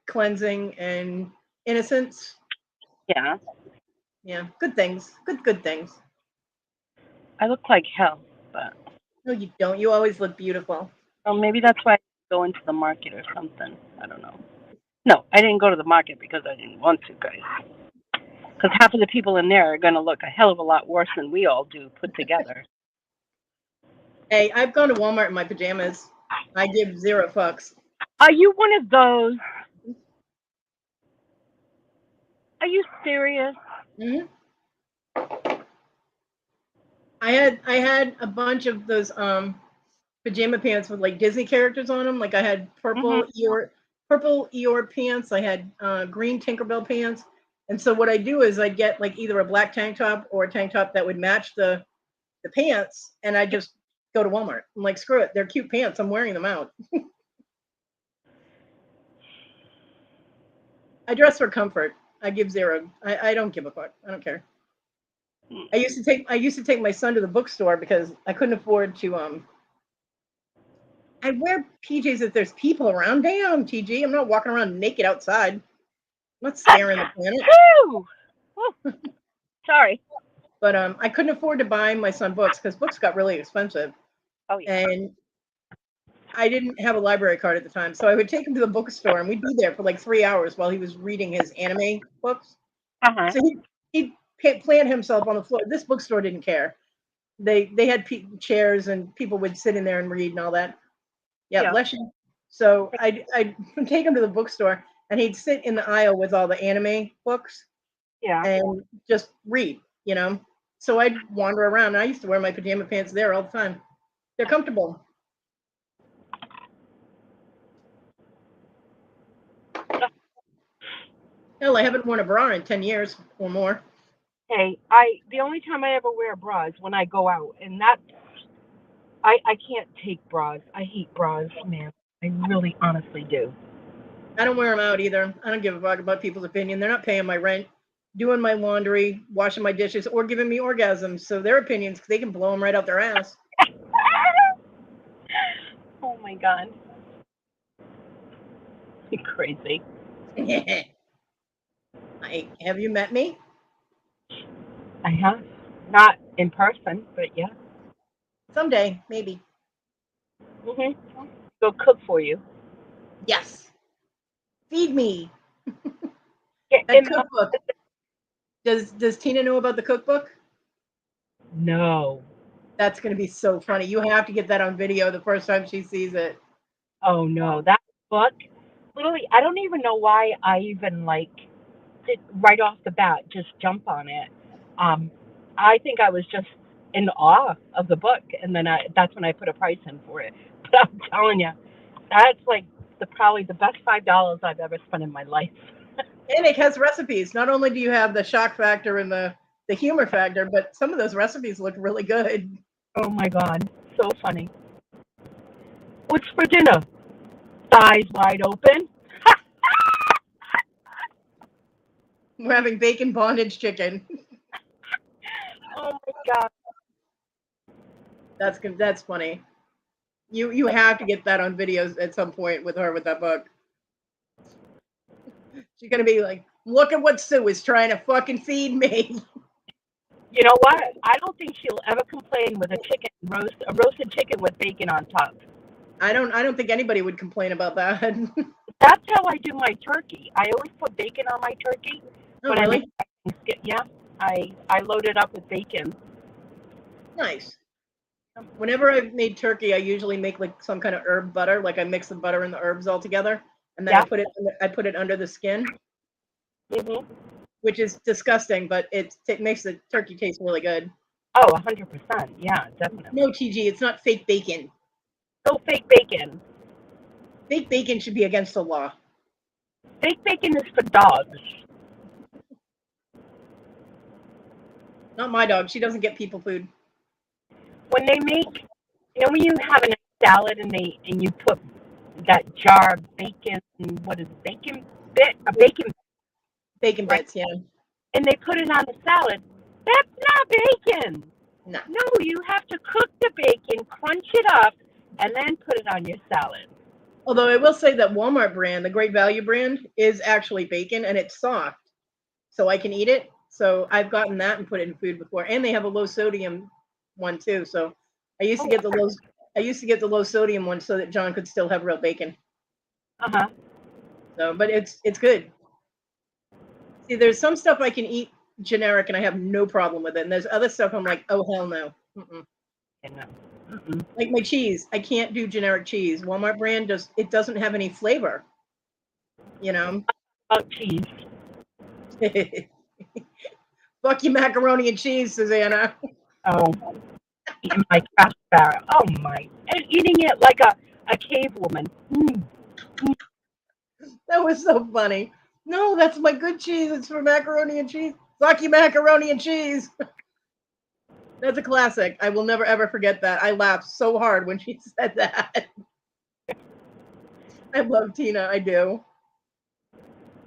cleansing and innocence. Yeah. Yeah. Good things. Good things. I look like hell, but No, you don't. You always look beautiful. well, maybe that's why I go into the market or something. I don't know. No, I didn't go to the market because I didn't want to, guys. Because half of the people in there are going to look a hell of a lot worse than we all do put together. Hey, I've gone to Walmart in my pajamas. I give 0 fucks. Are you one of those? Are you serious? Hmm. I had a bunch of those pajama pants with like Disney characters on them. Like I had purple Eeyore pants. I had green Tinkerbell pants. And so what I do is I get like either a black tank top or a tank top that would match the pants, and I just go to Walmart. I'm like, screw it, they're cute pants. I'm wearing them out. I dress for comfort. I give 0. I don't give a fuck. I don't care. I used to take my son to the bookstore because I couldn't afford to I wear PJs if there's people around. Damn, TG, I'm not walking around naked outside. I'm not scaring the planet. Woo! Sorry. But I couldn't afford to buy my son books because books got really expensive. Oh yeah. And I didn't have a library card at the time, so I would take him to the bookstore and we'd be there for like 3 hours while he was reading his anime books. Uh-huh. So he'd plant himself on the floor. This bookstore didn't care. They had chairs and people would sit in there and read and all that. Yeah. Bless you. So I'd take him to the bookstore and he'd sit in the aisle with all the anime books. Yeah. And just read, you know. So I'd wander around. I used to wear my pajama pants there all the time. They're comfortable. Hell, I haven't worn a bra in 10 years or more. Hey, the only time I ever wear a bra is when I go out, and that's I can't take bras. I hate bras, man. I really honestly do. I don't wear them out either. I don't give a fuck about people's opinion. They're not paying my rent, doing my laundry, washing my dishes, or giving me orgasms. So their opinions, they can blow them right out their ass. Oh my God. You're crazy. Have you met me? I have. Not in person, but yeah. Someday, maybe. Go cook for you. Yes. Feed me. Yeah, That cookbook. Does Tina know about the cookbook? No. That's going to be so funny. You have to get that on video the first time she sees it. Oh no, that book. Literally, I don't even know why I even did right off the bat just jump on it. I think I was just in awe of the book, and then that's when I put a price in for it. But I'm telling you, that's like probably the best $5 I've ever spent in my life. And it has recipes. Not only do you have the shock factor and the the humor factor, but some of those recipes look really good. Oh my God, so funny. What's for dinner? Thighs wide open. We're having bacon bondage chicken. Oh my God. That's funny. You have to get that on videos at some point with her with that book. She's gonna be like, look at what Sue is trying to fucking feed me. You know what? I don't think she'll ever complain with a roasted chicken with bacon on top. I don't think anybody would complain about that. That's how I do my turkey. I always put bacon on my turkey. Oh, When really? Yeah, I load it up with bacon. Nice. Whenever I've made turkey, I usually make like some kind of herb butter. Like I mix the butter and the herbs all together, and then Yeah. I put it under the skin, hmm which is disgusting, but it makes the turkey taste really good. Oh, 100%. Yeah, definitely. No, TG, it's not fake bacon. No fake bacon. Fake bacon should be against the law. Fake bacon is for dogs. Not my dog. She doesn't get people food. When they make, when you have a salad and you put that jar of bacon, what is it, bacon bit? A bacon Bacon right? bits, yeah. And they put it on the salad. That's not bacon. No. No, you have to cook the bacon, crunch it up, and then put it on your salad. Although I will say that Walmart brand, the Great Value brand, is actually bacon and it's soft, so I can eat it. So I've gotten that and put it in food before, and they have a low sodium one too. So I used to get the low sodium one so that John could still have real bacon. Uh-huh. So, but it's good. See, there's some stuff I can eat generic and I have no problem with it, and there's other stuff I'm like, oh hell no. Mm-mm. No. Mm-mm. Like my cheese, I can't do generic cheese. Walmart brand it doesn't have any flavor. You know. Oh, cheese. Fuck you, macaroni and cheese, Susanna. Oh, eating my craft barrel. Oh my, and eating it like a cave woman. That was so funny. No, that's my good cheese. It's for macaroni and cheese. Fuck you, macaroni and cheese. That's a classic. I will never ever forget that. I laughed so hard when she said that. I love Tina. I do.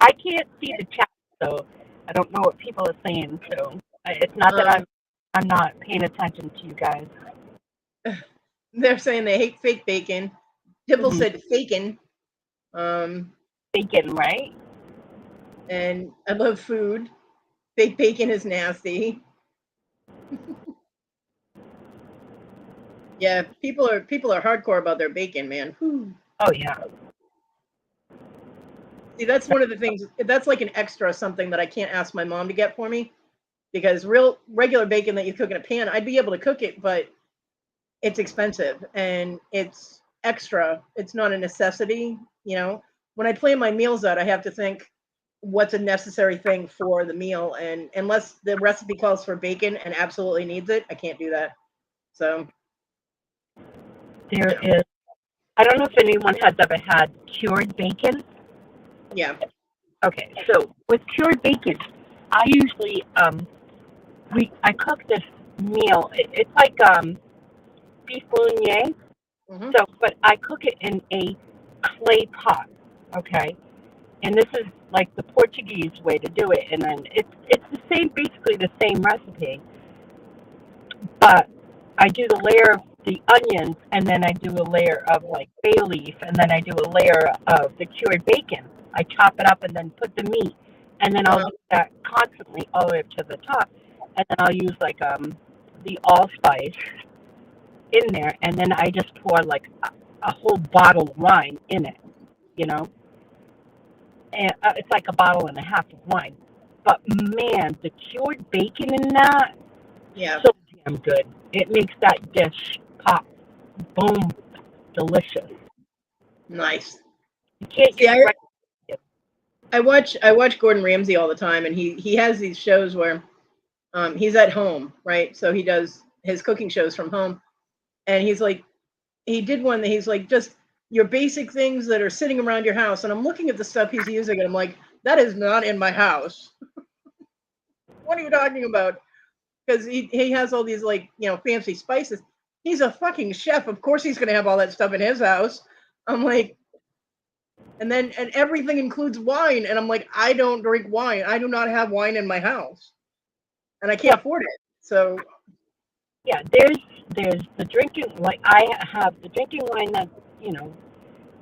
I can't see the chat, so I don't know what people are saying. So it's not that I'm not paying attention to you guys. They're saying they hate fake bacon. Dibble said fakin'. Bacon, right? And I love food. Fake bacon is nasty. Yeah, people are hardcore about their bacon, man. Whew. Oh yeah. See, that's one of the things. That's like an extra something that I can't ask my mom to get for me, because regular bacon that you cook in a pan, I'd be able to cook it, but it's expensive and it's extra. It's not a necessity, you know. When I plan my meals out, I have to think what's a necessary thing for the meal, and unless the recipe calls for bacon and absolutely needs it, I can't do that. So there is. I don't know if anyone has ever had cured bacon. yeah. Okay, so with cured bacon, I usually I cook this meal. It's like beef bolognese. Mm-hmm. So, but I cook it in a clay pot. Okay, and this is like the Portuguese way to do it, and then it's the same, basically the same recipe, but I do the layer of the onions, and then I do a layer of like bay leaf, and then I do a layer of the cured bacon. I chop it up and then put the meat, and then I'll do that constantly all the way up to the top, and then I'll use like the allspice in there, and then I just pour like a whole bottle of wine in it, you know, and it's like a bottle and a half of wine. But man, the cured bacon in that, Yeah. so damn good. It makes that dish pop, boom, delicious. Nice. You can't See, use I watch Gordon Ramsay all the time, and he has these shows where he's at home, right? So he does his cooking shows from home, and he's like, he did one that he's like, just your basic things that are sitting around your house, and I'm looking at the stuff he's using, and I'm like, that is not in my house. What are you talking about? because he has all these like fancy spices. He's a fucking chef. Of course he's gonna have all that stuff in his house. I'm like, and everything includes wine, and I'm like, I don't drink wine. I do not have wine in my house, and I can't afford it. So yeah, there's the drinking. Like I have the drinking wine that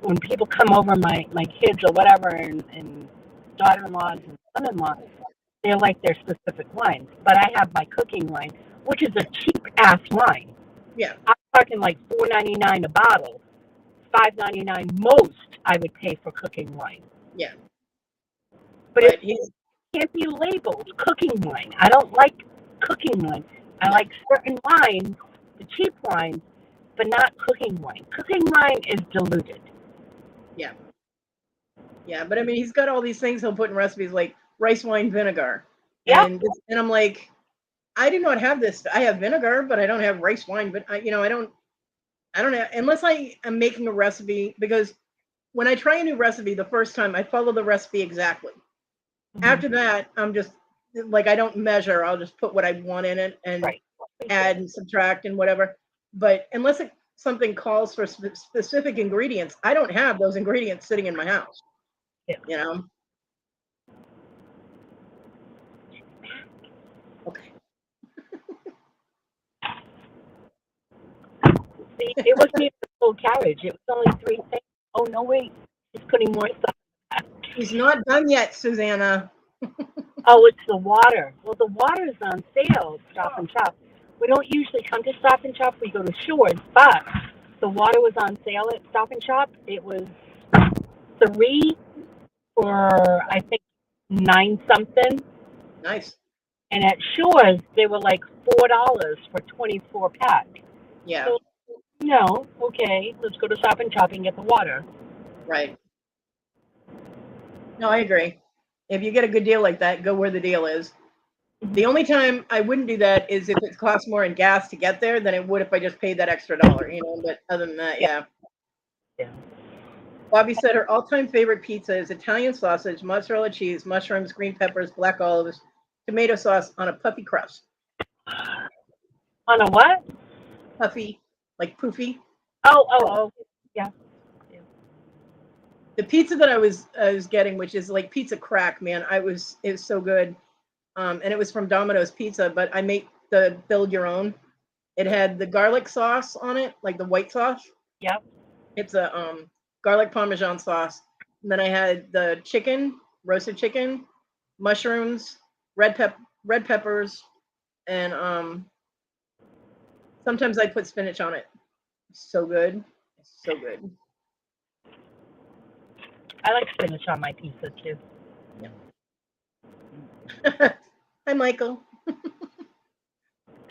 when people come over, my kids or whatever, and daughter-in-laws and son-in-law, they like their specific wines. But I have my cooking wine, which is a cheap ass wine. yeah, I'm talking like $4.99 a bottle, $5.99 most. I would pay for cooking wine. yeah. But it can't be labeled cooking wine. I don't like cooking wine. I like certain wines, the cheap wines, but not cooking wine. Cooking wine is diluted. Yeah. Yeah, but I mean, he's got all these things he'll put in recipes like rice wine vinegar. Yeah. And I'm like, I do not have this. I have vinegar, but I don't have rice wine. But I don't have, unless I am making a recipe, because when I try a new recipe, the first time I follow the recipe exactly. Mm-hmm. After that, I'm just like, I don't measure. I'll just put what I want in it and add and subtract and whatever. But unless something calls for specific ingredients, I don't have those ingredients sitting in my house. Yeah. Okay. See, it wasn't even a full carriage. It was only 3 things. Oh, no, wait. He's putting more stuff back. He's not done yet, Susanna. Oh, it's the water. Well, the water is on sale at Stop and Shop. We don't usually come to Stop and Shop. We go to Shores, but the water was on sale at Stop and Shop. It was 3 for, I think, 9 something. Nice. And at Shores, they were like $4 for 24 pack. Yeah. So, no, okay, let's go to Stop and Shop and get the water. Right. No, I agree. If you get a good deal like that, go where the deal is. The only time I wouldn't do that is if it costs more in gas to get there than it would if I just paid that extra $1, But other than that, yeah. Bobby said her all-time favorite pizza is Italian sausage, mozzarella cheese, mushrooms, green peppers, black olives, tomato sauce on a puffy crust. On a what? Puffy, like poofy. Oh, yeah. The pizza that I was getting, which is like pizza crack, man, it was so good. And it was from Domino's Pizza, but I make the build your own. It had the garlic sauce on it, like the white sauce. Yep. It's a garlic parmesan sauce. And then I had the chicken, roasted chicken, mushrooms, red peppers, and sometimes I put spinach on it. So good. It's so good. I like spinach on my pizza too. Yeah. Hi, Michael.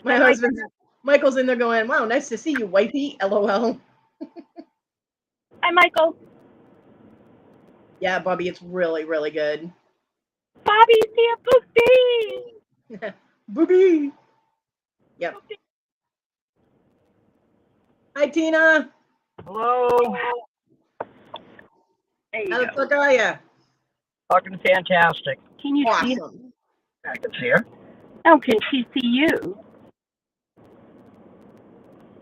Michael's in there going, wow, nice to see you, wifey. LOL. Hi, Michael. Yeah, Bobby, it's really, really good. Bobby's here, Booby. Booby. Yep. Booby. Hi, Tina. Hello. Hey, how the fuck are you? Fucking fantastic. Can you see? I can see her. Oh, can she see you?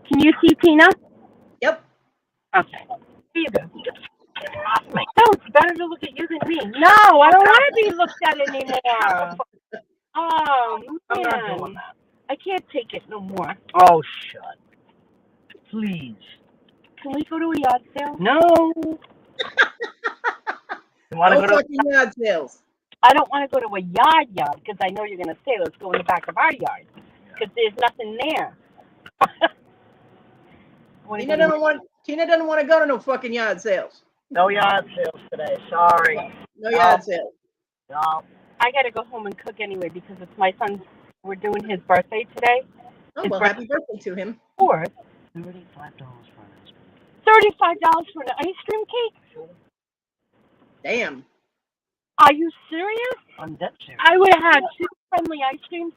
Can you see Tina? Yep. Okay. Here you go. No, it's better to look at you than me. No, I don't want to be looked at anymore. Oh, man. I'm not doing that. I can't take it no more. Oh, shut. Please. Can we go to a yard sale? No. You want to go to fucking yard sales? I don't want to go to a yard because I know you're going to say let's go in the back of our yard because there's nothing there. Tina doesn't want to go to no fucking yard sales. No yard sales today. Sorry. No yard sales. No. I got to go home and cook anyway because it's my son's. We're doing his birthday today. Oh, well, happy birthday to him. $35 for an ice cream. $35 for an ice cream cake? Damn. Are you serious? I'm dead serious. I would have had 2 friendly ice creams,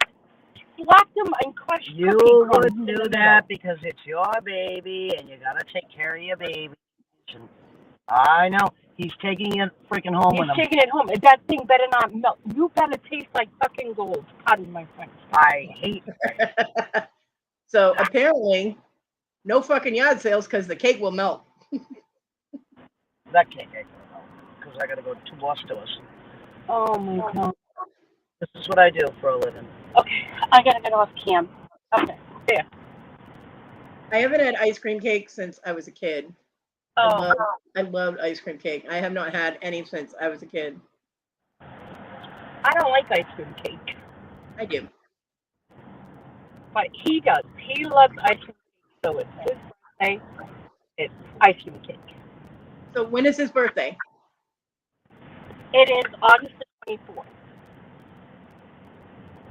slapped them, and crushed You wouldn't do that because it's your baby and you got to take care of your baby. I know. He's taking it freaking home with He's him. taking it home. That thing better not melt. You better taste like fucking gold. Pardon my French. I hate So apparently, no fucking yard sales because the cake will melt. that cake. Because I got to go to 2 more stores. Oh my God. This is what I do for a living. Okay, I gotta get off cam. Okay, there. I haven't had ice cream cake since I was a kid. Oh, I loved ice cream cake. I have not had any since I was a kid. I don't like ice cream cake, I do. but he does. He loves ice cream cake, so it's his birthday. It's ice cream cake. So when is his birthday? It is August the 24th.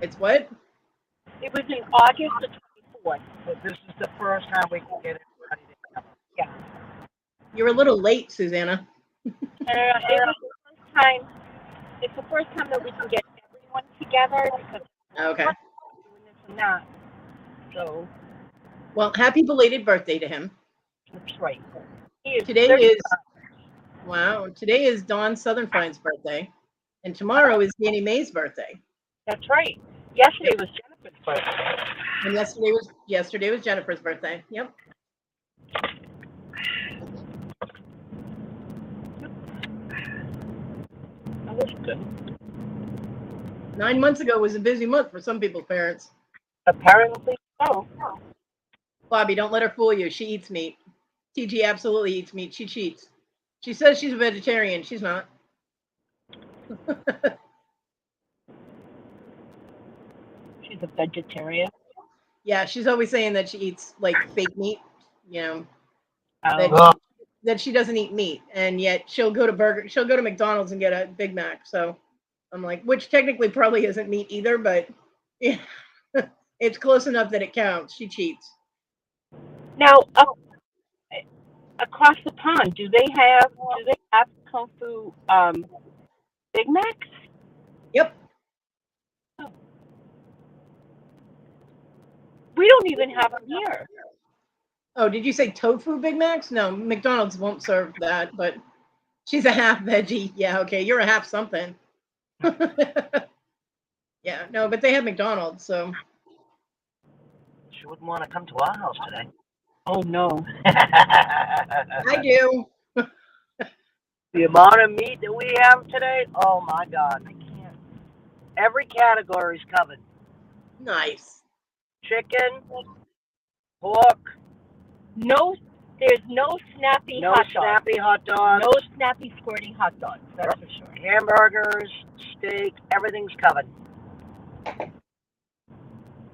It's what? It was in August the 24th. So this is the first time we can get everybody together. Yeah. You're a little late, Susanna. It was the first time. It's the first time that we can get everyone together because Okay. we're doing this and that. So Well, happy belated birthday to him. that's right. He is Today 35. is wow. Today is Dawn Southernfine's birthday, and tomorrow is Danny May's birthday. That's right. Yesterday was Jennifer's birthday. And yesterday was Jennifer's birthday. Yep. That was good. 9 months ago was a busy month for some people's parents. Apparently so. Bobby, don't let her fool you. She eats meat. TG absolutely eats meat. She cheats. She says she's a vegetarian. She's not. She's a vegetarian. Yeah, she's always saying that she eats like fake meat, you know, Oh. that she doesn't eat meat, and yet she'll go to McDonald's and get a Big Mac. So I'm like, which technically probably isn't meat either, but yeah, it's close enough that it counts. She cheats. Now, across the pond, do they have Kung Fu Big Macs? Yep. We don't even have them here. Oh, did you say tofu Big Macs? No, McDonald's won't serve that, but she's a half veggie. Yeah, okay, you're a half something. Yeah, no, but they have McDonald's, so. She wouldn't want to come to our house today. Oh no. I do. The amount of meat that we have today, oh my God. I can't. Every category is covered. Nice. Chicken, pork, No, there's no snappy no hot dogs. snappy hot dogs, No snappy squirting hot dogs. That's for sure. hamburgers, steak, everything's covered.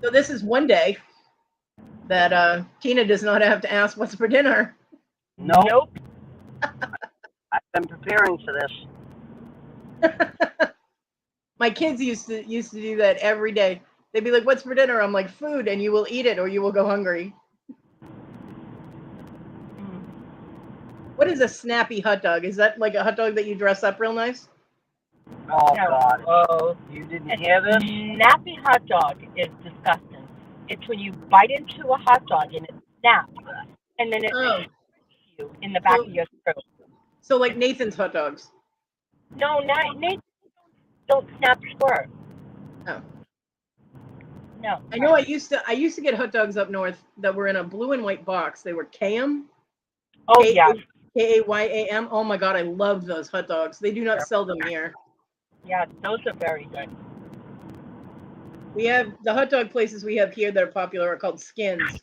So this is one day that Tina does not have to ask what's for dinner. Nope. I've been preparing for this. My kids used to do that every day. They'd be like, "What's for dinner?" I'm like, "Food, and you will eat it or you will go hungry." What is a snappy hot dog? Is that like a hot dog that you dress up real nice? Oh No. God. Oh, You didn't hear this? snappy hot dog is disgusting. It's when you bite into a hot dog and it snaps, and then it Oh, hits you in the back of your throat. so like Nathan's hot dogs. No, Nate, don't snap squirt. Oh. No. I know I used to get hot dogs up north that were in a blue and white box. They were KAM. Oh yeah. KAYAM. Oh my God, I love those hot dogs. They do not sell them here. Yeah, those are very good. We have the hot dog places we have here that are popular are called Skins,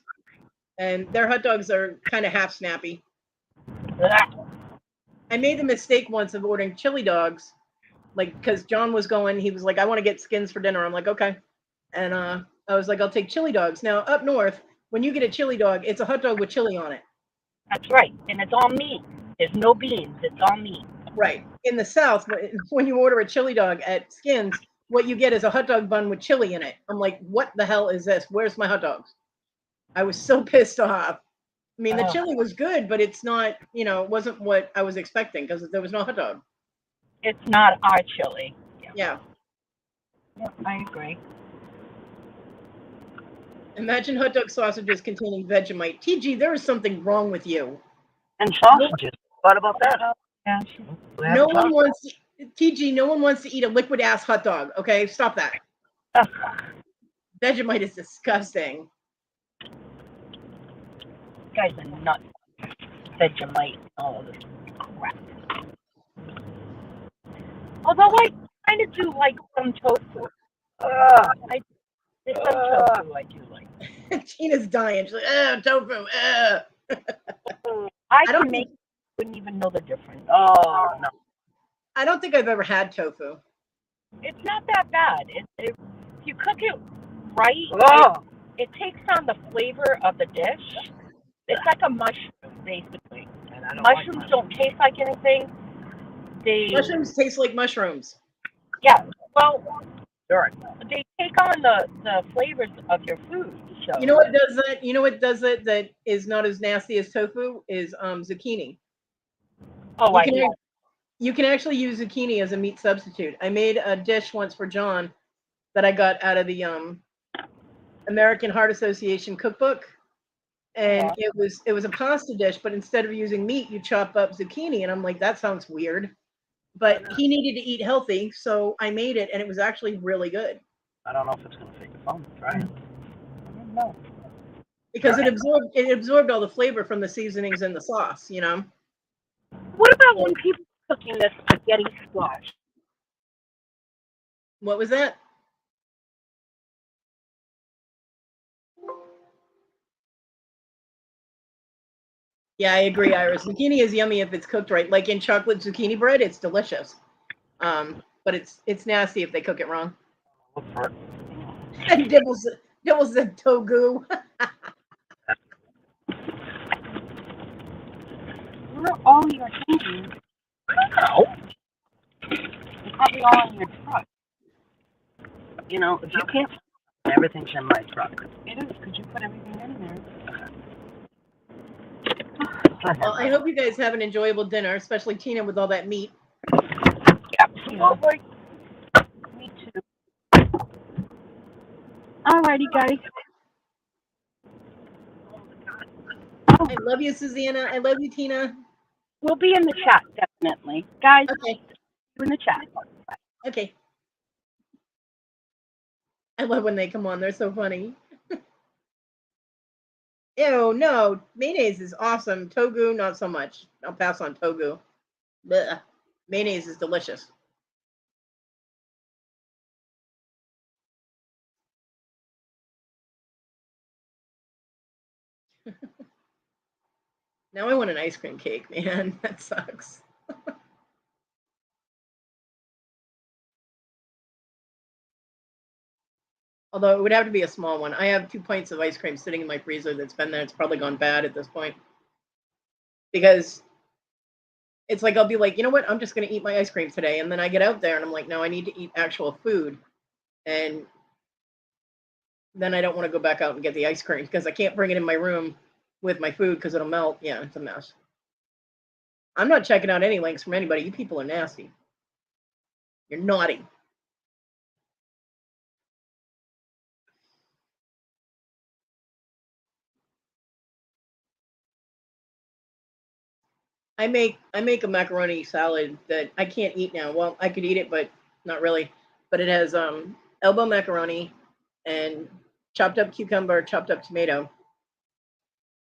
and their hot dogs are kind of half snappy. I made the mistake once of ordering chili dogs, like because John was going. He was like, "I want to get Skins for dinner." I'm like, "Okay," and I was like, "I'll take chili dogs." Now up north, when you get a chili dog, it's a hot dog with chili on it. That's right, and it's all meat. There's no beans. It's all meat. Right. In the South, when you order a chili dog at Skins, what you get is a hot dog bun with chili in it. I'm like, what the hell is this? Where's my hot dogs? I was so pissed off. I mean, the chili was good, but it's not, it wasn't what I was expecting because there was no hot dog. It's not our chili. Yeah. Yeah, I agree. Imagine hot dog sausages containing Vegemite. TG, there is something wrong with you. And sausages. What about that? Yeah. No one wants to, TG, no one wants to eat a liquid ass hot dog. Okay, stop that. Vegemite is disgusting. You guys are nuts. Vegemite, all of this crap. Although I kind of do like some tofu. There's some tofu I do like. Tina's dying. She's like, tofu. I can make. Wouldn't even know the difference. Oh no. I don't think I've ever had tofu. It's not that bad. If you cook it right, it takes on the flavor of the dish. It's like a mushroom, basically. Mushrooms don't taste like anything. Mushrooms taste like mushrooms. Yeah. Well, they take on the flavors of your food. So. You know what does that? You know what does it that is not as nasty as tofu is zucchini. Oh, you can actually use zucchini as a meat substitute. I made a dish once for John that I got out of the American Heart Association cookbook, and it was a pasta dish, but instead of using meat, you chop up zucchini, and I'm like, that sounds weird. But he needed to eat healthy, so I made it, and it was actually really good. I don't know if it's going to take the phone. Try it. I don't know. Because it absorbed all the flavor from the seasonings and the sauce, you know. What about when people are cooking this spaghetti squash? What was that? Yeah, I agree, Iris. Zucchini is yummy if it's cooked right. Like in chocolate zucchini bread, it's delicious. But it's nasty if they cook it wrong. And Dibbles said togu. Where are all your changing? No. It's probably all in your truck. You know, if you can't, everything's in my truck. It is, because you put everything in there. Well, I hope you guys have an enjoyable dinner, especially Tina with all that meat. Absolutely. Me too. Alrighty, guys. I love you, Susanna. I love you, Tina. We'll be in the chat, definitely. Guys, okay. In the chat. Okay. I love when they come on. They're so funny. Ew, no. Mayonnaise is awesome. Togu, not so much. I'll pass on togu. Blech. Mayonnaise is delicious. Now I want an ice cream cake, man. That sucks. Although it would have to be a small one. I have 2 pints of ice cream sitting in my freezer that's been there. It's probably gone bad at this point. Because it's like, I'll be like, you know what? I'm just going to eat my ice cream today. And then I get out there and I'm like, no, I need to eat actual food. And then I don't want to go back out and get the ice cream because I can't bring it in my room with my food because it'll melt. Yeah, it's a mess. I'm not checking out any links from anybody. You people are nasty. You're naughty. I make a macaroni salad that I can't eat now. Well, I could eat it, but not really. But it has elbow macaroni and chopped up cucumber, chopped up tomato,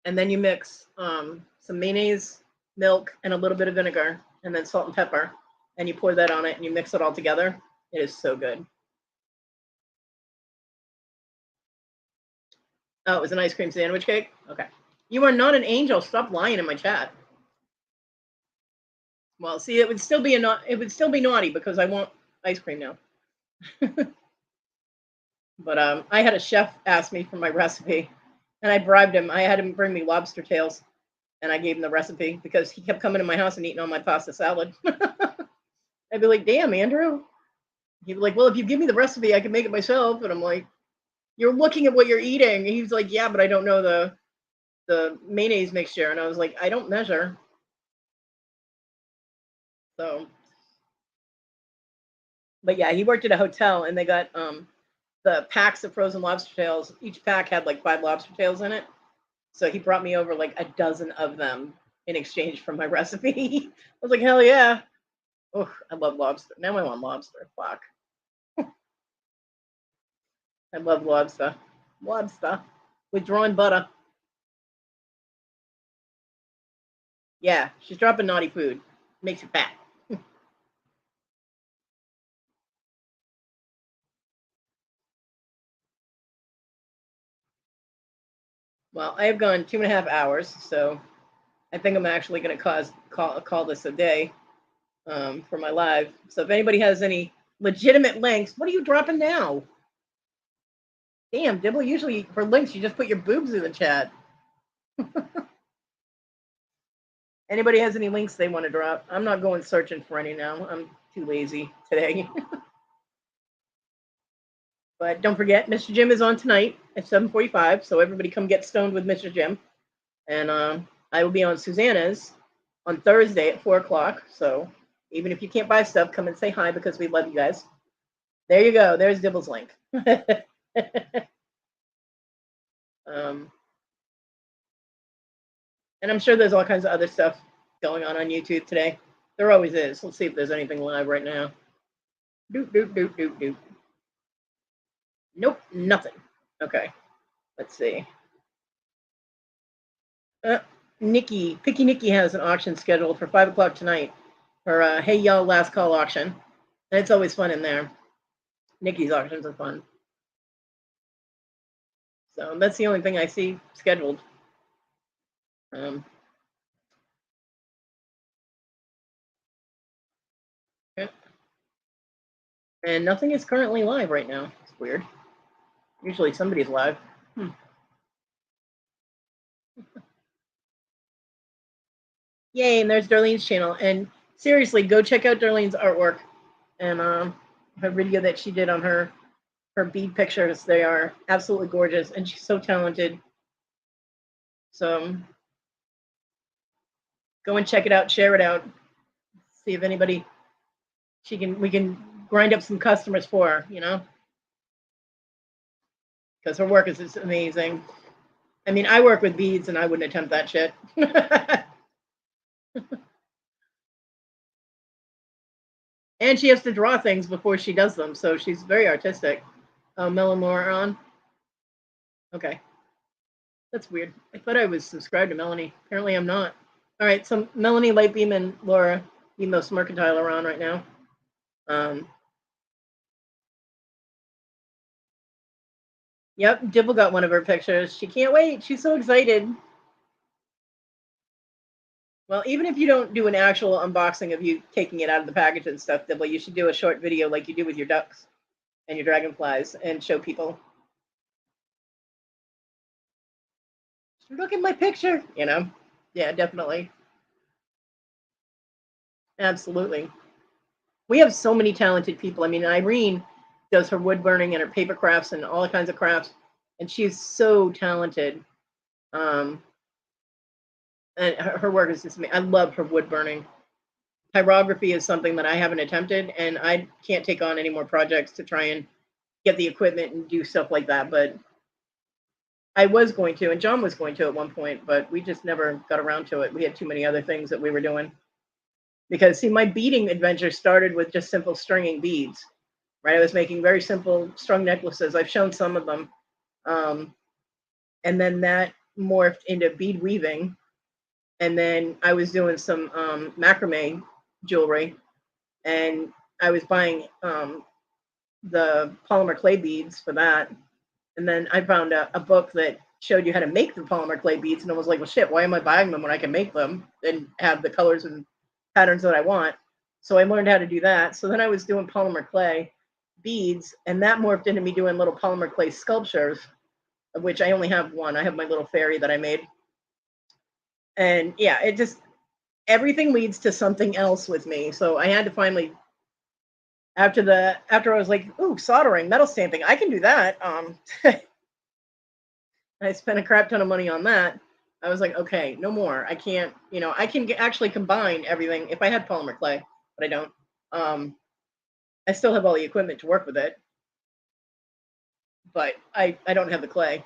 and then you mix some mayonnaise, milk, and a little bit of vinegar, and then salt and pepper, and you pour that on it, and you mix it all together. It is so good. Oh, it was an ice cream sandwich cake? Okay. You are not an angel. Stop lying in my chat. Well, see, it would still be naughty because I want ice cream now. But I had a chef ask me for my recipe, and I bribed him. I had him bring me lobster tails, and I gave him the recipe because he kept coming to my house and eating all my pasta salad. I'd be like, "Damn, Andrew." He'd be like, "Well, if you give me the recipe, I can make it myself." And I'm like, "You're looking at what you're eating." And he was like, "Yeah, but I don't know the mayonnaise mixture." And I was like, "I don't measure." So, but yeah, he worked at a hotel, and they got the packs of frozen lobster tails. Each pack had like 5 lobster tails in it. So he brought me over like a dozen of them in exchange for my recipe. I was like, hell yeah. Oh, I love lobster. Now I want lobster. Fuck. I love lobster. Lobster with drawn butter. Yeah, she's dropping naughty food. Makes you fat. Well, I have gone 2.5 hours, so I think I'm actually going to call this a day for my live. So if anybody has any legitimate links, what are you dropping now? Damn, Dibble, usually for links, you just put your boobs in the chat. Anybody has any links they want to drop? I'm not going searching for any now. I'm too lazy today. But don't forget, Mr. Jim is on tonight at 7:45, so everybody come get stoned with Mr. Jim. And I will be on Susanna's on Thursday at 4 o'clock. So even if you can't buy stuff, come and say hi because we love you guys. There you go. There's Dibble's link. And I'm sure there's all kinds of other stuff going on YouTube today. There always is. Let's see if there's anything live right now. Doop, doop, doop, doop, doop. Nope, nothing. Okay, let's see. Picky Nikki has an auction scheduled for 5 o'clock tonight. Her Hey Y'all Last Call auction. And it's always fun in there. Nikki's auctions are fun. So that's the only thing I see scheduled. Okay. And nothing is currently live right now. It's weird. Usually somebody's live. Yay, and there's Darlene's channel. And seriously, go check out Darlene's artwork and her video that she did on her bead pictures. They are absolutely gorgeous, and she's so talented. So go and check it out, share it out, see if anybody we can grind up some customers for her, you know, because her work is just amazing. I mean, I work with beads, and I wouldn't attempt that shit. And she has to draw things before she does them, so she's very artistic. Melanie on. Okay. That's weird. I thought I was subscribed to Melanie. Apparently I'm not. All right, so Melanie, Lightbeam, and Laura, Emos Mercantile are on right now. Yep, Dibble got one of her pictures. She can't wait. She's so excited. Well, even if you don't do an actual unboxing of you taking it out of the package and stuff, Dibble, you should do a short video like you do with your ducks and your dragonflies and show people. Look at my picture, you know? Yeah, definitely. Absolutely. We have so many talented people. I mean, Irene does her wood burning and her paper crafts and all kinds of crafts, and she's so talented. And her work is just amazing. I love her wood burning. Pyrography is something that I haven't attempted, and I can't take on any more projects to try and get the equipment and do stuff like that. But I was going to, and John was going to at one point, but we just never got around to it. We had too many other things that we were doing. Because, see, my beading adventure started with just simple stringing beads, right? I was making very simple strung necklaces. I've shown some of them. And then that morphed into bead weaving. And then I was doing some macrame jewelry. And I was buying the polymer clay beads for that. And then I found a book that showed you how to make the polymer clay beads. And I was like, well, shit, why am I buying them when I can make them and have the colors and patterns that I want? So I learned how to do that. So then I was doing polymer clay beads, and that morphed into me doing little polymer clay sculptures, of which I only have one. I have my little fairy that I made. And yeah, it just, everything leads to something else with me. So I had to finally, after I was like, ooh, soldering, metal stamping, I can do that. I spent a crap ton of money on that. I was like, okay, no more. I can't, you know, I can actually combine everything if I had polymer clay, but I don't. I still have all the equipment to work with it, but I don't have the clay.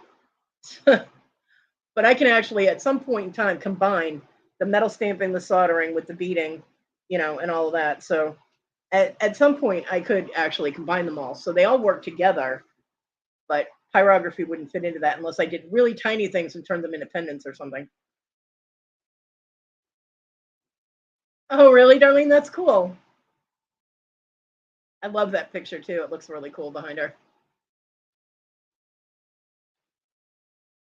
But I can actually, at some point in time, combine the metal stamping, the soldering with the beading, and all of that. So at some point I could actually combine them all. So they all work together, but pyrography wouldn't fit into that unless I did really tiny things and turned them into pendants or something. Oh, really, Darlene? That's cool. I love that picture too. It looks really cool behind her.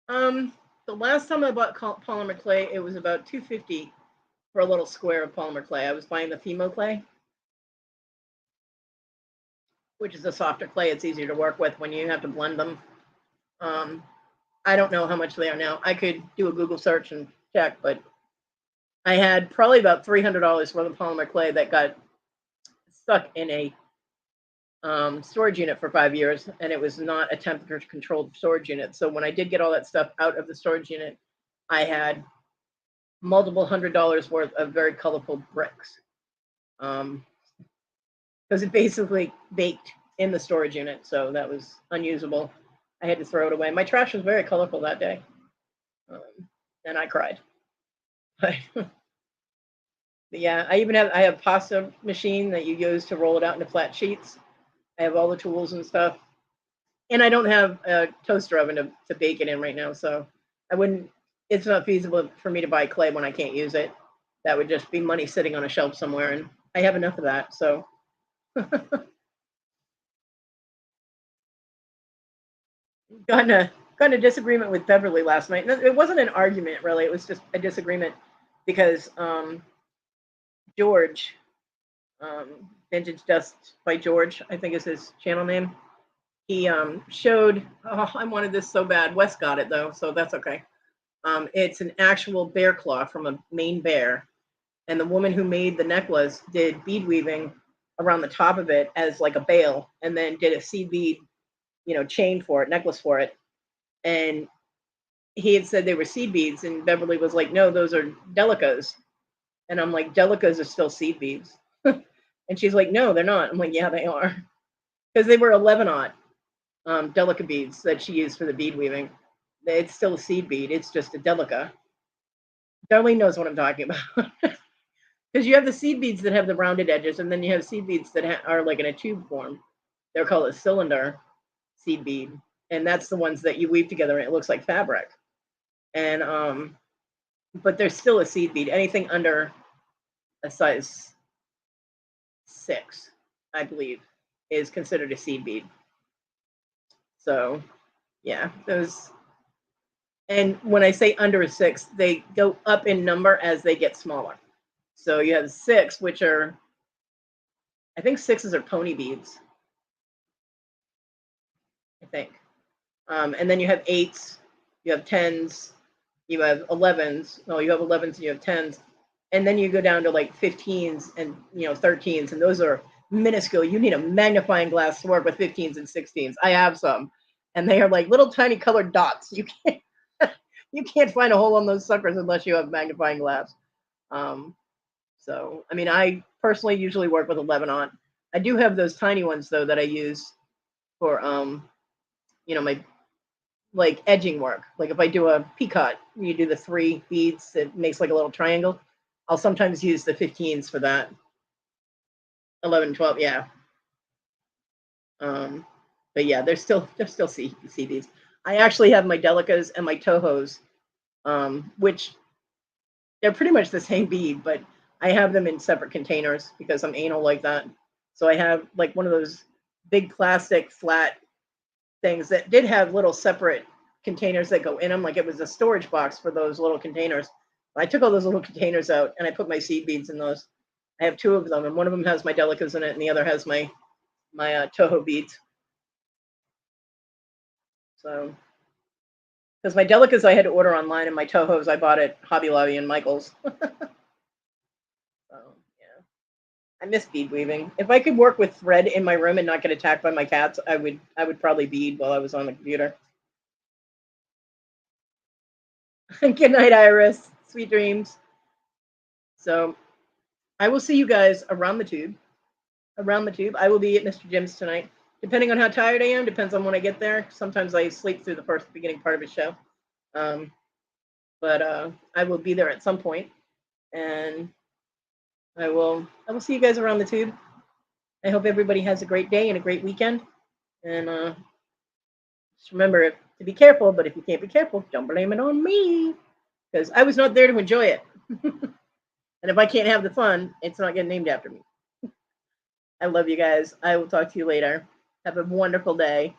The last time I bought polymer clay, it was about $2.50 for a little square of polymer clay. I was buying the Fimo clay, which is a softer clay. It's easier to work with when you have to blend them. I don't know how much they are now. I could do a Google search and check, but I had probably about $300 worth of polymer clay that got stuck in a storage unit for 5 years, and it was not a temperature controlled storage unit. So when I did get all that stuff out of the storage unit, I had multiple $100s worth of very colorful bricks, because it basically baked in the storage unit, so that was unusable. I had to throw it away. My trash was very colorful that day, and I cried. But yeah, I have pasta machine that you use to roll it out into flat sheets. I have all the tools and stuff, and I don't have a toaster oven to bake it in right now, so it's not feasible for me to buy clay when I can't use it. That would just be money sitting on a shelf somewhere, and I have enough of that, so. got in a disagreement with Beverly last night. It wasn't an argument, really. It was just a disagreement because George, Vintage Dust by George, I think is his channel name. He showed, I wanted this so bad. Wes got it though, so that's okay. It's an actual bear claw from a Maine bear. And the woman who made the necklace did bead weaving around the top of it as like a bail, and then did a seed bead, chain for it, necklace for it. And he had said they were seed beads, and Beverly was like, no, those are delicas. And I'm like, delicas are still seed beads. And she's like, no, they're not. I'm like, yeah, they are. Because they were 11-aught delica beads that she used for the bead weaving. It's still a seed bead. It's just a delica. Darlene knows what I'm talking about. Because you have the seed beads that have the rounded edges, and then you have seed beads that are like in a tube form. They're called a cylinder seed bead. And that's the ones that you weave together, and it looks like fabric. And but there's still a seed bead. Anything under a size 6, I believe, is considered a seed bead. So yeah, those. And when I say under a 6, they go up in number as they get smaller. So you have 6, which are, I think 6s are pony beads, I think. And then you have 8s, you have 10s, you have 11s. No, you have 11s and you have 10s. And then you go down to like 15s and 13s, and those are minuscule. You need a magnifying glass to work with 15s and 16s. I have some, and they are like little tiny colored dots. You can't find a hole on those suckers unless you have magnifying glass. So I mean, I personally usually work with 11-aught. I do have those tiny ones though that I use for my like edging work. Like if I do a peacock, you do the 3 beads that makes like a little triangle. I'll sometimes use the 15s for that. 11, 12, yeah. But yeah, they're still C beads. I actually have my delicas and my Tohos, which they're pretty much the same bead, but I have them in separate containers because I'm anal like that. So I have like one of those big plastic flat things that did have little separate containers that go in them. Like it was a storage box for those little containers. I took all those little containers out and I put my seed beads in those. I have 2 of them, and one of them has my delicas in it, and the other has my Toho beads. So, because my delicas I had to order online, and my Tohos I bought at Hobby Lobby and Michael's. So yeah, I miss bead weaving. If I could work with thread in my room and not get attacked by my cats, I would probably bead while I was on the computer. Good night, Iris. Sweet dreams. So I will see you guys around the tube. Around the tube. I will be at Mr. Jim's tonight. Depending on how tired I am, depends on when I get there. Sometimes I sleep through the beginning part of his show. But I will be there at some point. And I will see you guys around the tube. I hope everybody has a great day and a great weekend. And just remember to be careful, but if you can't be careful, don't blame it on me. Because I was not there to enjoy it. And if I can't have the fun, it's not getting named after me. I love you guys. I will talk to you later. Have a wonderful day.